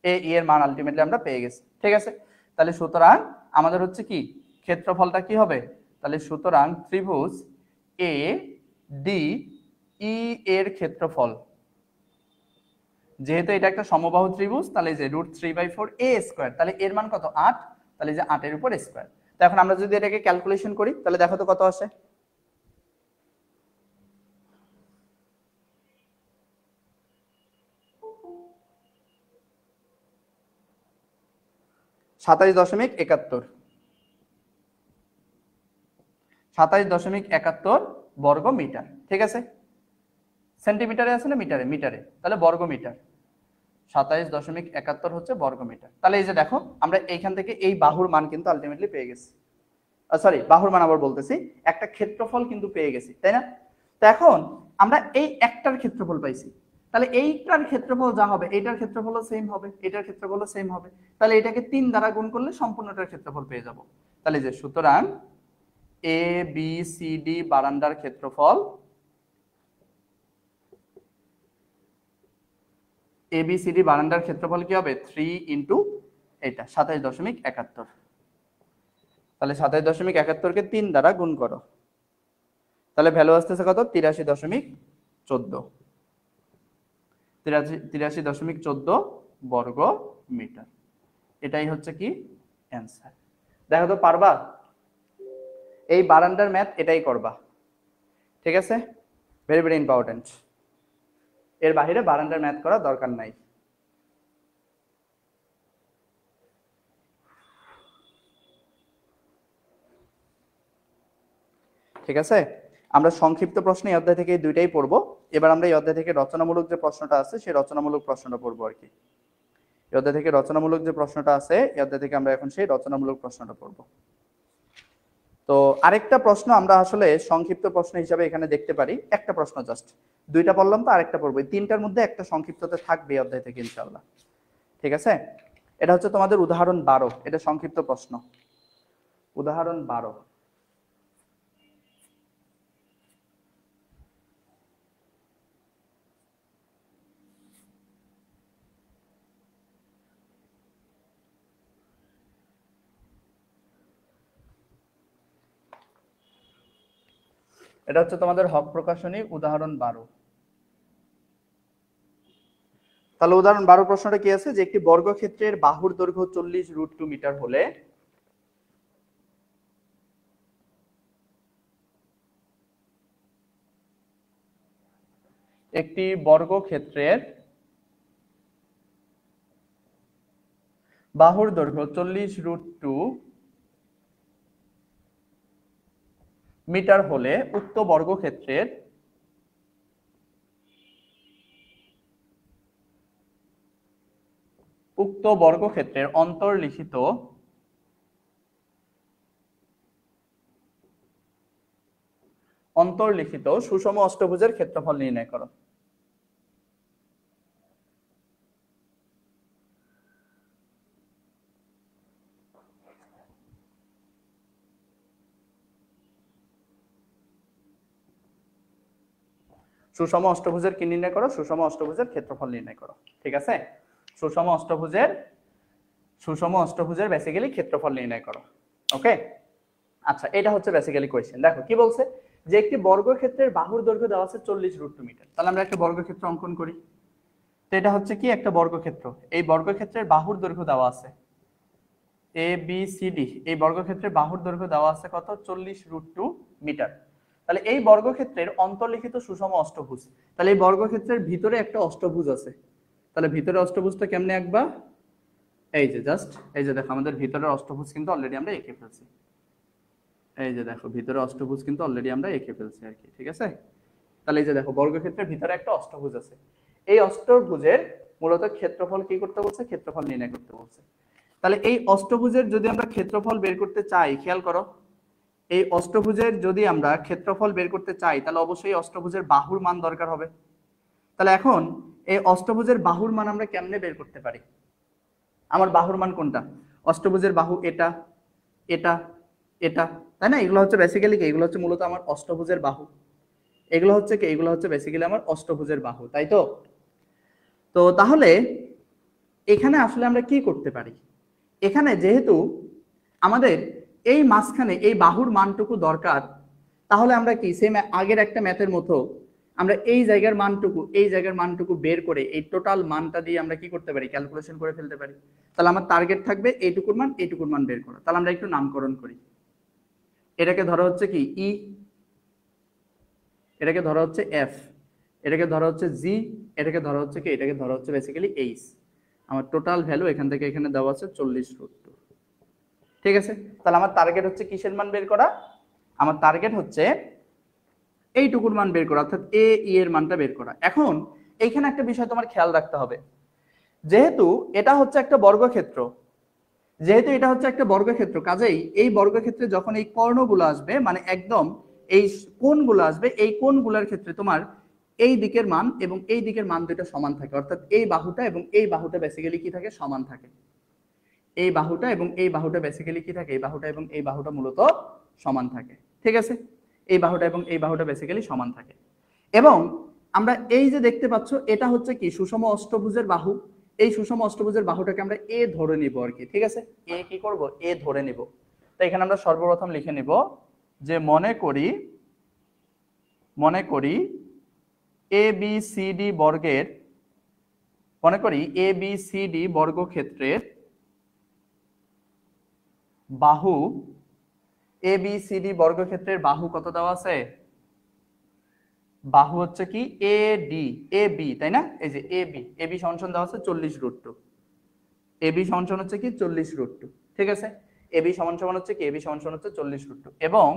এ ই এর মান আলটিমেটলি আমরা পেয়ে গেছি, ঠিক আছে। তাহলে সুতরাং আমাদের হচ্ছে কি ক্ষেত্রফলটা কি হবে, তাহলে সুতরাং ত্রিভুজ এ ডি ই এর ক্ষেত্রফল, যেহেতু এটা একটা সমবাহু ত্রিভুজ, তাহলে যে √3/4 a স্কয়ার, তাহলে এর মান কত 8, তাহলে যে 8 এর উপর স্কয়ার। তো এখন আমরা যদি এটাকে ক্যালকুলেশন করি, তাহলে দেখো তো কত আসে, 27.71 27.71 বর্গ মিটার। ঠিক আছে, সেন্টিমিটারে আছে না মিটারে? মিটারে, তাহলে বর্গ মিটার। 27.71 হচ্ছে বর্গ মিটার। তাহলে এই যে দেখো আমরা এইখান থেকে এই বাহুর মান কিন্তু আলটিমেটলি পেয়ে গেছি, সরি বাহুর মান আবার বলতেছি, একটা ক্ষেত্রফল কিন্তু পেয়ে গেছি, তাই না? তো এখন আমরা এই একটার ক্ষেত্রফল পাইছি, তাহলে এইটার ক্ষেত্রফল যা হবে এইটার ক্ষেত্রফলও সেম হবে, এটার ক্ষেত্রফলও সেম হবে। তাহলে এটাকে 3 দ্বারা গুণ করলে সম্পূর্ণটার ক্ষেত্রফল পেয়ে যাব। তাহলে যে সুতরাং এ বি সি ডি বারান্দার ক্ষেত্রফল, এ বি সি ডি বারান্দার ক্ষেত্রফল কি হবে? 3 ইন্টু এটা 27.71। তাহলে 27.71 কে 3 দ্বারা গুণ করো, তাহলে ভ্যালু আসতেছে কত? 83.14। 83.14 বর্গ মিটার। এটাই হচ্ছে কি অ্যান্সার। দেখো তো পারবা? এই বারান্দার ম্যাথ এটাই করবা, ঠিক আছে? Very very important. এর বাইরে বারান্দার ম্যাথ করা দরকার নাই। ঠিক আছে, আমরা সংক্ষিপ্ত প্রশ্ন এই অধ্যায় থেকে দুইটাই পড়বো। এবার আমরা এই অধ্যায় থেকে রচনামূলক যে প্রশ্নটা আছে সেই রচনামূলক প্রশ্নটা পড়বো আর কি। এই অধ্যায় থেকে রচনামূলক যে প্রশ্নটা আছে এই অধ্যায় থেকে আমরা এখন সেই রচনামূলক প্রশ্নটা পড়বো। তো আরেকটা প্রশ্ন আমরা আসলে সংক্ষিপ্ত প্রশ্ন হিসাবে এখানে দেখতে পারি, একটা প্রশ্ন জাস্ট, দুইটা পড়লাম তো আরেকটা পড়বো, এই তিনটার মধ্যে একটা সংক্ষিপ্ততে থাকবে এই অধ্যায় থেকে ইনশাআল্লাহ। ঠিক আছে, এটা হচ্ছে তোমাদের উদাহরণ 12, এটা সংক্ষিপ্ত প্রশ্ন। উদাহরণ 12, এটা হচ্ছে তোমাদের হক প্রকাশনী উদাহরণ 12। তাহলে উদাহরণ 12 প্রশ্নটা কি আছে, যে একটি বর্গক্ষেত্রের বাহুর দৈর্ঘ্য 40√2 মিটার হলে একটি বর্গক্ষেত্রের বাহুর দৈর্ঘ্য 40√2 মিটার হলে উক্ত বর্গক্ষেত্রের অন্তর্লিখিত সুষম অষ্টভুজের ক্ষেত্রফল নির্ণয় করো। সুষম অষ্টভুজের কি নির্ণয় করো? সুষম অষ্টভুজের ক্ষেত্রফল নির্ণয় করো। ঠিক আছে, সুষম অষ্টভুজের বেসিক্যালি ক্ষেত্রফল নির্ণয় করো। ওকে, আচ্ছা এটা হচ্ছে বেসিক্যালি কোয়েশ্চেন। দেখো কি বলছে, যে একটি বর্গক্ষেত্রের বাহুর দৈর্ঘ্য দেওয়া আছে 40√2 মিটার। তাহলে আমরা একটা বর্গক্ষেত্র অঙ্কন করি। তো এটা হচ্ছে কি একটা বর্গক্ষেত্র, এই বর্গক্ষেত্রের বাহুর দৈর্ঘ্য দেওয়া আছে এ বি সি ডি, এই বর্গক্ষেত্রের বাহুর দৈর্ঘ্য দেওয়া আছে কত? 40√2 মিটার। তাহলে এই বর্গক্ষেত্রের অন্তর্লিখিত সুষম অষ্টভুজ, তাহলে এই বর্গক্ষেত্রের ভিতরে একটা অষ্টভুজ আছে। তাহলে ভিতরে অষ্টভুজটা কেমনে আঁকবা? এই যে জাস্ট এই যে দেখো আমাদের ভিতরের অষ্টভুজ কিন্তু অলরেডি আমরা এঁকে ফেলছি। এই যে দেখো ভিতরে অষ্টভুজ কিন্তু অলরেডি আমরা এঁকে ফেলছি আর কি। ঠিক আছে, তাহলে এই যে দেখো বর্গক্ষেত্রের ভিতরে একটা অষ্টভুজ আছে, এই অষ্টভুজের মূলত ক্ষেত্রফল কি করতে বলছে? ক্ষেত্রফল নির্ণয় করতে বলছে। তাহলে এই অষ্টভুজের যদি আমরা ক্ষেত্রফল বের করতে চাই, খেয়াল করো, এই অষ্টভুজের যদি আমরা ক্ষেত্রফল বের করতে চাই তাহলে অবশ্যই অষ্টভুজের বাহুর মান দরকার হবে। তাহলে এখন এই অষ্টভুজের বাহুর মান আমরা কেমনে বের করতে পারি? আমার বাহুর মান কোনটা? অষ্টভুজের বাহু এটা, এটা, এটা, তাই না? এগুলো হচ্ছে বেসিক্যালি কি? এগুলো হচ্ছে মূলত আমার অষ্টভুজের বাহু। এগুলো হচ্ছে কি? এগুলো হচ্ছে বেসিক্যালি আমার অষ্টভুজের বাহু, তাই তো? তো তাহলে এখানে আসলে আমরা কি করতে পারি? এখানে যেহেতু আমাদের এই মাঝখানে এই বাহুর মানটুকু দরকার, তাহলে আমরা কি সেম আগের একটা ম্যাথের মতো আমরা এই জায়গার মানটুকু বের করে এই টোটাল মানটা দিয়ে আমরা কি করতে পারি? ক্যালকুলেশন করে ফেলতে পারি। তাহলে আমার টার্গেট থাকবে এইটুকুর মান বের করা। তাহলে আমরা একটু নামকরণ করি। এটাকে ধরা হচ্ছে কি ই, এটাকে ধরা হচ্ছে এফ, এটাকে ধরা হচ্ছে জি, এটাকে ধরা হচ্ছে কি? এটাকে ধরা হচ্ছে বেসিক্যালি এইচ। আমার টোটাল ভ্যালু এখান থেকে এখানে দেওয়া আছে 40√2। ঠিক আছে, তাহলে আমার টার্গেট হচ্ছে কিসের মান বের করা? আমার টার্গেট হচ্ছে এইটুকুর মান বের করা, অর্থাৎ এ ই এর মানটা বের করা। এখন এইখানে একটা বিষয় তোমার খেয়াল রাখতে হবে, যেহেতু এটা হচ্ছে একটা বর্গক্ষেত্র, যেহেতু এটা হচ্ছে একটা বর্গক্ষেত্র, কাজেই এই বর্গক্ষেত্রে যখন এই কর্ণগুলো আসবে, মানে একদম এই কোণগুলো আসবে, এই কোণগুলোর ক্ষেত্রে তোমার এই দিকের মান এবং এই দিকের মান দুটো সমান থাকে, অর্থাৎ এই বাহুটা এবং এই বাহুটা বেসিক্যালি কি থাকে? সমান থাকে। এই বাহুটা এবং এই বাহুটা বেসিক্যালি কি থাকে? এই বাহুটা এবং এই বাহুটা মূলত সমান থাকে। ঠিক আছে, এই বাহুটা এবং এই বাহুটা বেসিক্যালি সমান থাকে। এবং আমরা এই যে দেখতে পাচ্ছ, এটা হচ্ছে কি? সুষম অষ্টভুজের বাহু। এই সুষম অষ্টভুজের বাহুটাকে আমরা এ ধরে নিব আর কি। ঠিক আছে, এ কি করব? এ ধরে নিব। তো এখানে আমরা সর্বপ্রথম লিখে নিব যে মনে করি এ বি সি ডি বর্গের, মনে করি এ বি সি ডি বর্গক্ষেত্রের বাহু, এ বি সি ডি বর্গক্ষেত্রের বাহু কত দেওয়া আছে? বাহু হচ্ছে কি? এ ডি, এ বি, তাই না? এই যে এ বি সমান দেওয়া আছে 40√2। এ বি সমান হচ্ছে কি? 40√2। ঠিক আছে, এ বি সমান হচ্ছে কি? এ বি সমান হচ্ছে 40√2 এবং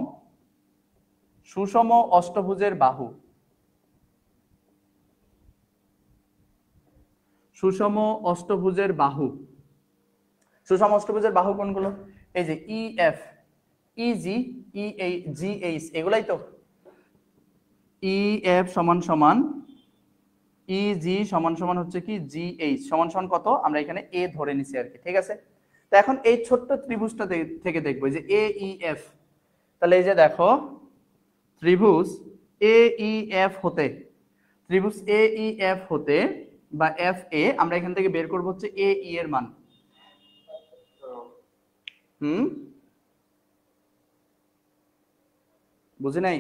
সুষম অষ্টভুজের বাহু, সুষম অষ্টভুজের বাহু, সুষম অষ্টভুজের বাহু কোনগুলো? এই যে ই এফ, ই জি, ই জি এইচ, এগুলাই তো। ই এফ সমান সমান ই জি সমান সমান হচ্ছে কি? জি এইচ সমান সমান কত? আমরা এখানে এ ধরে নিছি আর কি। ঠিক আছে, তো এখন এই ছোট্ট ত্রিভুজটা থেকে দেখবো যে এ ই এফ। তাহলে এই যে দেখো, ত্রিভুজ এ ই এফ হতে, ত্রিভুজ এ ই এফ হতে বা এফ এ, আমরা এখান থেকে বের করবো হচ্ছে এ ই এর মান। বুঝি নাই?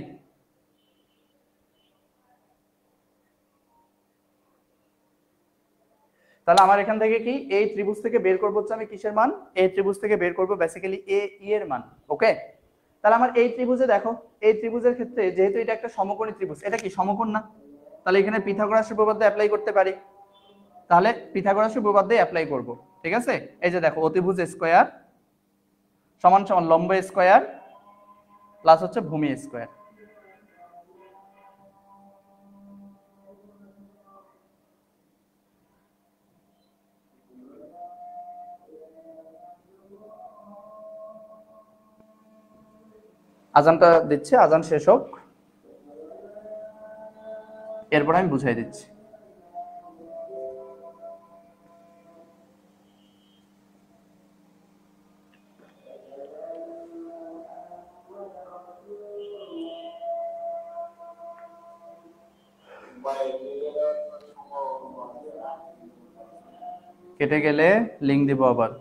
তাহলে আমার এখান থেকে কি? এই ত্রিভুজ থেকে বের করবো হচ্ছে আমি কিসের মান? এই ত্রিভুজ থেকে বের করবো বেসিক্যালি এ ই এর মান। ওকে, তাহলে আমার এই ত্রিভুজে দেখো, এই ত্রিভুজের ক্ষেত্রে যেহেতু এটা একটা সমকোণী ত্রিভুজ, এটা কি সমকোণ না? তাহলে এখানে পিথাগোরাস উপপাদ্য অ্যাপ্লাই করতে পারি। তাহলে পিথাগোরাস উপপাদ্য অ্যাপ্লাই করব। ঠিক আছে, এই যে দেখো, অতিভুজ স্কয়ার সমান সমান লম্ব স্কয়ার প্লাস হচ্ছে ভূমি স্কয়ার। আজানটা দিচ্ছে, আজান শেষ হোক, এরপর আমি বুঝাই দিচ্ছি। কেটে গেলে লিংক দিব আবার।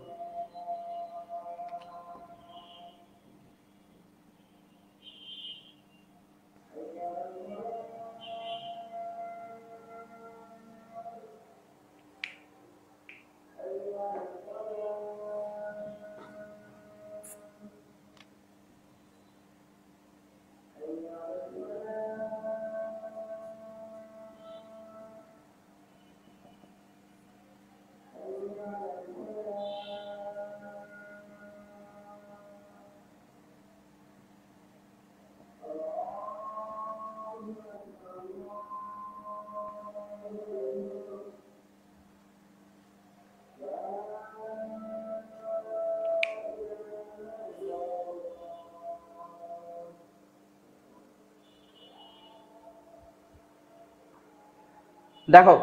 দেখো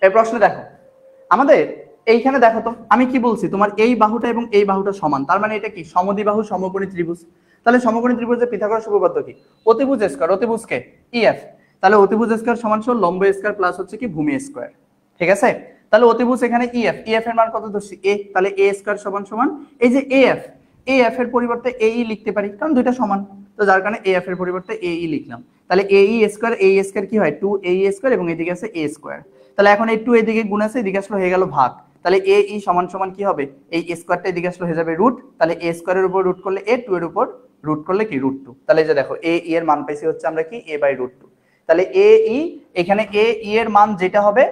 এই প্রশ্নে, দেখো আমাদের এইখানে দেখো তো, আমি কি বলছি? তোমার এই বাহুটা এবং এই বাহুটা সমান, তার মানে এটা কি? সমদ্বিবাহু সমকোণী ত্রিভুজ। তাহলে সমকোণী ত্রিভুজের পিথাগোরাস উপপাদ্য কি? অতিভুজ স্কয়ার, অতিভুজকে ই এফ, তাহলে অতিভুজ স্কয়ার সমান সমান লম্ব স্কয়ার প্লাস হচ্ছে কি? ভূমি স্কয়ার। ঠিক আছে, তাহলে অতিভুজ এখানে ই এফ, ই এফ এর মান কত ধরছি? এ, তাহলে এ স্কয়ার সমান সমান এই যে এ এফ, এ এফ এর পরিবর্তে এ ই লিখতে পারি, কারণ দুইটা সমান, তো যার কারণে এ এফ এর পরিবর্তে এ ই লিখলাম। তাহলে এ ই স্কয়ার, এ ই স্কয়ার কি হয়? 2 এ ই স্কয়ার, এবং এদিকে আছে এ স্কয়ার। তাহলে এখন এই 2 এদিকে গুণ আছে, এদিকে আসলে হয়ে গেল ভাগ। তাহলে এ ই সমান সমান কি হবে? এই স্কয়ারটা এদিকে আসলে হয়ে যাবে রুট, তাহলে এ স্কয়ারের উপর রুট করলে এ, 2 এর উপর রুট করলে কি? √2। তাহলে এই যে দেখো, এ ই এর মান পাইছি হচ্ছে আমরা কি? a/√2। তাহলে এ ই, এখানে এ ই এর মান যেটা হবে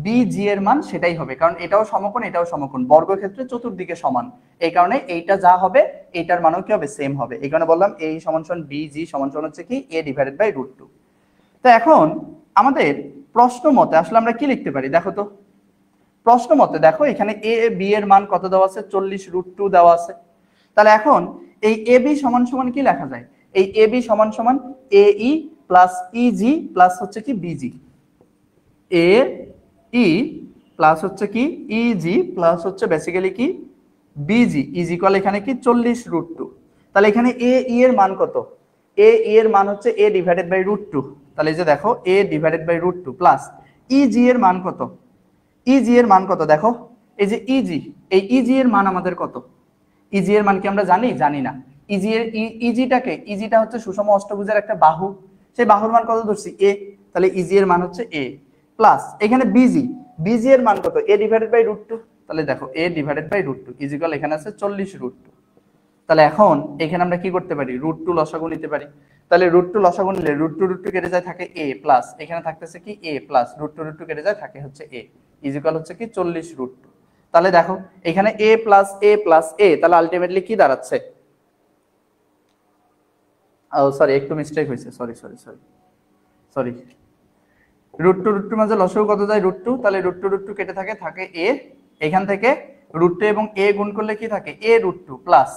বিজি এর মান সেটাই হবে, কারণ এটাও সমকোণ এটাও সমকোণ, বর্গক্ষেত্রে চতুর্দিকে সমান, এই কারণে এইটা যা হবে এইটার মানও কি হবে, সেম হবে। এই কারণে বললাম এই সমান সমান বিজি সমান সমান হচ্ছে কি a ডিভাইডেড বাই √2। তো এখন আমাদের প্রশ্ন মতে আসলে আমরা কি লিখতে পারি দেখো তো। প্রশ্ন মতে দেখো এখানে এ বি এর মান কত দেওয়া আছে, 40√2 দেওয়া আছে। তাহলে এখন এই এ বি সমান সমান কি লেখা যায়, এই এ বি সমান সমান এ ই প্লাস ইজি প্লাস হচ্ছে কি বিজি, এ ই প্লাস হচ্ছে কি ইজি প্লাস হচ্ছে বেসিক্যালি কি বিজি ইজ ইকুয়াল এখানে কি 40√2। তাহলে এখানে এ ই এর মান কত, এ ই এর মান হচ্ছে a ডিভাইডেড বাই √2। তাহলে এই যে দেখো a ডিভাইডেড বাই √2 প্লাস ইজি এর মান কত, ইজি এর মান কত দেখো, এই যে ইজি, এই ইজি এর মান আমাদের কত, ইজি এর মান কি আমরা জানি, জানি না। ইজি এর ইজিটাকে, ইজিটা হচ্ছে সুষম অষ্টভুজের একটা বাহু, সেই বাহুর মান কত ধরছি a, তাহলে ইজি এর মান হচ্ছে a প্লাস এখানে বিজি, বিজি এর মান কত, a ডিভাইডেড বাই √2। তাহলে দেখো a divided by √2 is equal এখানে আছে 40√2। তাহলে এখন এখানে আমরা কি করতে পারি, √2 লসাগু নিতে পারি। তাহলে √2 লসাগু নিলে √2 কেটে যায় থাকে a প্লাস এখানে থাকতেছে কি a প্লাস √2 কেটে যায় থাকে হচ্ছে a ইজ ইকুয়াল হচ্ছে কি 40√2। তাহলে দেখো এখানে a plus a plus a, তাহলে আলটিমেটলি কি দাঁড়াচ্ছে, ও সরি একটু মিস্টেক হয়েছে, সরি সরি সরি সরি, √2 মাঝে লসাগু কত যায় √2, তাহলে √2 কেটে থাকে থাকে a, এখান থেকে √2 এবং a গুণ করলে কি থাকে a √2 প্লাস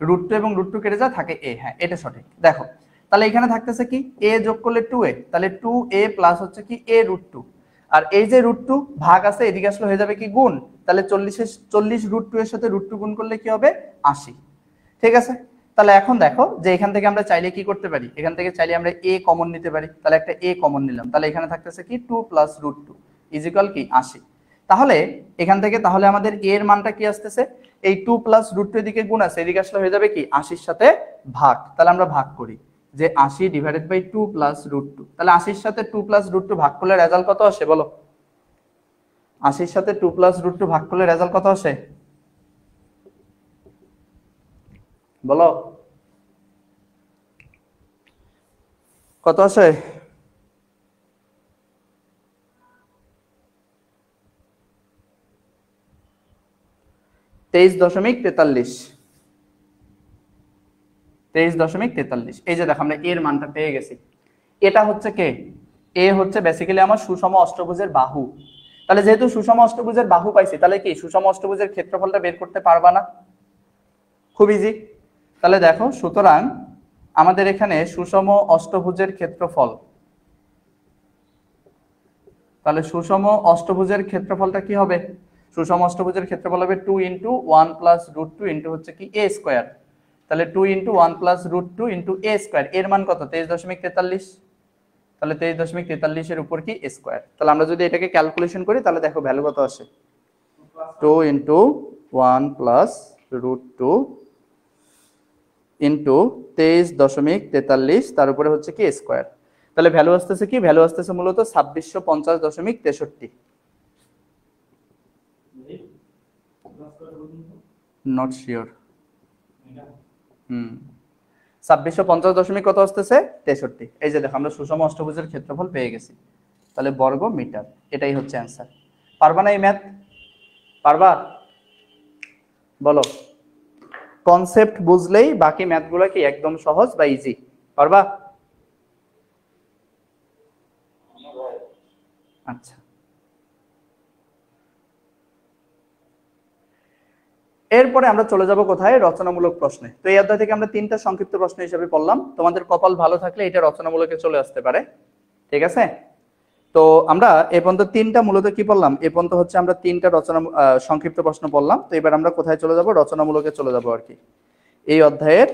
√2 এবং √2 কেটে যায় থাকে a, হ্যাঁ এটা সঠিক। দেখো তাহলে এখানে থাকতেছে কি a যোগ করলে 2a, তাহলে 2a প্লাস হচ্ছে কি a √2, আর এই যে √2 ভাগ আছে এদিকে আসলে হয়ে যাবে কি গুণ, তাহলে 40 এর সাথে √2 গুণ করলে কি হবে 80। ঠিক আছে, তাহলে এখন দেখো যে এখান থেকে আমরা চাইলে কি করতে পারি, এখান থেকে চাইলে আমরা a কমন নিতে পারি, তাহলে একটা a কমন নিলাম, তাহলে এখানে থাকতেছে কি 2 প্লাস √2 ইজ ইকুয়াল কি 80। তাহলে এখান থেকে তাহলে আমাদের a এর মানটা কি আসতেছে, এই 2 প্লাস √2 এদিকে গুণ আছে এদিকে আসলে হয়ে যাবে কি 80 এর সাথে ভাগ, তাহলে আমরা ভাগ করি যে 80 ডিভাইডেড বাই 2 প্লাস √2, তাহলে 80 এর সাথে 2 প্লাস √2 ভাগ করলে রেজাল্ট কত আসে বলো, 80 এর সাথে 2 প্লাস √2 ভাগ করলে রেজাল্ট কত আসে বলো, কত আসে, 23.43, 23.43। এই যে দেখো আমরা এর মানটা পেয়ে গেছি। এটা হচ্ছে কে, এ হচ্ছে বেসিক্যালি আমার সুষম অষ্টভুজের বাহু। তাহলে যেহেতু সুষম অষ্টভুজের বাহু পাইছি, তাহলে কি সুষম অষ্টভুজের ক্ষেত্রফলটা বের করতে পারবা না, খুব ইজি। তাহলে দেখো সুতরাং আমাদের এখানে সুষম অষ্টভুজের ক্ষেত্রফল, তাহলে সুষম অষ্টভুজের ক্ষেত্রফলটা কি হবে, সুষম অষ্টভুজের ক্ষেত্রফল হবে 2 ইন্টু 1 প্লাস √2 ইন্টু হচ্ছে কি a স্কোয়ার, তাহলে 2 into 1 plus √2 into a square, এর মান কত 23.43, তাহলে 23.43 এর উপর কি স্কোয়ার। তাহলে আমরা যদি এটাকে ক্যালকুলেশন করি তাহলে দেখো ভ্যালু কত আসে, 2 ইন্টু 1 প্লাস √2 ইন্টু 23.43 তার উপরে হচ্ছে কি স্কোয়ার, তাহলে ভ্যালু আসতেছে কি, ভ্যালু আসতেছে মূলত 2650.63, নট শিওর, 2650 কত আসতেছে 63। এই যে দেখো আমরা সুষম অষ্টভুজের ক্ষেত্রফল পেয়ে গেছি, তাহলে বর্গ মিটার, এটাই হচ্ছে অ্যান্সার। পারবা না এই ম্যাথ, পারবা বলো, কনসেপ্ট বুঝলেই বাকি ম্যাথগুলো কি একদম সহজ বা ইজি, পারবা? আচ্ছা, এরপরে আমরা চলে যাব কোথায়, রচনামূলক প্রশ্নে। তো এই অধ্যায় থেকে আমরা 3টা সংক্ষিপ্ত প্রশ্ন হিসেবে পড়লাম, তোমাদের কপাল ভালো থাকলে এটা রচনামূলকে চলে আসতে পারে, ঠিক আছে। তো আমরা এ পর্যন্ত 3টা মূলত কি পড়লাম, এ পর্যন্ত হচ্ছে আমরা 3টা রচনা সংক্ষিপ্ত প্রশ্ন পড়লাম। তো এবার আমরা কোথায় চলে যাব, রচনামূলকে চলে যাব আর কি, এই অধ্যায়ের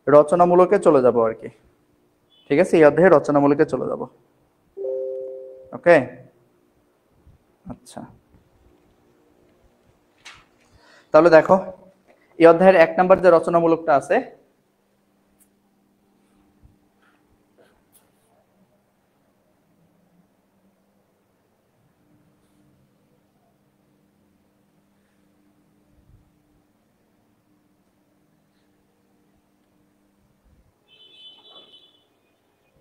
রচনামূলকে চলে যাব আর কি, ঠিক আছে, এই অধ্যায়ের রচনামূলকে চলে যাব। ওকে, আচ্ছা, তাহলে দেখো এই অধ্যায়ের 1 নম্বর যে রচনামূলকটা আছে,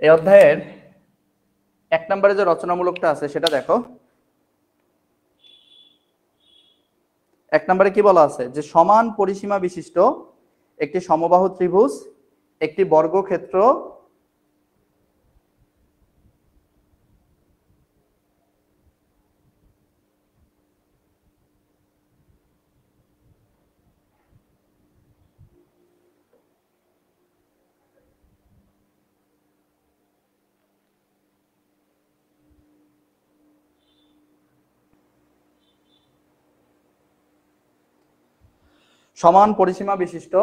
এই অধ্যায়ের 1 নম্বরে যে রচনামূলকটা আছে সেটা দেখো, এক নম্বরে কি বলা আছে যে সমান পরিসীমা বিশিষ্ট একটি সমবাহু ত্রিভুজ একটি বর্গক্ষেত্র সমান পরিসীমা বিশিষ্ট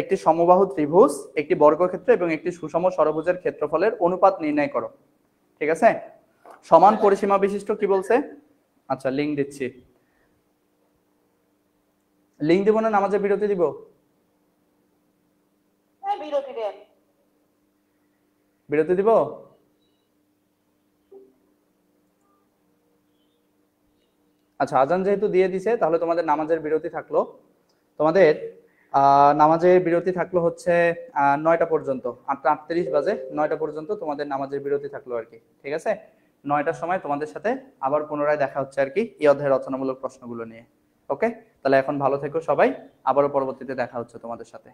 একটি সমবাহু ত্রিভুজ একটি বর্গক্ষেত্র এবং একটি সুষম ষড়ভুজের ক্ষেত্রফলের অনুপাত নির্ণয় করো। ঠিক আছে, সমান পরিসীমা বিশিষ্ট কি বলছে? আচ্ছা লিঙ্ক দিচ্ছি, লিঙ্ক দিব না নামাজে বিরতি দিব? বিরতি দেন, বিরতি দিব। আচ্ছা আজান যেহেতু দিয়ে দিছে তাহলে তোমাদের নামাজের বিরতি থাকলো, তোমাদের নামাজের বিরতি থাকলো হচ্ছে 9টা পর্যন্ত, 8:38 বাজে, 9টা পর্যন্ত তোমাদের নামাজের বিরতি থাকলো আর কি। ঠিক আছে, 9টার সময় তোমাদের সাথে আবার পুনরায় দেখা হচ্ছে আর কি এই অধ্যায়ের রচনামূলক প্রশ্নগুলো নিয়ে। ওকে, তাহলে এখন ভালো থেকো সবাই, আবারও পরবর্তীতে দেখা হচ্ছে তোমাদের সাথে।